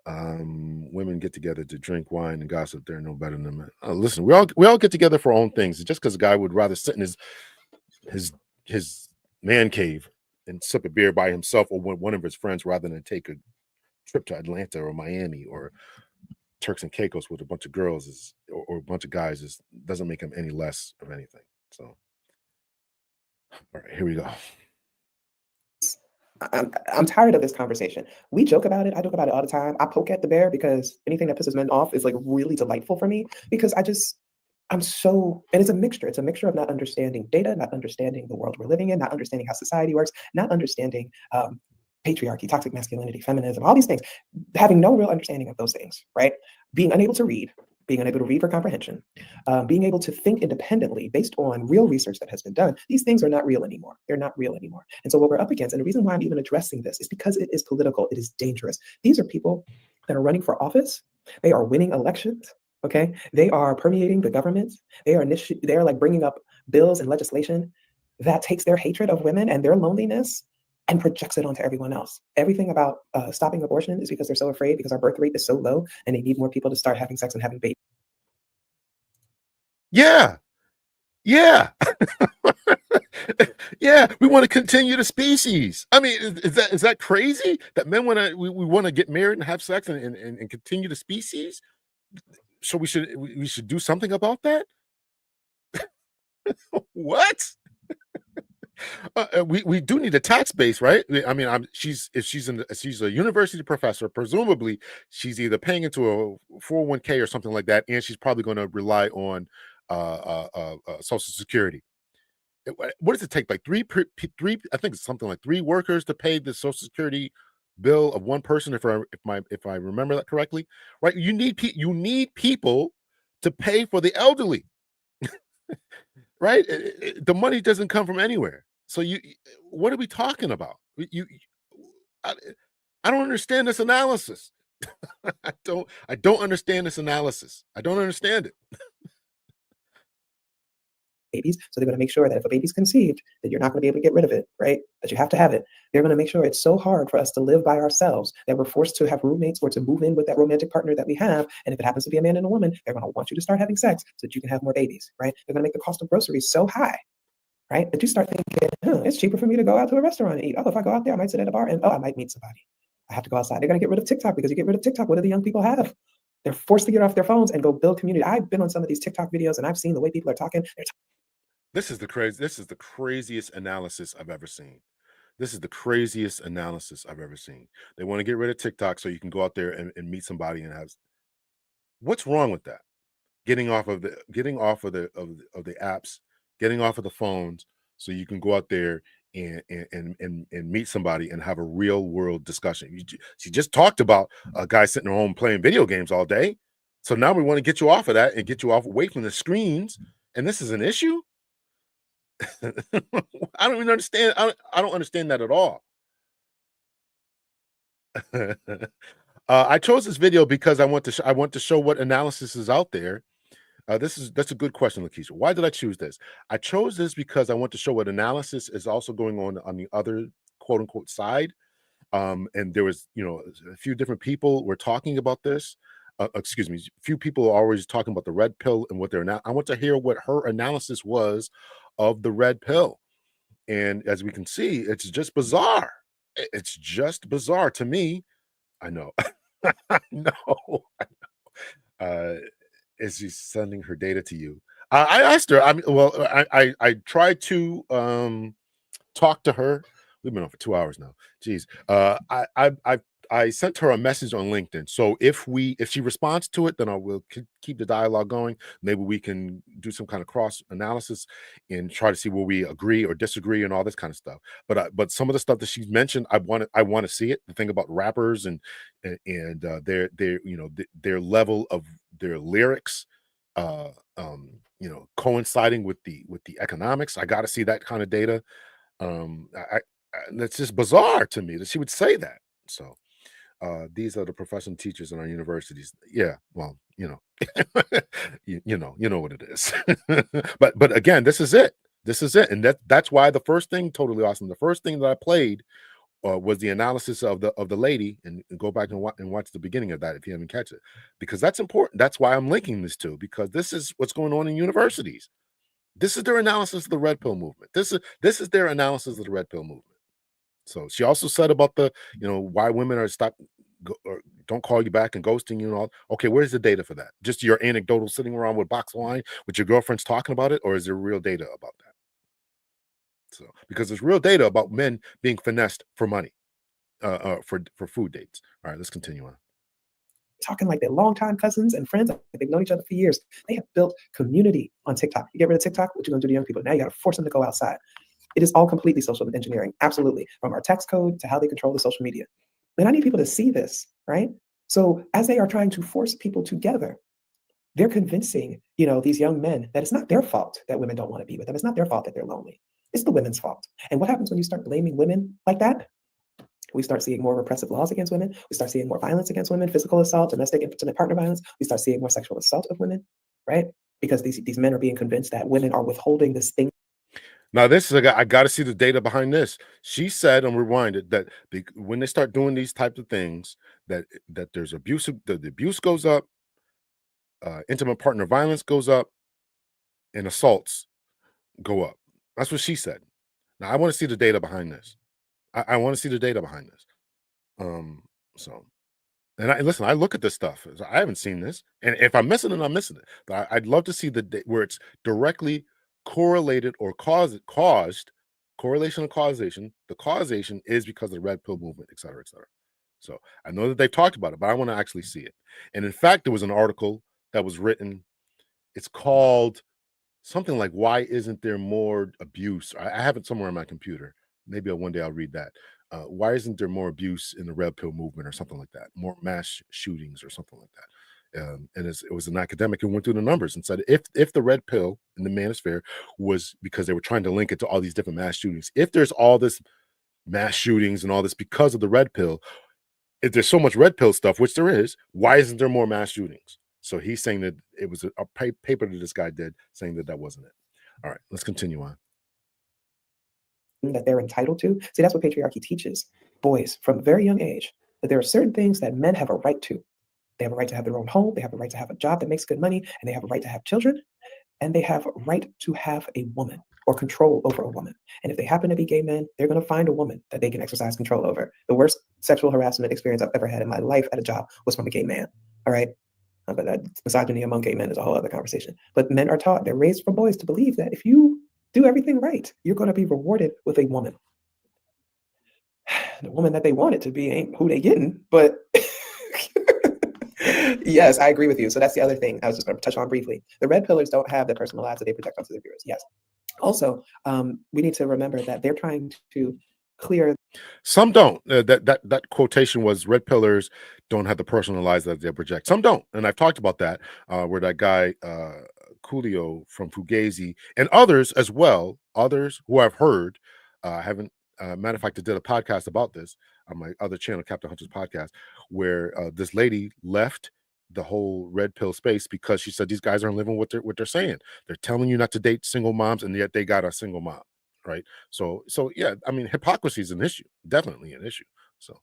Women get together to drink wine and gossip. They're no better than men. Listen, we all get together for our own things. Just because a guy would rather sit in his man cave and sip a beer by himself or with one of his friends rather than take a trip to Atlanta or Miami or Turks and Caicos with a bunch of girls or a bunch of guys doesn't make him any less of anything. So, all right, here we go.
I'm tired of this conversation. We joke about it. I joke about it all the time. I poke at the bear because anything that pisses men off is like really delightful for me because I'm so, and it's a mixture. It's a mixture of not understanding data, not understanding the world we're living in, not understanding how society works, not understanding patriarchy, toxic masculinity, feminism, all these things, having no real understanding of those things, right? Being unable to read for comprehension, being able to think independently based on real research that has been done. These things are not real anymore. They're not real anymore. And so what we're up against, and the reason why I'm even addressing this is because it is political. It is dangerous. These are people that are running for office. They are winning elections. Okay, they are permeating the government. They are like bringing up bills and legislation that takes their hatred of women and their loneliness and projects it onto everyone else. Everything about stopping abortion is because they're so afraid because our birth rate is so low and they need more people to start having sex and having babies.
Yeah. Yeah. Yeah, we want to continue the species. I mean, is that crazy that men we want to get married and have sex and continue the species? So we should do something about that? What? We do need a tax base, right? I mean, she's a university professor. Presumably, she's either paying into a 401k or something like that, and she's probably going to rely on Social Security. What does it take? Like three? I think it's something like 3 workers to pay the Social Security bill of one person. If I remember that correctly, right? You need people to pay for the elderly. Right? The money doesn't come from anywhere. So what are we talking about? I, I don't understand this analysis. I don't understand this analysis. I don't understand it.
Babies. So they're going to make sure that if a baby's conceived, that you're not going to be able to get rid of it, right? That you have to have it. They're going to make sure it's so hard for us to live by ourselves that we're forced to have roommates or to move in with that romantic partner that we have. And if it happens to be a man and a woman, they're going to want you to start having sex so that you can have more babies, right? They're going to make the cost of groceries so high, right? That you start thinking, it's cheaper for me to go out to a restaurant and eat. Oh, if I go out there, I might sit at a bar and I might meet somebody. I have to go outside. They're going to get rid of TikTok because you get rid of TikTok. What do the young people have? They're forced to get off their phones and go build community. I've been on some of these TikTok videos and I've seen the way people are talking.
This is the craziest analysis I've ever seen. This is the craziest analysis I've ever seen. They want to get rid of TikTok so you can go out there and meet somebody and have. What's wrong with that? Getting off of the apps, getting off of the phones, so you can go out there and meet somebody and have a real world discussion. She just talked about a guy sitting at home playing video games all day. So now we want to get you off of that and get you away from the screens. And this is an issue. I don't even understand. I don't understand that at all. I chose this video because I want to show what analysis is out there. That's a good question, Lakeisha. Why did I choose this? I chose this because I want to show what analysis is also going on the other quote unquote side. And there was, a few different people were talking about this. Excuse me, a few people are always talking about the red pill and what they're now. I want to hear what her analysis was of the red pill. And as we can see, it's just bizarre. It's just bizarre to me. I know. I know. Is she sending her data to you? I asked her. I mean, well, I tried to talk to her. We've been on for 2 hours now. Jeez. I sent her a message on LinkedIn. So if she responds to it, then I will keep the dialogue going. Maybe we can do some kind of cross analysis and try to see where we agree or disagree and all this kind of stuff. But some of the stuff that she's mentioned, I want to see it. The thing about rappers and their level of their lyrics, coinciding with the economics. I got to see that kind of data. That's just bizarre to me that she would say that. So. These are the professional teachers in our universities. Yeah, well, you know what it is. but again, this is it. And that's why the first thing, totally awesome. The first thing that I played was the analysis of the lady, and go back and watch the beginning of that if you haven't catch it, because that's important. That's why I'm linking this to, because this is what's going on in universities. This is their analysis of the red pill movement. This is their analysis of the red pill movement. So she also said about the, why women are or don't call you back and ghosting you and all. Okay, where's the data for that? Just your anecdotal sitting around with a box of wine with your girlfriends talking about it, or is there real data about that? So because there's real data about men being finessed for money, for food dates. All right, let's continue on.
Talking like they're longtime cousins and friends. Like they've known each other for years. They have built community on TikTok. You get rid of TikTok, what you gonna do to young people? Now you got to force them to go outside. It is all completely social engineering, absolutely, from our text code to how they control the social media. And I need people to see this, right? So as they are trying to force people together, they're convincing, these young men that it's not their fault that women don't want to be with them. It's not their fault that they're lonely. It's the women's fault. And what happens when you start blaming women like that? We start seeing more repressive laws against women. We start seeing more violence against women, physical assault, domestic and intimate partner violence. We start seeing more sexual assault of women, right? Because these men are being convinced that women are withholding this thing.
Now, this is I got to see the data behind this. She said, and rewinded, that when they start doing these types of things, that there's abuse, the abuse goes up, intimate partner violence goes up, and assaults go up. That's what she said. Now, I want to see the data behind this. I want to see the data behind this. So, and I look at this stuff. I haven't seen this, and if I'm missing it, I'm missing it. But I'd love to see where it's directly correlated or caused correlation and causation. The causation is because of the red pill movement, et cetera, et cetera. So I know that they've talked about it, but I want to actually see it. And in fact, there was an article that was written. It's called something like "Why Isn't There More Abuse?" I have it somewhere on my computer. Maybe one day I'll read that. Why isn't there more abuse in the red pill movement or something like that? More mass shootings or something like that. And it was an academic who went through the numbers and said if the red pill in the manosphere was because they were trying to link it to all these different mass shootings, if there's all this mass shootings and all this because of the red pill, if there's so much red pill stuff, which there is, why isn't there more mass shootings? So he's saying that it was a paper that this guy did saying that wasn't it. All right, let's continue on.
That they're entitled to. See, that's what patriarchy teaches boys from a very young age, that there are certain things that men have a right to. They have a right to have their own home. They have a right to have a job that makes good money, and they have a right to have children, and they have a right to have a woman or control over a woman. And if they happen to be gay men, they're going to find a woman that they can exercise control over. The worst sexual harassment experience I've ever had in my life at a job was from a gay man. All right. But that misogyny among gay men is a whole other conversation. But men are taught, they're raised for boys to believe that if you do everything right, you're going to be rewarded with a woman. The woman that they wanted to be ain't who they getting, but yes, I agree with you. So that's the other thing I was just going to touch on briefly. The red pillars don't have their personal lives that they project onto their viewers. Yes. Also, we need to remember that they're trying to clear.
Some don't. That quotation was red pillars don't have the personal lives that they project. Some don't, and I've talked about that. Where that guy Coolio from Fugazi and others as well. Others who I've heard haven't. Matter of fact, I did a podcast about this on my other channel, Captain Hunter's podcast, where this lady left the whole red pill space because she said these guys aren't living what they're saying. They're telling you not to date single moms, and yet they got a single mom, right? So yeah, I mean, hypocrisy is an issue, definitely an issue. So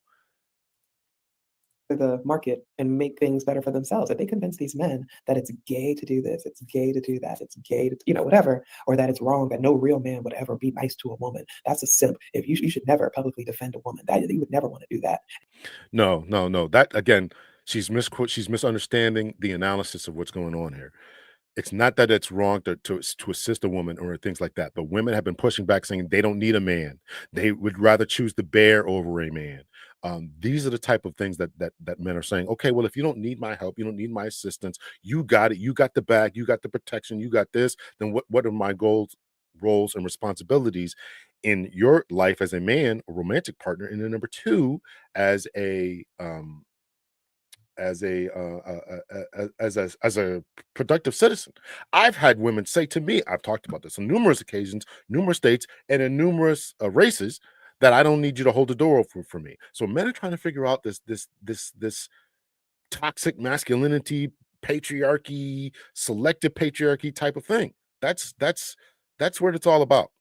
the market and make things better for themselves. If they convince these men that it's gay to do this, it's gay to do that, it's gay to, whatever, or that it's wrong, that no real man would ever be nice to a woman, that's a simp. If you should never publicly defend a woman, that you would never want to do that.
No. That again, she's misunderstanding the analysis of what's going on here. It's not that it's wrong to assist a woman or things like that, but women have been pushing back saying they don't need a man. They would rather choose the bear over a man. These are the type of things that men are saying, okay, well, if you don't need my help, you don't need my assistance, you got it, you got the bag, you got the protection, you got this, then what are my goals, roles, and responsibilities in your life as a man, a romantic partner, and then number two, as a productive citizen. I've had women say to me, I've talked about this on numerous occasions, numerous dates, and in numerous races, that I don't need you to hold the door open for me. So men are trying to figure out this toxic masculinity, patriarchy, selective patriarchy type of thing. That's what it's all about.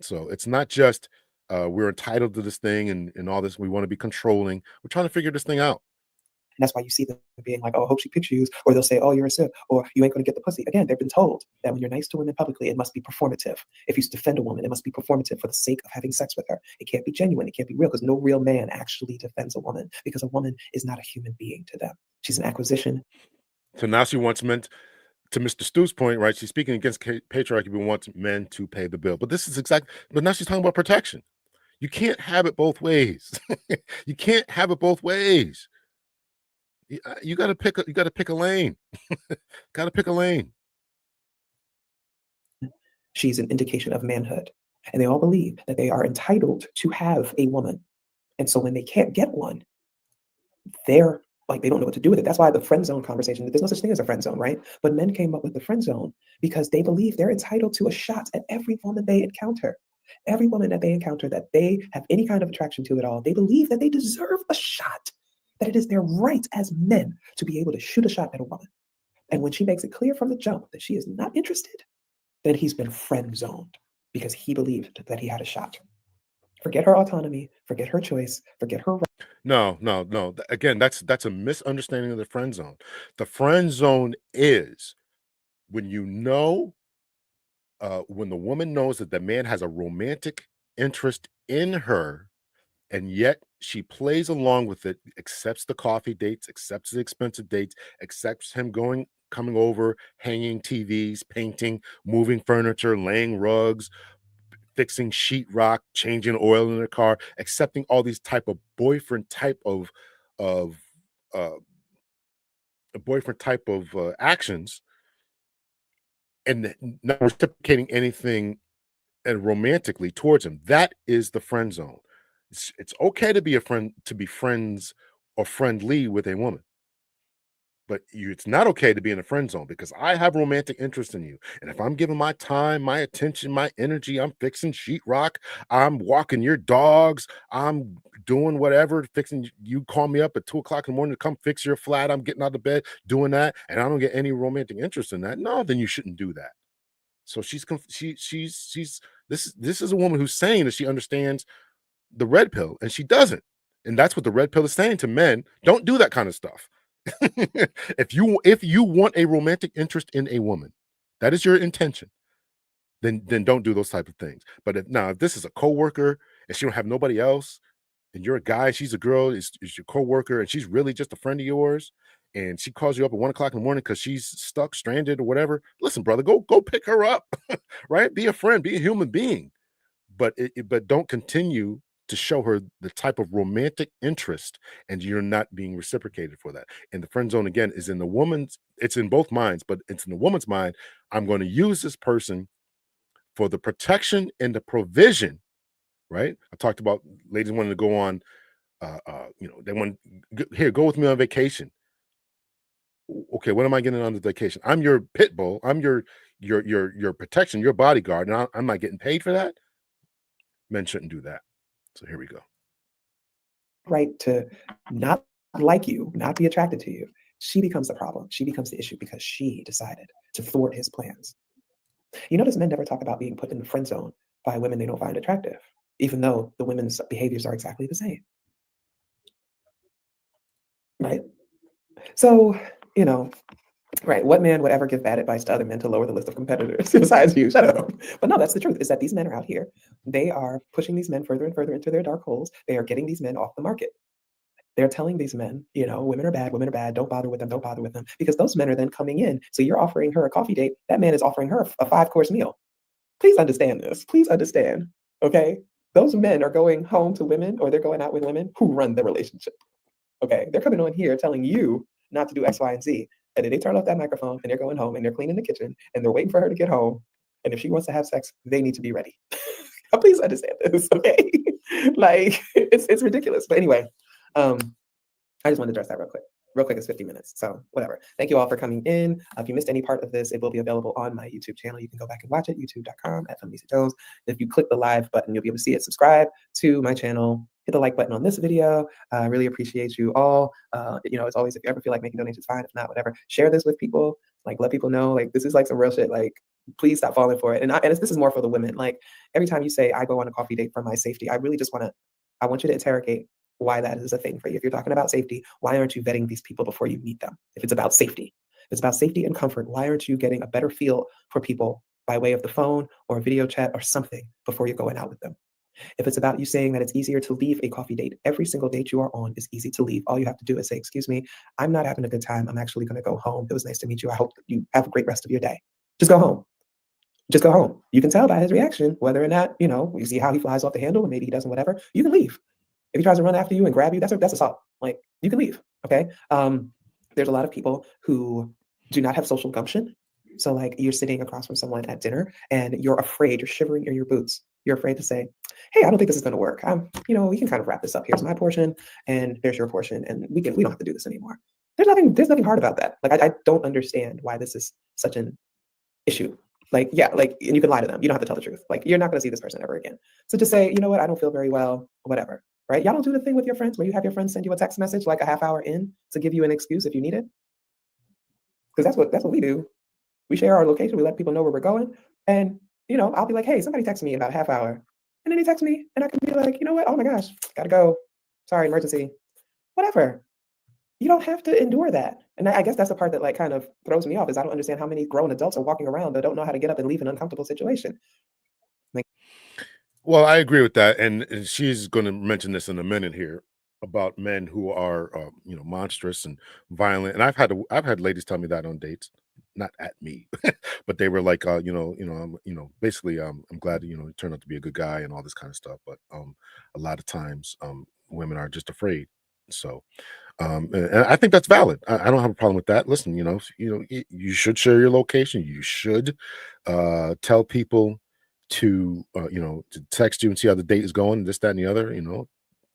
So it's not just we're entitled to this thing and all this. We want to be controlling. We're trying to figure this thing out.
And that's why you see them being like, oh, I hope she picks you, or they'll say, oh, you're a simp, or you ain't going to get the pussy. Again, they've been told that when you're nice to women publicly, it must be performative. If you defend a woman, it must be performative for the sake of having sex with her. It can't be genuine. It can't be real, because no real man actually defends a woman, because a woman is not a human being to them. She's an acquisition.
So now she wants men, to Mr. Stu's point, right? She's speaking against patriarchy, but wants men to pay the bill. But this is but now she's talking about protection. You can't have it both ways. You can't have it both ways. You got to pick a lane. Got to pick a lane.
She's an indication of manhood. And they all believe that they are entitled to have a woman. And so when they can't get one, they're like, they don't know what to do with it. That's why the friend zone conversation, there's no such thing as a friend zone, right? But men came up with the friend zone because they believe they're entitled to a shot at every woman they encounter. Every woman that they encounter that they have any kind of attraction to at all, they believe that they deserve a shot, that it is their right as men to be able to shoot a shot at a woman. And when she makes it clear from the jump that she is not interested, then he's been friend zoned because he believed that he had a shot. Forget her autonomy, forget her choice, forget her right.
No. Again, that's a misunderstanding of the friend zone. The friend zone is when when the woman knows that the man has a romantic interest in her, and yet she plays along with it, accepts the coffee dates, accepts the expensive dates, accepts him coming over, hanging TVs, painting, moving furniture, laying rugs, fixing sheetrock, changing oil in the car, accepting all these type of boyfriend type of actions, and not reciprocating anything and romantically towards him. That is the friend zone. It's okay to be a friend, to be friends or friendly with a woman, but it's not okay to be in a friend zone, because I have romantic interest in you. And if I'm giving my time, my attention, my energy, I'm fixing sheetrock, I'm walking your dogs, I'm doing whatever, fixing, you call me up at 2 o'clock in the morning to come fix your flat, I'm getting out of bed doing that, and I don't get any romantic interest in that, no, then you shouldn't do that. So she's this is a woman who's saying that she understands the red pill, and she doesn't. And that's what the red pill is saying to men. Don't do that kind of stuff. If you want a romantic interest in a woman, that is your intention, then don't do those type of things. But if this is a coworker and she don't have nobody else, and you're a guy, she's a girl, is your coworker, and she's really just a friend of yours, and she calls you up at 1 o'clock in the morning because she's stuck, stranded, or whatever. Listen, brother, go pick her up. Right? Be a friend, be a human being, but don't continue to show her the type of romantic interest, and you're not being reciprocated for that. And the friend zone, again, is in the woman's, it's in both minds, but it's in the woman's mind. I'm going to use this person for the protection and the provision, right? I talked about ladies wanting to go on, they want, here, go with me on vacation. Okay, what am I getting on the vacation? I'm your pit bull. I'm your protection, your bodyguard, and I'm not getting paid for that. Men shouldn't do that. So here we go.
Right to not like you, not be attracted to you. She becomes the problem. She becomes the issue because she decided to thwart his plans. You notice men never talk about being put in the friend zone by women they don't find attractive, even though the women's behaviors are exactly the same. Right? So, right, what man would ever give bad advice to other men to lower the list of competitors besides you? Shut up. But no, that's the truth, is that these men are out here. They are pushing these men further and further into their dark holes. They are getting these men off the market. They're telling these men, women are bad, don't bother with them, because those men are then coming in. So you're offering her a coffee date. That man is offering her a 5-course meal. Please understand this. Please understand, okay? Those men are going home to women, or they're going out with women who run the relationship, okay? They're coming on here telling you not to do X, Y, and Z. And then they turn off that microphone and they're going home and they're cleaning the kitchen and they're waiting for her to get home. And if she wants to have sex, they need to be ready. Please understand this, okay? Like, it's ridiculous. But anyway, I just wanted to address that real quick. Real quick, it's 50 minutes, so whatever. Thank you all for coming in. If you missed any part of this, it will be available on my YouTube channel. You can go back and watch it, youtube.com/Feminista Jones. If you click the live button, you'll be able to see it. Subscribe to my channel. Hit the like button on this video. I really appreciate you all. As always, if you ever feel like making donations, fine. If not, whatever. Share this with people. Like, let people know, like, this is like some real shit. Like, please stop falling for it. And this is more for the women. Like, every time you say I go on a coffee date for my safety, I really just I want you to interrogate why that is a thing for you. If you're talking about safety, why aren't you vetting these people before you meet them? If it's about safety, if it's about safety and comfort, why aren't you getting a better feel for people by way of the phone or video chat or something before you're going out with them? If it's about you saying that it's easier to leave a coffee date, every single date you are on is easy to leave. All you have to do is say, excuse me, I'm not having a good time. I'm actually going to go home. It was nice to meet you. I hope that you have a great rest of your day. Just go home. Just go home. You can tell by his reaction whether or not, you see how he flies off the handle and maybe he doesn't, whatever. You can leave. If he tries to run after you and grab you, that's assault. Like, you can leave, okay? There's a lot of people who do not have social gumption. So like you're sitting across from someone at dinner and you're afraid, you're shivering in your boots. You're afraid to say, hey, I don't think this is going to work. We can kind of wrap this up. Here's my portion and there's your portion and we don't have to do this anymore. There's nothing hard about that. Like, I don't understand why this is such an issue. Like, yeah, like, and you can lie to them. You don't have to tell the truth. Like, you're not going to see this person ever again. So just say, you know what, I don't feel very well, whatever, right? Y'all don't do the thing with your friends where you have your friends send you a text message like a half hour in to give you an excuse if you need it. Because that's what we do. We share our location. We let people know where we're going. And, I'll be like, hey, somebody text me in about a half hour. And then he texts me and I can be like, you know what? Oh my gosh, gotta go. Sorry, emergency. Whatever. You don't have to endure that. And I guess that's the part that like kind of throws me off is I don't understand how many grown adults are walking around that don't know how to get up and leave an uncomfortable situation.
Well, I agree with that, and she's going to mention this in a minute here about men who are, monstrous and violent. And I've had ladies tell me that on dates, not at me, but they were like, basically, I'm glad you turned out to be a good guy and all this kind of stuff. But a lot of times, women are just afraid. So, and I think that's valid. I don't have a problem with that. Listen, you should share your location. You should tell people to text you and see how the date is going, this, that, and the other,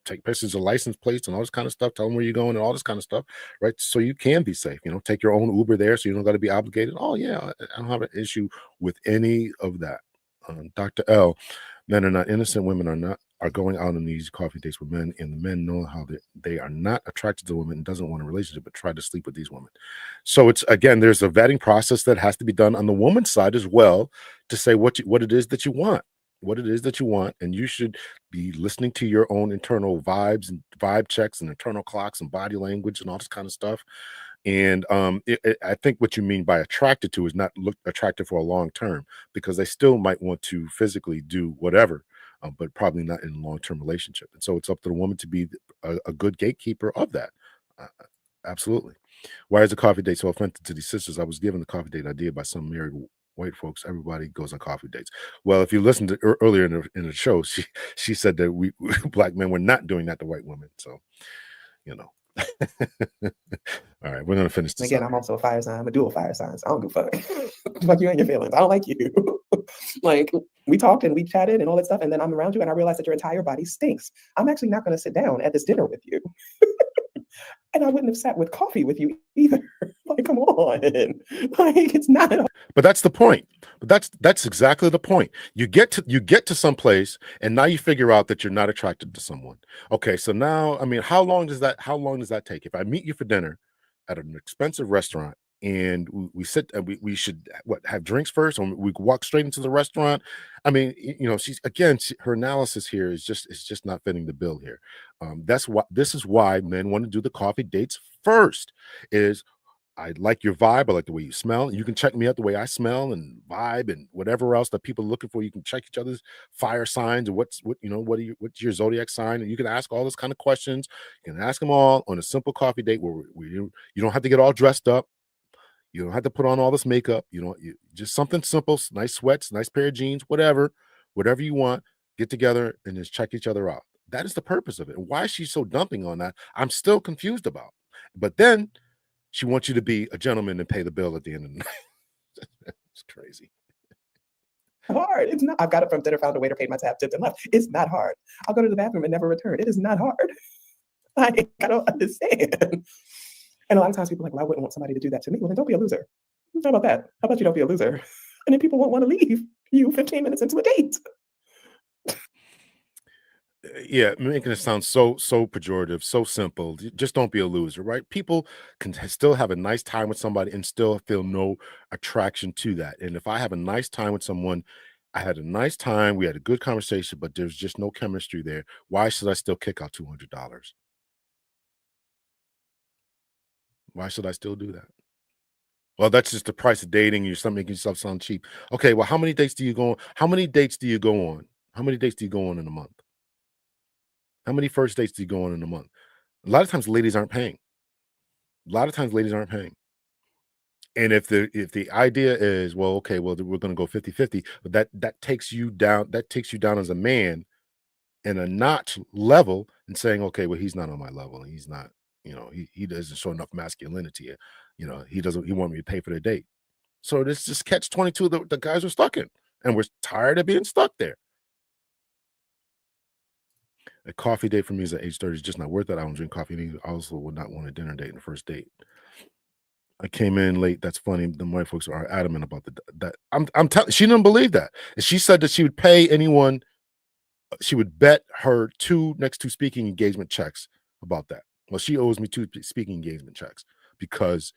take pictures of license plates and all this kind of stuff, tell them where you're going and all this kind of stuff, right? So you can be safe, take your own Uber there so you don't got to be obligated. Oh yeah, I don't have an issue with any of that. Dr. L, men are not innocent, women are going out on these coffee dates with men, and the men know how they are not attracted to women and doesn't want a relationship, but try to sleep with these women. So it's, again, there's a vetting process that has to be done on the woman's side as well to say what it is that you want, and you should be listening to your own internal vibes and vibe checks and internal clocks and body language and all this kind of stuff. And I think what you mean by attracted to is not look attractive for a long term, because they still might want to physically do whatever, but probably not in a long-term relationship. And so it's up to the woman to be a good gatekeeper of that. Absolutely. Why is the coffee date so offensive to these sisters? I was given the coffee date idea by some married white folks. Everybody goes on coffee dates. Well, if you listened to earlier in the show, she said that we black men were not doing that to white women. So, All right, we're gonna finish this.
Again, I'm also a fire sign. I'm a dual fire sign. So I don't give a fuck. Fuck you and your feelings. I don't like you. Like, we talked and we chatted and all that stuff, and then I'm around you and I realize that your entire body stinks. I'm actually not going to sit down at this dinner with you. And I wouldn't have sat with coffee with you either. Like, come on. Like, it's not.
But that's the point. But that's exactly the point. You get to some place and now you figure out that you're not attracted to someone. Okay, so now, I mean, how long does that take? If I meet you for dinner at an expensive restaurant and we sit and we should have drinks first, or we walk straight into the restaurant. I mean, her analysis here is just not fitting the bill here. This is why men want to do the coffee dates first. Is I like your vibe. I like the way you smell. You can check me out the way I smell and vibe and whatever else that people are looking for. You can check each other's fire signs and what's your zodiac sign, and you can ask all those kind of questions. You can ask them all on a simple coffee date where you don't have to get all dressed up. You don't have to put on all this makeup. You just something simple, nice sweats, nice pair of jeans, whatever you want. Get together and just check each other out. That is the purpose of it. And why she's so dumping on that, I'm still confused about. But then she wants you to be a gentleman and pay the bill at the end of the night. It's crazy.
Hard. It's not. I've got it from dinner, found a waiter, paid my tab, tipped, and left. It's not hard. I'll go to the bathroom and never return. It is not hard. Like, I don't understand. And a lot of times people are like, well, I wouldn't want somebody to do that to me. Well, then don't be a loser. How about that? How about you don't be a loser? And then people won't want to leave you 15 minutes into a date.
Yeah, making it sound so pejorative, so simple. Just don't be a loser, right? People can still have a nice time with somebody and still feel no attraction to that. And if I have a nice time with someone, I had a nice time, we had a good conversation, but there's just no chemistry there. Why should I still kick out $200? Why should I still do that? Well, that's just the price of dating. You're still making yourself sound cheap. Okay, well, how many dates do you go on? How many dates do you go on? How many dates do you go on in a month? How many first dates do you go on in a month? A lot of times ladies aren't paying. A lot of times ladies aren't paying. And if the idea is, well, okay, well, we're going to go 50-50, but that takes you down as a man in a notch level and saying, okay, well, he's not on my level and he's not, he doesn't show enough masculinity. He want me to pay for the date. So this just catch 22 the guys are stuck in, and we're tired of being stuck there. A coffee date for me is at age 30 is just not worth it. I don't drink coffee. And I also would not want a dinner date in the first date. I came in late. That's funny. The white folks are adamant about that. I'm telling. She didn't believe that. And she said that she would pay anyone. She would bet her next two speaking engagement checks about that. Well, she owes me 2 speaking engagement checks because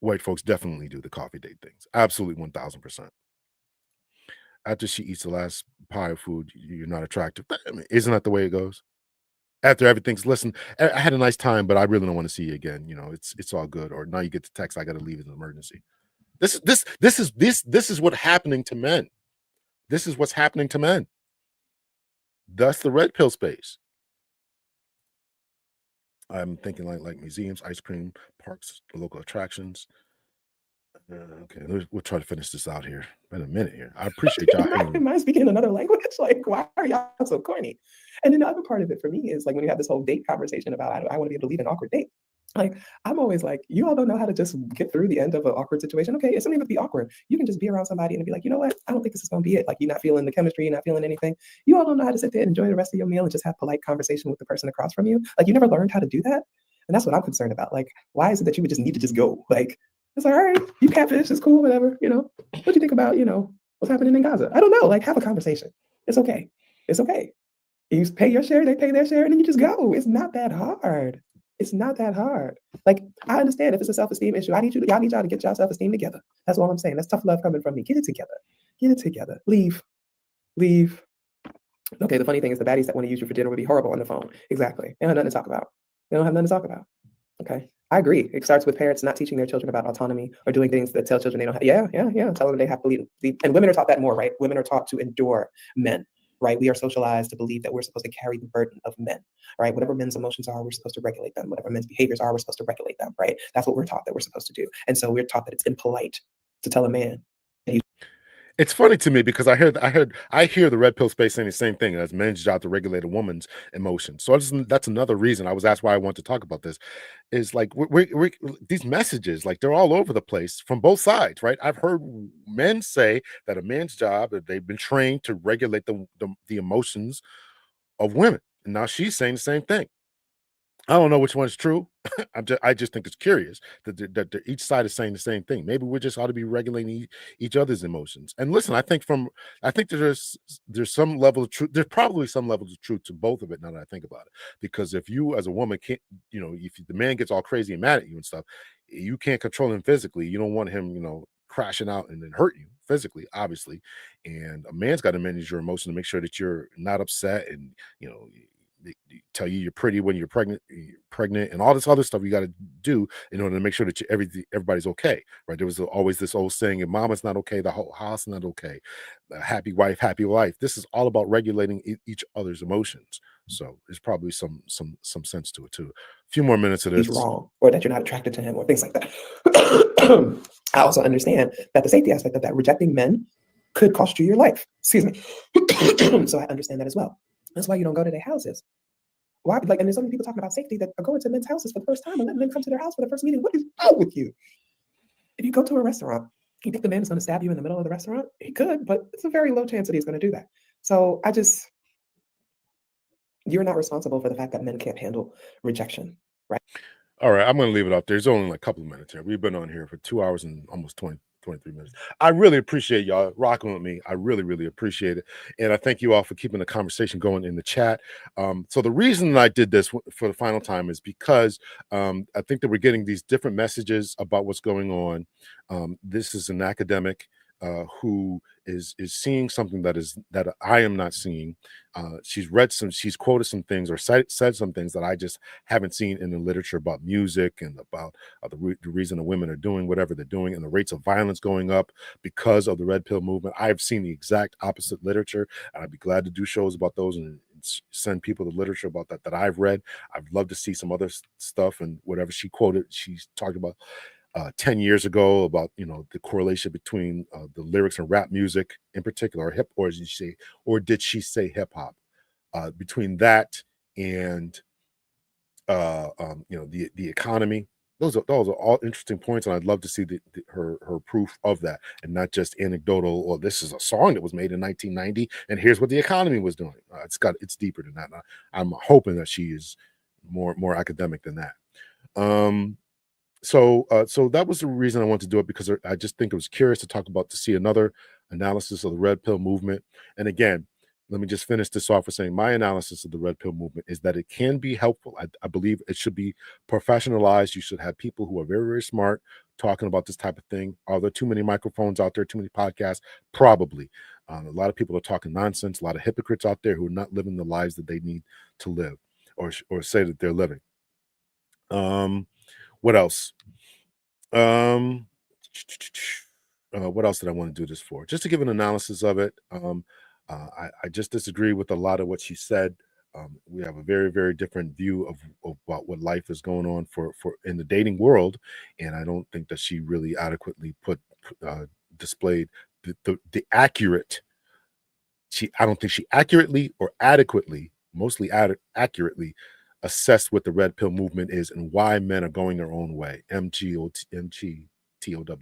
white folks definitely do the coffee date things. Absolutely 1000%. After she eats the last pie of food, you're not attractive. I mean, isn't that the way it goes? After everything's listen, I had a nice time, but I really don't want to see you again. It's all good. Or now you get the text, I got to leave as an emergency. This is what's happening to men. This is what's happening to men. Thus the red pill space. I'm thinking like museums, ice cream, parks, local attractions. Okay, we'll try to finish this out here in a minute here. I appreciate y'all.
Am I speaking another language? Like, why are y'all so corny? And then the other part of it for me is like when you have this whole date conversation about I want to be able to leave an awkward date. Like, I'm always like, you all don't know how to just get through the end of an awkward situation. Okay, if something would be awkward, you can just be around somebody and be like, you know what? I don't think this is going to be it. Like, you're not feeling the chemistry, you're not feeling anything. You all don't know how to sit there and enjoy the rest of your meal and just have polite conversation with the person across from you. Like, you never learned how to do that. And that's what I'm concerned about. Like, why is it that you would just need to just go? Like, it's like, all right, you catfish, it's cool, whatever. What do you think about, what's happening in Gaza? I don't know. Like, have a conversation. It's okay. It's okay. You pay your share, they pay their share, and then you just go. It's not that hard. It's not that hard. Like, I understand if it's a self-esteem issue. Y'all need y'all to get y'all self-esteem together. That's all I'm saying. That's tough love coming from me. Get it together. Get it together. Leave. Okay, the funny thing is the baddies that want to use you for dinner would be horrible on the phone. Exactly. They don't have nothing to talk about. Okay. I agree. It starts with parents not teaching their children about autonomy or doing things that tell children they don't have. Yeah. Tell them they have to lead. And women are taught that more, right? Women are taught to endure men. Right? We are socialized to believe that we're supposed to carry the burden of men, right? Whatever men's emotions are, we're supposed to regulate them. Whatever men's behaviors are, we're supposed to regulate them, right? That's what we're taught that we're supposed to do. And so we're taught that it's impolite to tell a man.
It's funny to me because I hear the red pill space saying the same thing as men's job to regulate a woman's emotions. So that's another reason I was asked why I want to talk about this. Is like we these messages, like they're all over the place from both sides, right? I've heard men say that a man's job, that they've been trained to regulate the emotions of women, and now she's saying the same thing. I don't know which one is true. I just think it's curious that each side is saying the same thing. Maybe we just ought to be regulating each other's emotions. And listen, I think there's some level of truth. There's probably some level of truth to both of it. Now that I think about it, because if you as a woman can't, if the man gets all crazy and mad at you and stuff, you can't control him physically. You don't want him, crashing out and then hurt you physically, obviously. And a man's got to manage your emotions to make sure that you're not upset and they tell you you're pretty when you're pregnant, and all this other stuff you got to do in order to make sure that everybody's okay, right? There was always this old saying: "If mama's not okay, the whole house is not okay." Happy wife, happy life. This is all about regulating each other's emotions. So there's probably some sense to it too. A few more minutes of this.
He's wrong, or that you're not attracted to him, or things like that. I also understand that the safety aspect of that, rejecting men, could cost you your life. Excuse me. So I understand that as well. That's why you don't go to their houses. Why? And there's so many people talking about safety that are going to men's houses for the first time and letting them come to their house for the first meeting. What is wrong with you? If you go to a restaurant, you think the man is going to stab you in the middle of the restaurant? He could, but it's a very low chance that he's going to do that. So you're not responsible for the fact that men can't handle rejection, right?
All right, I'm going to leave it up there. There's only like a couple of minutes here. We've been on here for 2 hours and almost 23 minutes. I really appreciate y'all rocking with me. I really, really appreciate it. And I thank you all for keeping the conversation going in the chat. So the reason I did this for the final time is because I think that we're getting these different messages about what's going on. This is an academic who is seeing something that I am not seeing. She's quoted some things or said some things that I just haven't seen in the literature about music and about the reason the women are doing whatever they're doing, and the rates of violence going up because of the red pill movement. I've seen the exact opposite literature, and I'd be glad to do shows about those and send people the literature about that I've read. I'd love to see some other stuff, and whatever she quoted, she's talked about 10 years ago about the correlation between the lyrics and rap music in particular, did she say hip hop? Between that and the economy, those are all interesting points, and I'd love to see her proof of that, and not just anecdotal. Or this is a song that was made in 1990, and here's what the economy was doing. It's deeper than that. I'm hoping that she is more academic than that. So that was the reason I wanted to do it, because I just think it was curious to see another analysis of the red pill movement. And again, let me just finish this off with saying my analysis of the red pill movement is that it can be helpful. I believe it should be professionalized. You should have people who are very, very smart talking about this type of thing. Are there too many microphones out there, too many podcasts? Probably. A lot of people are talking nonsense, a lot of hypocrites out there who are not living the lives that they need to live, or say that they're living. What else? What else did I want to do this for? Just to give an analysis of it. I just disagree with a lot of what she said. We have a very, very different view of about what life is going on for in the dating world, and I don't think that she really adequately displayed the accurate. I don't think she accurately or adequately, mostly accurately, assessed what the red pill movement is and why men are going their own way. MGTOW,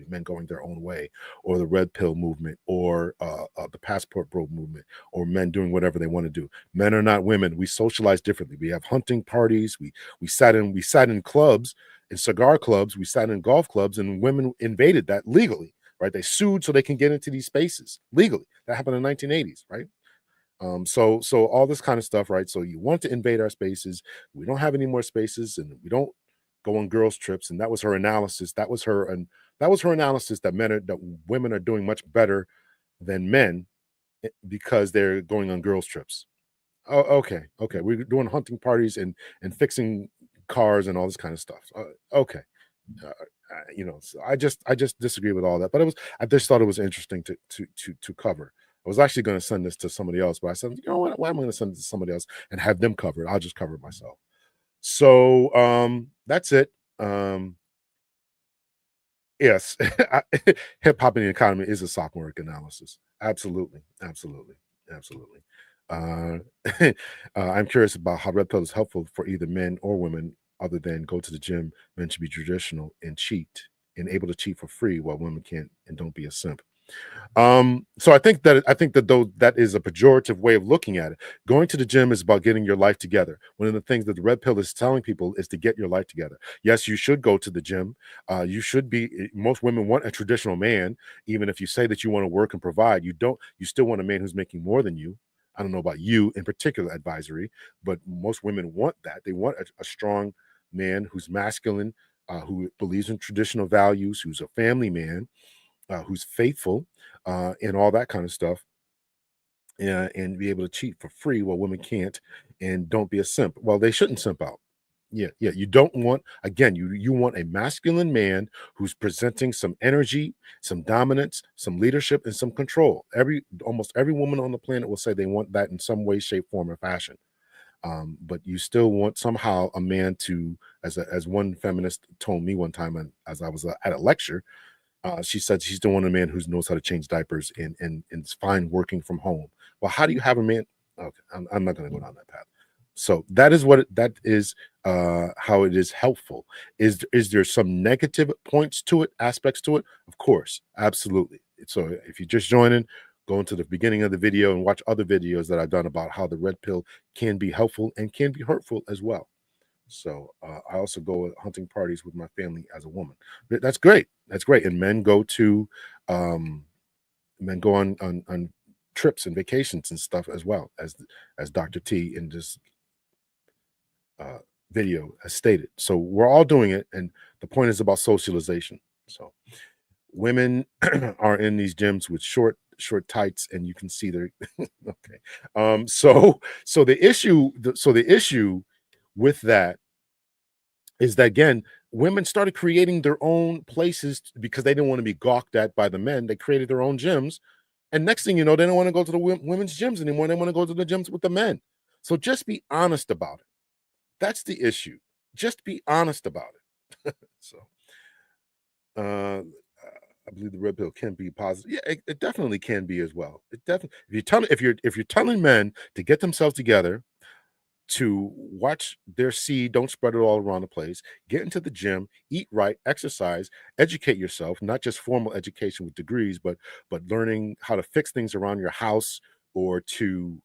men going their own way, or the red pill movement, or the passport bro movement, or men doing whatever they want to do. Men are not women. We socialize differently. We have hunting parties. We sat in clubs, in cigar clubs. We sat in golf clubs, and women invaded that legally. Right? They sued so they can get into these spaces legally. That happened in the 1980s, right? So all this kind of stuff, right? So you want to invade our spaces. We don't have any more spaces, and we don't go on girls' trips. And that was her analysis. That was her analysis that women are doing much better than men because they're going on girls' trips. Oh, okay. We're doing hunting parties and fixing cars and all this kind of stuff. Okay. So I just disagree with all that, but I just thought it was interesting to cover. I was actually going to send this to somebody else, but I said, what? Why am I going to send it to somebody else and have them cover it? I'll just cover it myself. So that's it. Yes, hip hop and the economy is a sophomore analysis. Absolutely. I'm curious about how red pill is helpful for either men or women. Other than go to the gym, men should be traditional and able to cheat for free, while women can't, and don't be a simp. So I think that though that is a pejorative way of looking at it. Going to the gym is about getting your life together. One of the things that the red pill is telling people is to get your life together. Yes, you should go to the gym. Most women want a traditional man, even if you say that you want to work and provide. You still want a man who's making more than you. I don't know about you in particular, advisory, but most women want that. They want a strong man who's masculine, who believes in traditional values, who's a family man, who's faithful, and all that kind of stuff, and be able to cheat for free while women can't, and don't be a simp. Well, they shouldn't simp out. Yeah. You don't want, again, you want a masculine man who's presenting some energy, some dominance, some leadership, and some control. Almost every woman on the planet will say they want that in some way, shape, form, or fashion. But you still want somehow a man to, as one feminist told me one time, as I was at a lecture, she said she still wants a man who knows how to change diapers and is fine working from home. Well, how do you have a man? Okay, I'm not going to go down that path. So that is how it is helpful. Is there some negative points to it, aspects to it? Of course, absolutely. So if you're just joining, go into the beginning of the video and watch other videos that I've done about how the red pill can be helpful and can be hurtful as well. So I also go at hunting parties with my family as a woman. That's great. And men go on trips and vacations and stuff as well, as Dr. T in this video has stated. So we're all doing it, and the point is about socialization. So women are in these gyms with short tights, and you can see their okay. So the issue with that is that, again, women started creating their own places because they didn't want to be gawked at by the men. They created their own gyms, and next thing you know, they don't want to go to the women's gyms anymore. They want to go to the gyms with the men. So just be honest about it. That's the issue. Just be honest about it. So uh I believe the red pill can be positive. Yeah, it definitely can be as well. It definitely, if you're telling men to get themselves together, to watch their seed, don't spread it all around the place, get into the gym, eat right, exercise, educate yourself, not just formal education with degrees, but learning how to fix things around your house, or to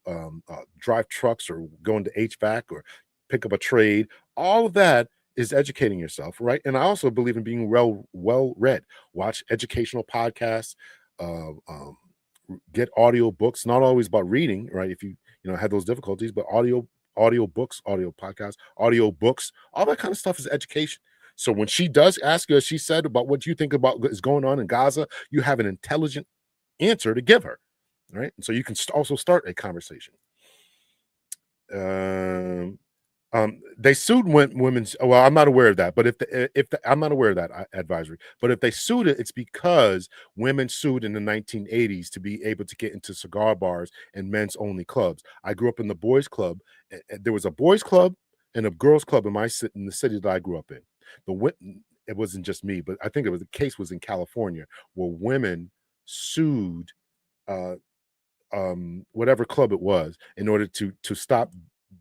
drive trucks, or go into HVAC, or pick up a trade. All of that is educating yourself, right? And I also believe in being well read. Watch educational podcasts, uh, um, get audio books. Not always about reading, right? If you have those difficulties, but audio books, audio podcasts, audio books, all that kind of stuff is education. So when she does ask you, as she said, about what you think about is going on in Gaza, you have an intelligent answer to give her, right? And so you can also start a conversation. They sued women's. Well, I'm not aware of that, but I'm not aware of that advisory. But if they sued it, it's because women sued in the 1980s to be able to get into cigar bars and men's only clubs. I grew up in the boys' club. There was a boys' club and a girls' club in the city that I grew up in. It wasn't just me, but I think the case was in California, where women sued uh, whatever club it was, in order to stop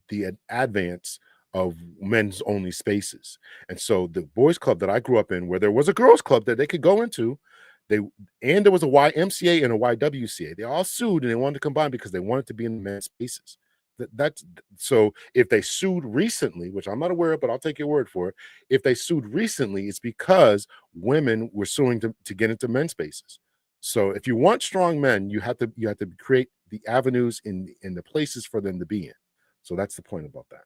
the advance of men's only spaces. And so the boys club that I grew up in, where there was a girls club that they could go into, there was a YMCA and a YWCA. They all sued, and they wanted to combine because they wanted to be in men's spaces. That's so if they sued recently, which I'm not aware of, but I'll take your word for it. If they sued recently, it's because women were suing to get into men's spaces. So if you want strong men, you have to create the avenues in the places for them to be in. So that's the point about that.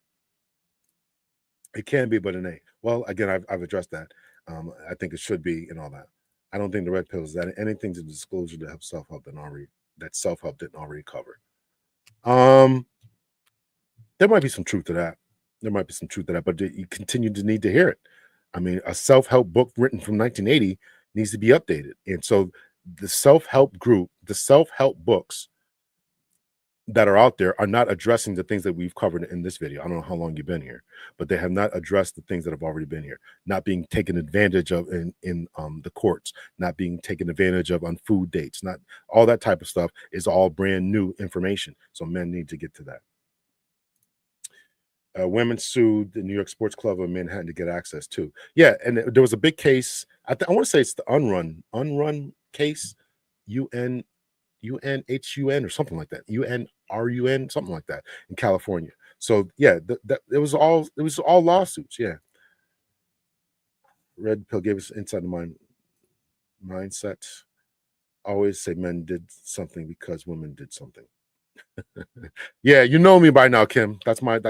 It can be, but it ain't. Well, again, I've addressed that. I think it should be, and all that. I don't think the red pill is that anything to disclosure to help self-help that self-help didn't already cover. There might be some truth to that. But you continue to need to hear it. I mean, a self-help book written from 1980 needs to be updated. And so the self-help books that are out there are not addressing the things that we've covered in this video. I don't know how long you've been here, but they have not addressed the things that have already been here, not being taken advantage of in the courts, not being taken advantage of on food dates, not all that type of stuff is all brand new information. So men need to get to that. Women sued the New York Sports Club of Manhattan to get access to. Yeah, and there was a big case. I want to say it's the Unrun case, UNHUN or something like that, UNRUN, something like that, in California. So yeah, it was all lawsuits. Yeah, red pill gave us insight of mindset. Always say men did something because women did something. Yeah, you know me by now, Kim. That's my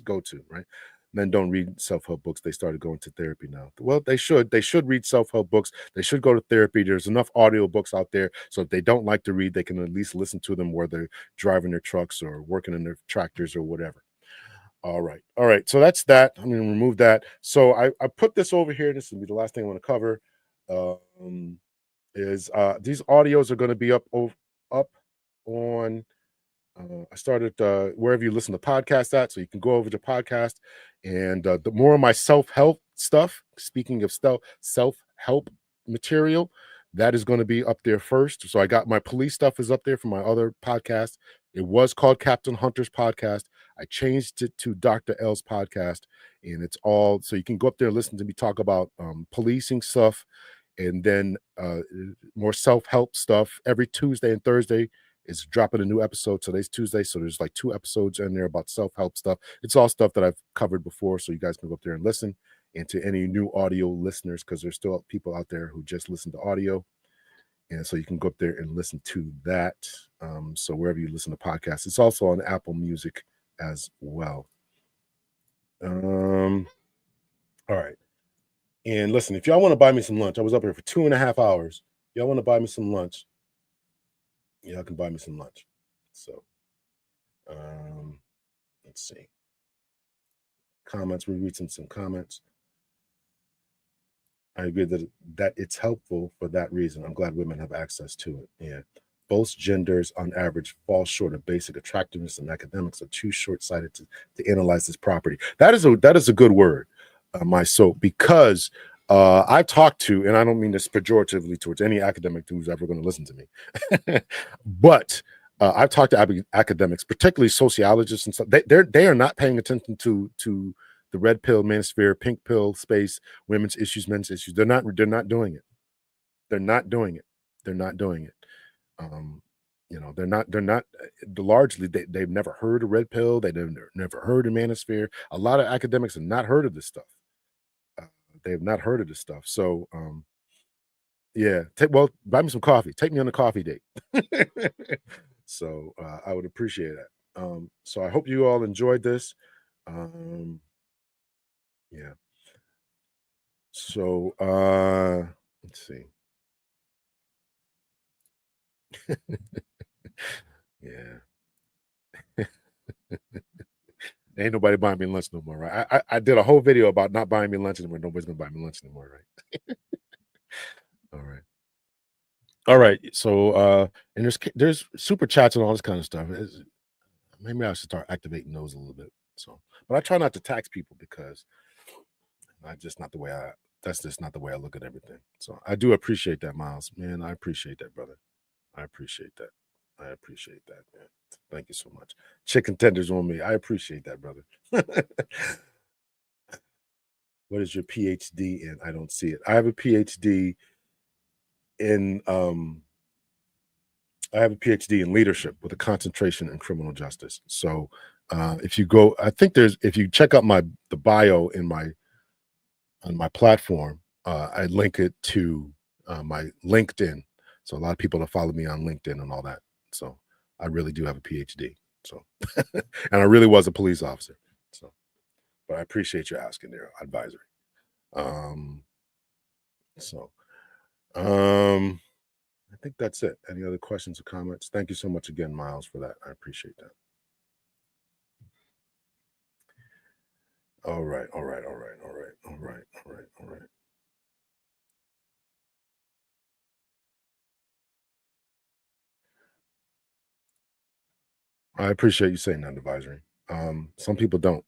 go-to, right? Men don't read self-help books. They started going to therapy now. Well, they should read self-help books. They should go to therapy. There's enough audio books out there, so if they don't like to read, they can at least listen to them where they're driving their trucks or working in their tractors or whatever. All right, so that's that. I'm going to remove that. So I put this over here. This will be the last thing I want to cover. Is these audios are going to be up on I started wherever you listen to podcasts at, so you can go over to podcast, and the more of my self-help stuff, speaking of self-help material, that is going to be up there first. So I got my police stuff is up there from my other podcast. It was called Captain Hunter's podcast. I changed it to Dr. L's podcast, and it's all, so you can go up there and listen to me talk about policing stuff, and then more self-help stuff every Tuesday and Thursday. Is dropping a new episode. Today's Tuesday, so there's like 2 episodes in there about self-help stuff. It's all stuff that I've covered before, so you guys can go up there and listen. And to any new audio listeners, because there's still people out there who just listen to audio, and so you can go up there and listen to that. So wherever you listen to podcasts, it's also on Apple Music as well. All right. And listen, if y'all want to buy me some lunch, I was up here for 2.5 hours y'all want to buy me some lunch, y'all can buy me some lunch. So, let's see. Comments. We read some comments. I agree that it's helpful for that reason. I'm glad women have access to it. Yeah. Both genders, on average, fall short of basic attractiveness, and academics are too short-sighted to analyze this property. That is a good word, my soap, because I talked to, and I don't mean this pejoratively towards any academic who's ever going to listen to me, but I've talked to academics, particularly sociologists and stuff. They are not paying attention to the red pill, manosphere, pink pill space, women's issues, men's issues. They're not doing it. They're not doing it. They're not doing it. They're not largely, they've never heard of red pill. They've never heard of manosphere. A lot of academics have not heard of this stuff. They have not heard of this stuff. So, yeah, buy me some coffee. Take me on a coffee date. So I would appreciate that. So I hope you all enjoyed this. Yeah. So let's see. Yeah. Ain't nobody buying me lunch no more, right? I did a whole video about not buying me lunch anymore. Nobody's gonna buy me lunch anymore, right? All right. All right. So and there's super chats and all this kind of stuff. Maybe I should start activating those a little bit. So, but I try not to tax people because that's just not the way I look at everything. So I do appreciate that, Miles. Man, I appreciate that, brother. I appreciate that. I appreciate that, man. Thank you so much. Chicken tenders on me. I appreciate that, brother. What is your PhD in? I don't see it. I have a PhD in leadership with a concentration in criminal justice. So if you go, I think if you check out the bio on my platform, I link it to my LinkedIn. So a lot of people that follow me on LinkedIn and all that. So I really do have a PhD. So, and I really was a police officer. So, but I appreciate you asking there, advisory. I think that's it. Any other questions or comments? Thank you so much again, Miles, for that. I appreciate that. All right. I appreciate you saying that, advisory. Some people don't.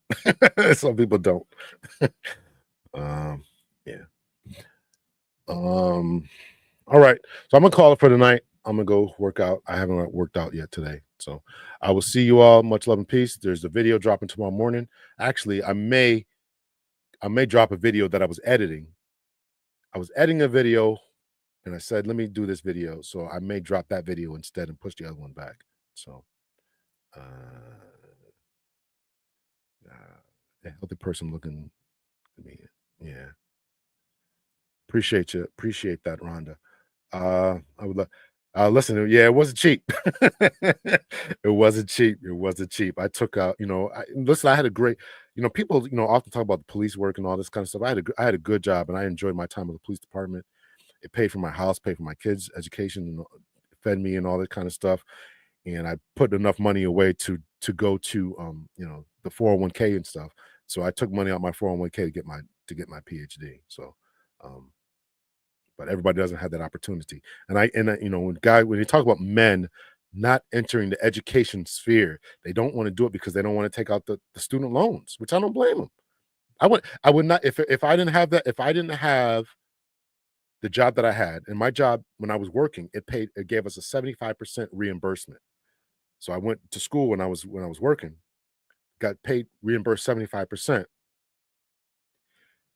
Some people don't. Yeah. All right. So I'm gonna call it for tonight. I'm gonna go work out. I haven't worked out yet today. So I will see you all. Much love and peace. There's a video dropping tomorrow morning. Actually, I may drop a video that I was editing. I was editing a video and I said, let me do this video. So I may drop that video instead and push the other one back. So a healthy person looking at me. Yeah. Appreciate you. Appreciate that, Rhonda. I would listen. Yeah, it wasn't cheap. It wasn't cheap. It wasn't cheap. I took out, listen, I had a great, people, often talk about the police work and all this kind of stuff. I had a good job and I enjoyed my time with the police department. It paid for my house, paid for my kids' education, and fed me and all that kind of stuff. And I put enough money away to go to the 401k and stuff. So I took money out my 401k to get my PhD. So but everybody doesn't have that opportunity. And when you talk about men not entering the education sphere, they don't want to do it because they don't want to take out the student loans, which I don't blame them. I would not, if I didn't have that, if I didn't have the job that I had, and my job when I was working, it gave us a 75% reimbursement. So I went to school when I was working, got paid, reimbursed 75%.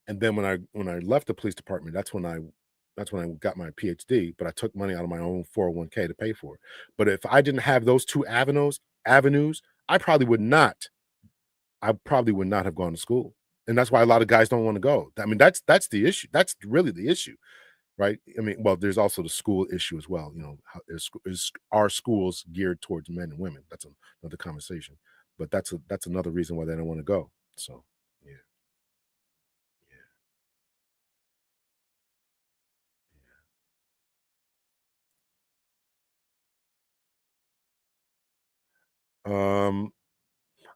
And then when I left the police department, that's when I got my PhD, but I took money out of my own 401k to pay for it. But if I didn't have those two avenues, I probably would not have gone to school. And that's why a lot of guys don't want to go. I mean, that's the issue. That's really the issue, right? I mean, well, there's also the school issue as well. Are schools geared towards men and women? That's another conversation. But that's another reason why they don't want to go. So, yeah. A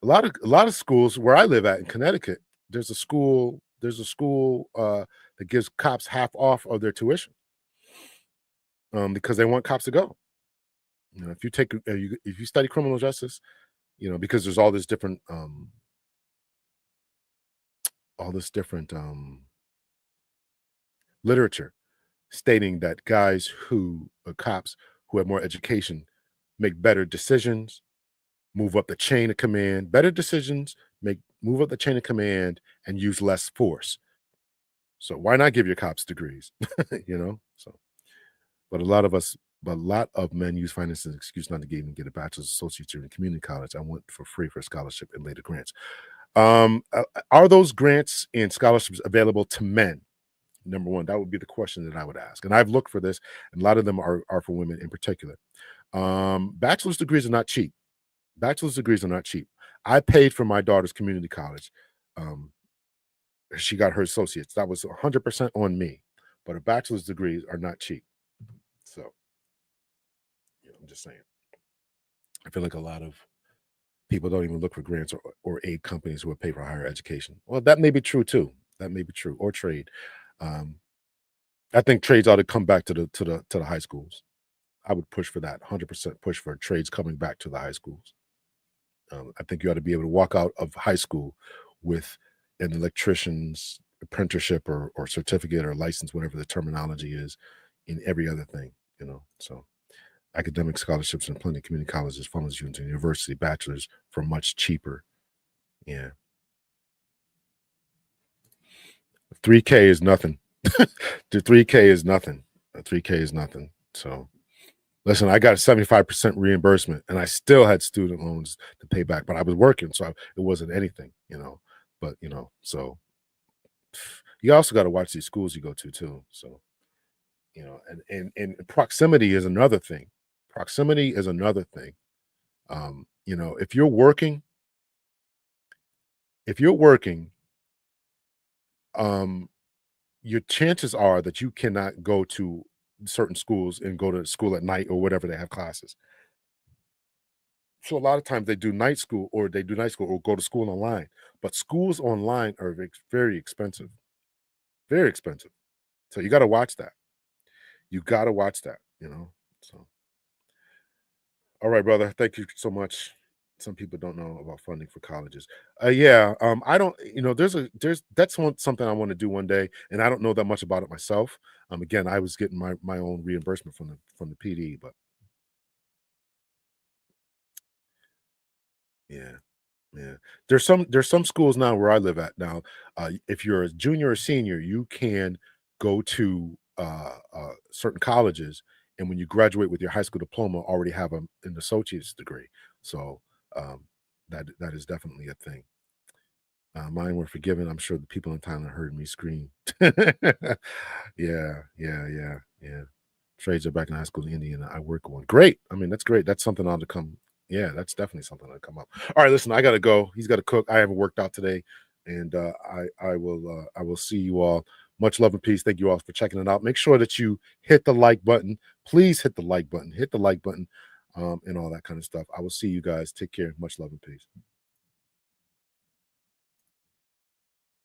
lot of schools where I live at in Connecticut, there's a school that gives cops half off of their tuition, because they want cops to go. You know, if you take if you study criminal justice, you know, because there's all this different literature stating that cops who have more education make better decisions, move up the chain of command, better decisions, move up the chain of command, and use less force. So why not give your cops degrees? You know? So, but a lot of men use finance as an excuse not to even get a bachelor's, associate's degree in community college. I went for free for a scholarship and later grants. Are those grants and scholarships available to men? Number one, that would be the question that I would ask. And I've looked for this, and a lot of them are for women in particular. Bachelor's degrees are not cheap. Bachelor's degrees are not cheap. I paid for my daughter's community college. She got her associates. That was 100% on me. But a bachelor's degrees are not cheap. So, you know, I'm just saying. I feel like a lot of people don't even look for grants or aid companies who would pay for higher education. Well, that may be true too. That may be true, or trade. I think trades ought to come back to the high schools. I would push for that. 100% push for trades coming back to the high schools. I think you ought to be able to walk out of high school with an electrician's apprenticeship or certificate or license, whatever the terminology is, in every other thing, you know. So academic scholarships in plenty of community colleges funnels you into university bachelors for much cheaper. Yeah. 3K is nothing. The 3K is nothing. 3K is nothing. So listen, I got a 75% reimbursement and I still had student loans to pay back, but I was working, so it wasn't anything, you know. But, you know, so you also got to watch these schools you go to too. So, you know, and proximity is another thing. Proximity is another thing. You know, if you're working, your chances are that you cannot go to certain schools and go to school at night or whatever they have classes. So a lot of times they do night school or go to school online. But schools online are very expensive. Very expensive. So you got to watch that. You got to watch that, you know. So all right, brother. Thank you so much. Some people don't know about funding for colleges. Yeah, I don't. You know, that's something I want to do one day, and I don't know that much about it myself. Again, I was getting my own reimbursement from the PD, but yeah, yeah. There's some schools now where I live at now. If you're a junior or senior, you can go to certain colleges, and when you graduate with your high school diploma, already have an associate's degree. So that is definitely a thing. Mine were forgiven. I'm sure the people in Thailand heard me scream. Yeah. Trades are back in high school in India, and I work one. Great. I mean, that's great. That's something on to come. Yeah, that's definitely something that'll come up. All right, listen, I gotta go. He's got to cook. I haven't worked out today, and I will see you all. Much love and peace. Thank you all for checking it out. Make sure that you hit the like button. Please hit the like button. Hit the like button, and all that kind of stuff. I will see you guys. Take care. Much love and peace.